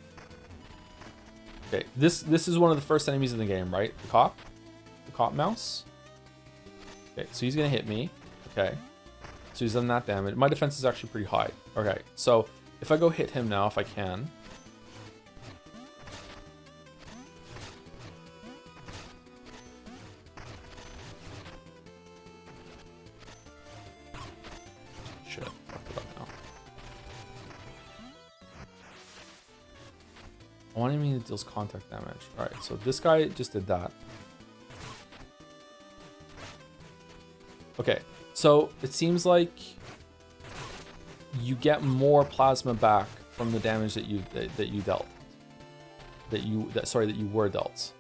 Okay, this is one of the first enemies in the game, right? The cop mouse. Okay, so he's gonna hit me. Okay, so he's done that damage. My defense is actually pretty high. Okay, so if I go hit him now, if I can. Shit, fucked it up now. I want him to deals contact damage. All right, so this guy just did that. Okay, so it seems like you get more plasma back from the damage that you dealt. That you were dealt.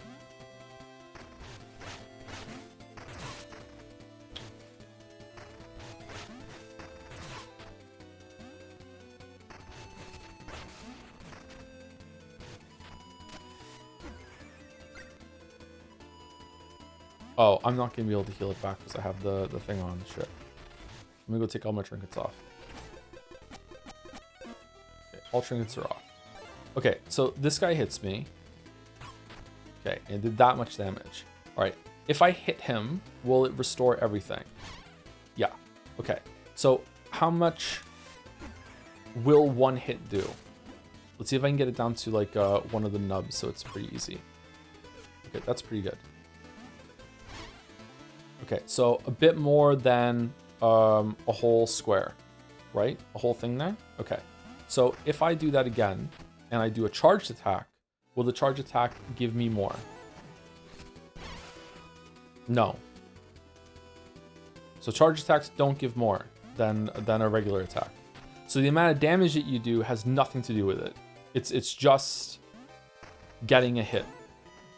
Oh, I'm not gonna be able to heal it back because I have the thing on. Shit. Let me go take all my trinkets off. Okay, all trinkets are off. Okay, so this guy hits me. Okay, and did that much damage. All right, if I hit him, will it restore everything? Yeah. Okay, so how much will one hit do? Let's see if I can get it down to like one of the nubs, so it's pretty easy. Okay, that's pretty good. Okay, so a bit more than a whole square, right? A whole thing there? Okay, so if I do that again, and I do a charged attack, will the charge attack give me more? No. So charge attacks don't give more than a regular attack. So the amount of damage that you do has nothing to do with it. It's just getting a hit.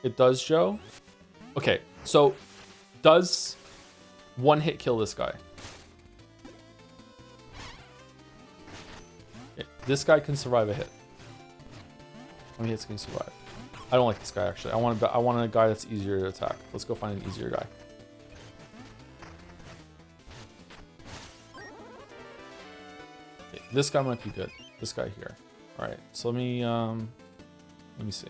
It does, Joe? Okay, so does one hit kill this guy? Okay, this guy can survive a hit. How many hits can he survive? I don't like this guy actually. I want a guy that's easier to attack. Let's go find an easier guy. Okay, this guy might be good. This guy here. All right, so let me see.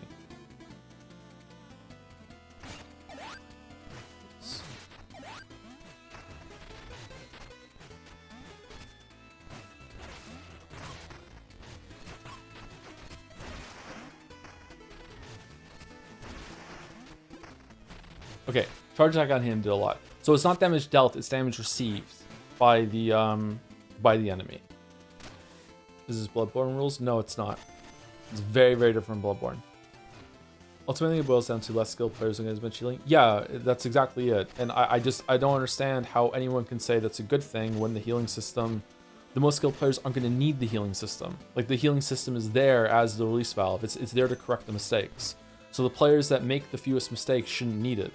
Okay, charge attack on him did a lot. So it's not damage dealt, it's damage received by the enemy. Is this Bloodborne rules? No, it's not. It's very, very different from Bloodborne. Ultimately, it boils down to less skilled players against bench healing. Yeah, that's exactly it. And I don't understand how anyone can say that's a good thing when the healing system, the most skilled players aren't going to need the healing system. Like the healing system is there as the release valve. It's there to correct the mistakes. So the players that make the fewest mistakes shouldn't need it.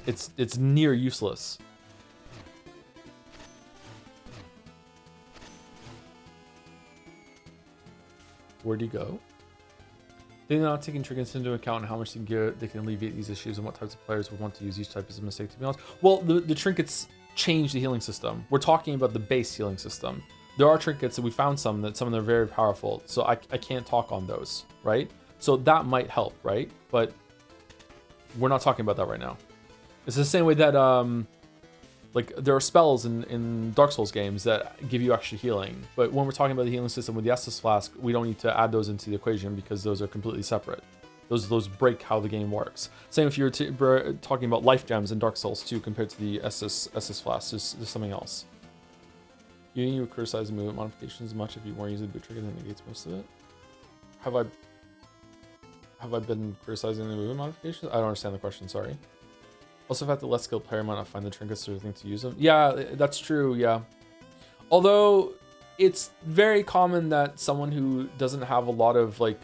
It's near useless. Where'd he go? They're not taking trinkets into account and how much they can alleviate these issues and what types of players would want to use each type of mistake, to be honest. Well, the trinkets change the healing system. We're talking about the base healing system. There are trinkets, and we found some of them are very powerful, so I can't talk on those, right? So that might help, right? But we're not talking about that right now. It's the same way that like there are spells in Dark Souls games that give you extra healing, but when we're talking about the healing system with the Estus Flask, we don't need to add those into the equation because those are completely separate. Those break how the game works. Same if you're talking about life gems in Dark Souls 2 compared to the SS Flask. There's something else. You would criticize movement modifications as much if you weren't using the boot trigger that negates most of it. Have I been criticizing the movement modifications? I don't understand the question, sorry. Also, if I have the less skilled player might not find the trinkets or anything to use them. Yeah, that's true, yeah. Although, it's very common that someone who doesn't have a lot of like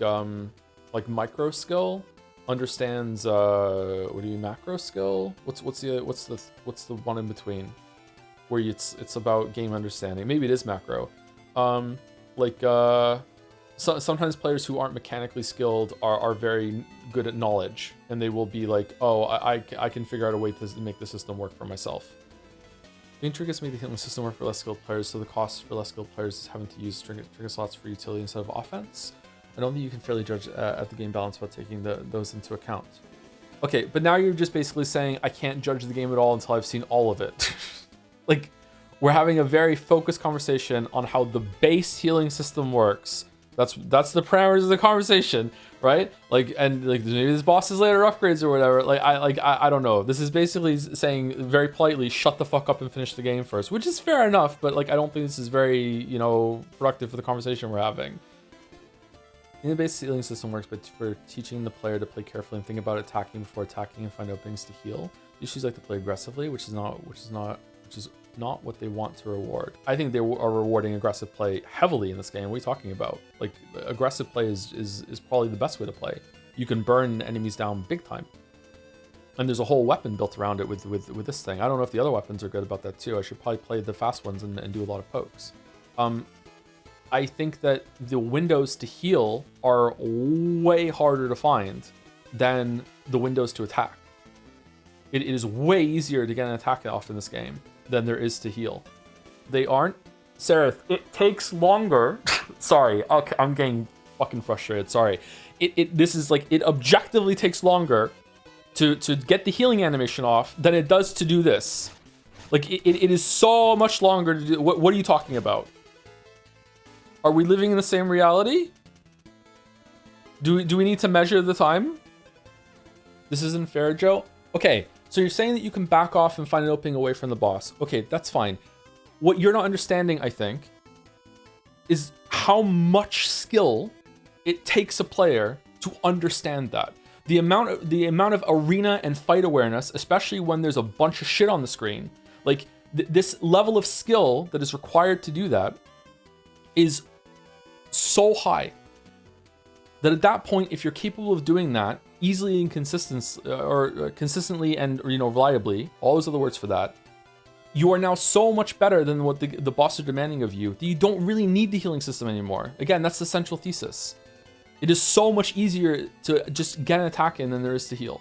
micro skill understands what do you mean macro skill? What's the one in between? Where it's about game understanding. Maybe it is macro. Sometimes players who aren't mechanically skilled are very good at knowledge, and they will be like, oh, I can figure out a way to make the system work for myself. Main trinkets make the healing system work for less skilled players, so the cost for less skilled players is having to use trinket slots for utility instead of offense. I don't think you can fairly judge at the game balance without taking those into account. Okay, but now you're just basically saying I can't judge the game at all until I've seen all of it. Like, we're having a very focused conversation on how the base healing system works. That's the parameters of the conversation, right? Like, and like maybe there's bosses later upgrades or whatever. I don't know. This is basically saying very politely, shut the fuck up and finish the game first, which is fair enough. But like, I don't think this is very productive for the conversation we're having. The base healing system works, but for teaching the player to play carefully and think about attacking before attacking and find openings to heal. Issues like to play aggressively, which is not what they want to reward. I think they are rewarding aggressive play heavily in this game. What are you talking about? Like, aggressive play is probably the best way to play. You can burn enemies down big time. And there's a whole weapon built around it with this thing. I don't know if the other weapons are good about that too. I should probably play the fast ones and do a lot of pokes. I think that the windows to heal are way harder to find than the windows to attack. It is way easier to get an attack off in this game than there is to heal. They aren't. Seraph, it takes longer. Sorry, okay, I'm getting fucking frustrated. Sorry. It objectively takes longer to get the healing animation off than it does to do this. Like, it is so much longer to do. What are you talking about? Are we living in the same reality? Do we need to measure the time? This isn't fair, Joe. Okay, so you're saying that you can back off and find an opening away from the boss. Okay, that's fine. What you're not understanding, I think, is how much skill it takes a player to understand that. The amount of arena and fight awareness, especially when there's a bunch of shit on the screen, like this level of skill that is required to do that is so high that at that point, if you're capable of doing that easily and consistently and reliably, all those other words for that, you are now so much better than what the boss are demanding of you that you don't really need the healing system anymore. Again, that's the central thesis. It is so much easier to just get an attack in than there is to heal.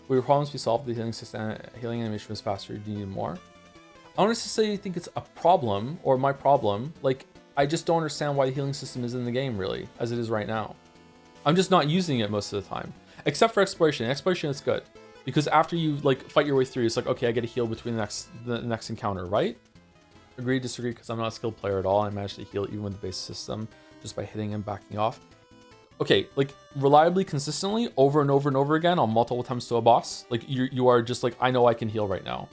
Will your problems be solved? The healing system, healing animation was faster. Do you need more? I don't necessarily think it's a problem or my problem. Like, I just don't understand why the healing system is in the game really, as it is right now. I'm just not using it most of the time, except for exploration. Exploration is good because after you like fight your way through, it's like, okay, I get a heal between the next encounter, right? Agree, disagree, because I'm not a skilled player at all. I managed to heal even with the base system just by hitting and backing off. Okay, like reliably, consistently, over and over and over again on multiple attempts to a boss. Like you are just like, I know I can heal right now.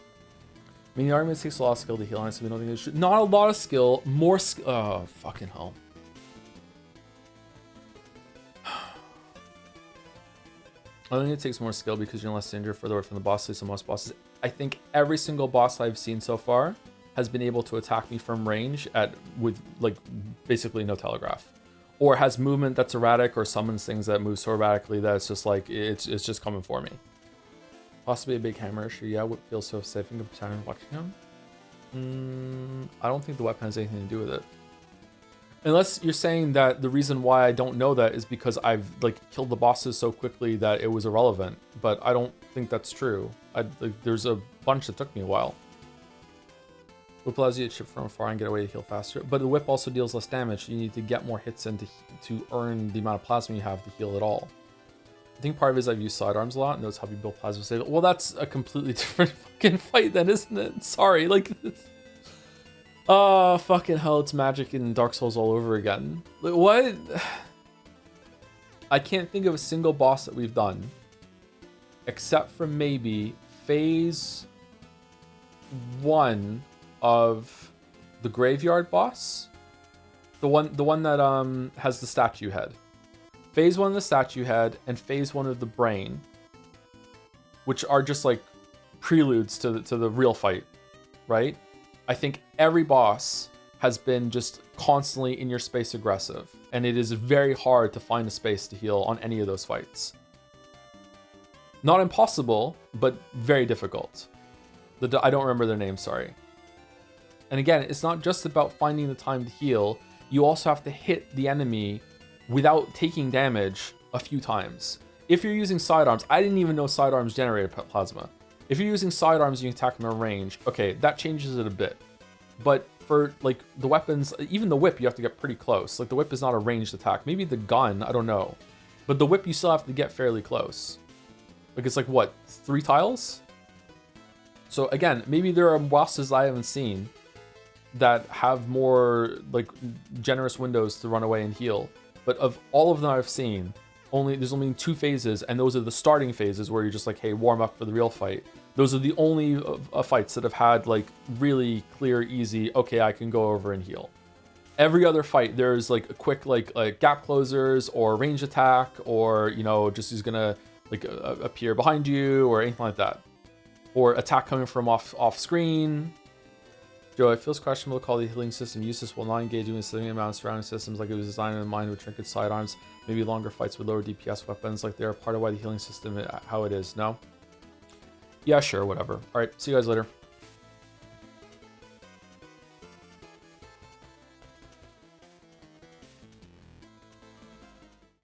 I mean, the argument takes a lot of skill to heal. Honestly, we don't think it should. Not a lot of skill, more skill. Oh, fucking hell. I think it takes more skill because you're less danger further away from the boss. At least most bosses. I think every single boss I've seen so far has been able to attack me from range with like basically no telegraph, or has movement that's erratic, or summons things that move so erratically that it's just like it's just coming for me. Possibly a big hammer issue. Yeah, what feels so safe and good time watching him. I don't think the weapon has anything to do with it. Unless you're saying that the reason why I don't know that is because I've like killed the bosses so quickly that it was irrelevant. But I don't think that's true. There's a bunch that took me a while. Whip allows you to chip from afar and get away to heal faster. But the whip also deals less damage. You need to get more hits in to earn the amount of plasma you have to heal at all. I think part of it is I've used sidearms a lot, and those help you build plasma save. Well, that's a completely different fucking fight then, isn't it? Sorry, like... Oh, fucking hell, it's magic in Dark Souls all over again. Like, what? I can't think of a single boss that we've done, except for maybe phase 1 of the graveyard boss. The one that has the statue head. Phase 1 of the statue head and phase 1 of the brain, which are just like preludes to the real fight, right? I think every boss has been just constantly in your space aggressive, and it is very hard to find a space to heal on any of those fights. Not impossible, but very difficult. I don't remember their names, sorry. And again, it's not just about finding the time to heal. You also have to hit the enemy without taking damage a few times. If you're using sidearms, I didn't even know sidearms generated plasma. If you're using sidearms, you can attack them in range. Okay, that changes it a bit. But for like the weapons, even the whip, you have to get pretty close. Like the whip is not a ranged attack. Maybe the gun, I don't know. But the whip, you still have to get fairly close. Like it's like what, 3 tiles? So again, maybe there are bosses I haven't seen that have more like generous windows to run away and heal. But of all of them I've seen, there's only 2 phases, and those are the starting phases where you're just like, hey, warm up for the real fight. Those are the only fights that have had like really clear, easy, okay, I can go over and heal. Every other fight, there's like a quick like gap closers or range attack, or you know, just he's gonna like appear behind you or anything like that, or attack coming from off screen. Joe, it feels questionable to call the healing system useless while not engaging with significant amount of surrounding systems, like it was designed in mind with trinket sidearms, maybe longer fights with lower DPS weapons, like they're part of why the healing system how it is. No? Yeah, sure, whatever. All right, see you guys later.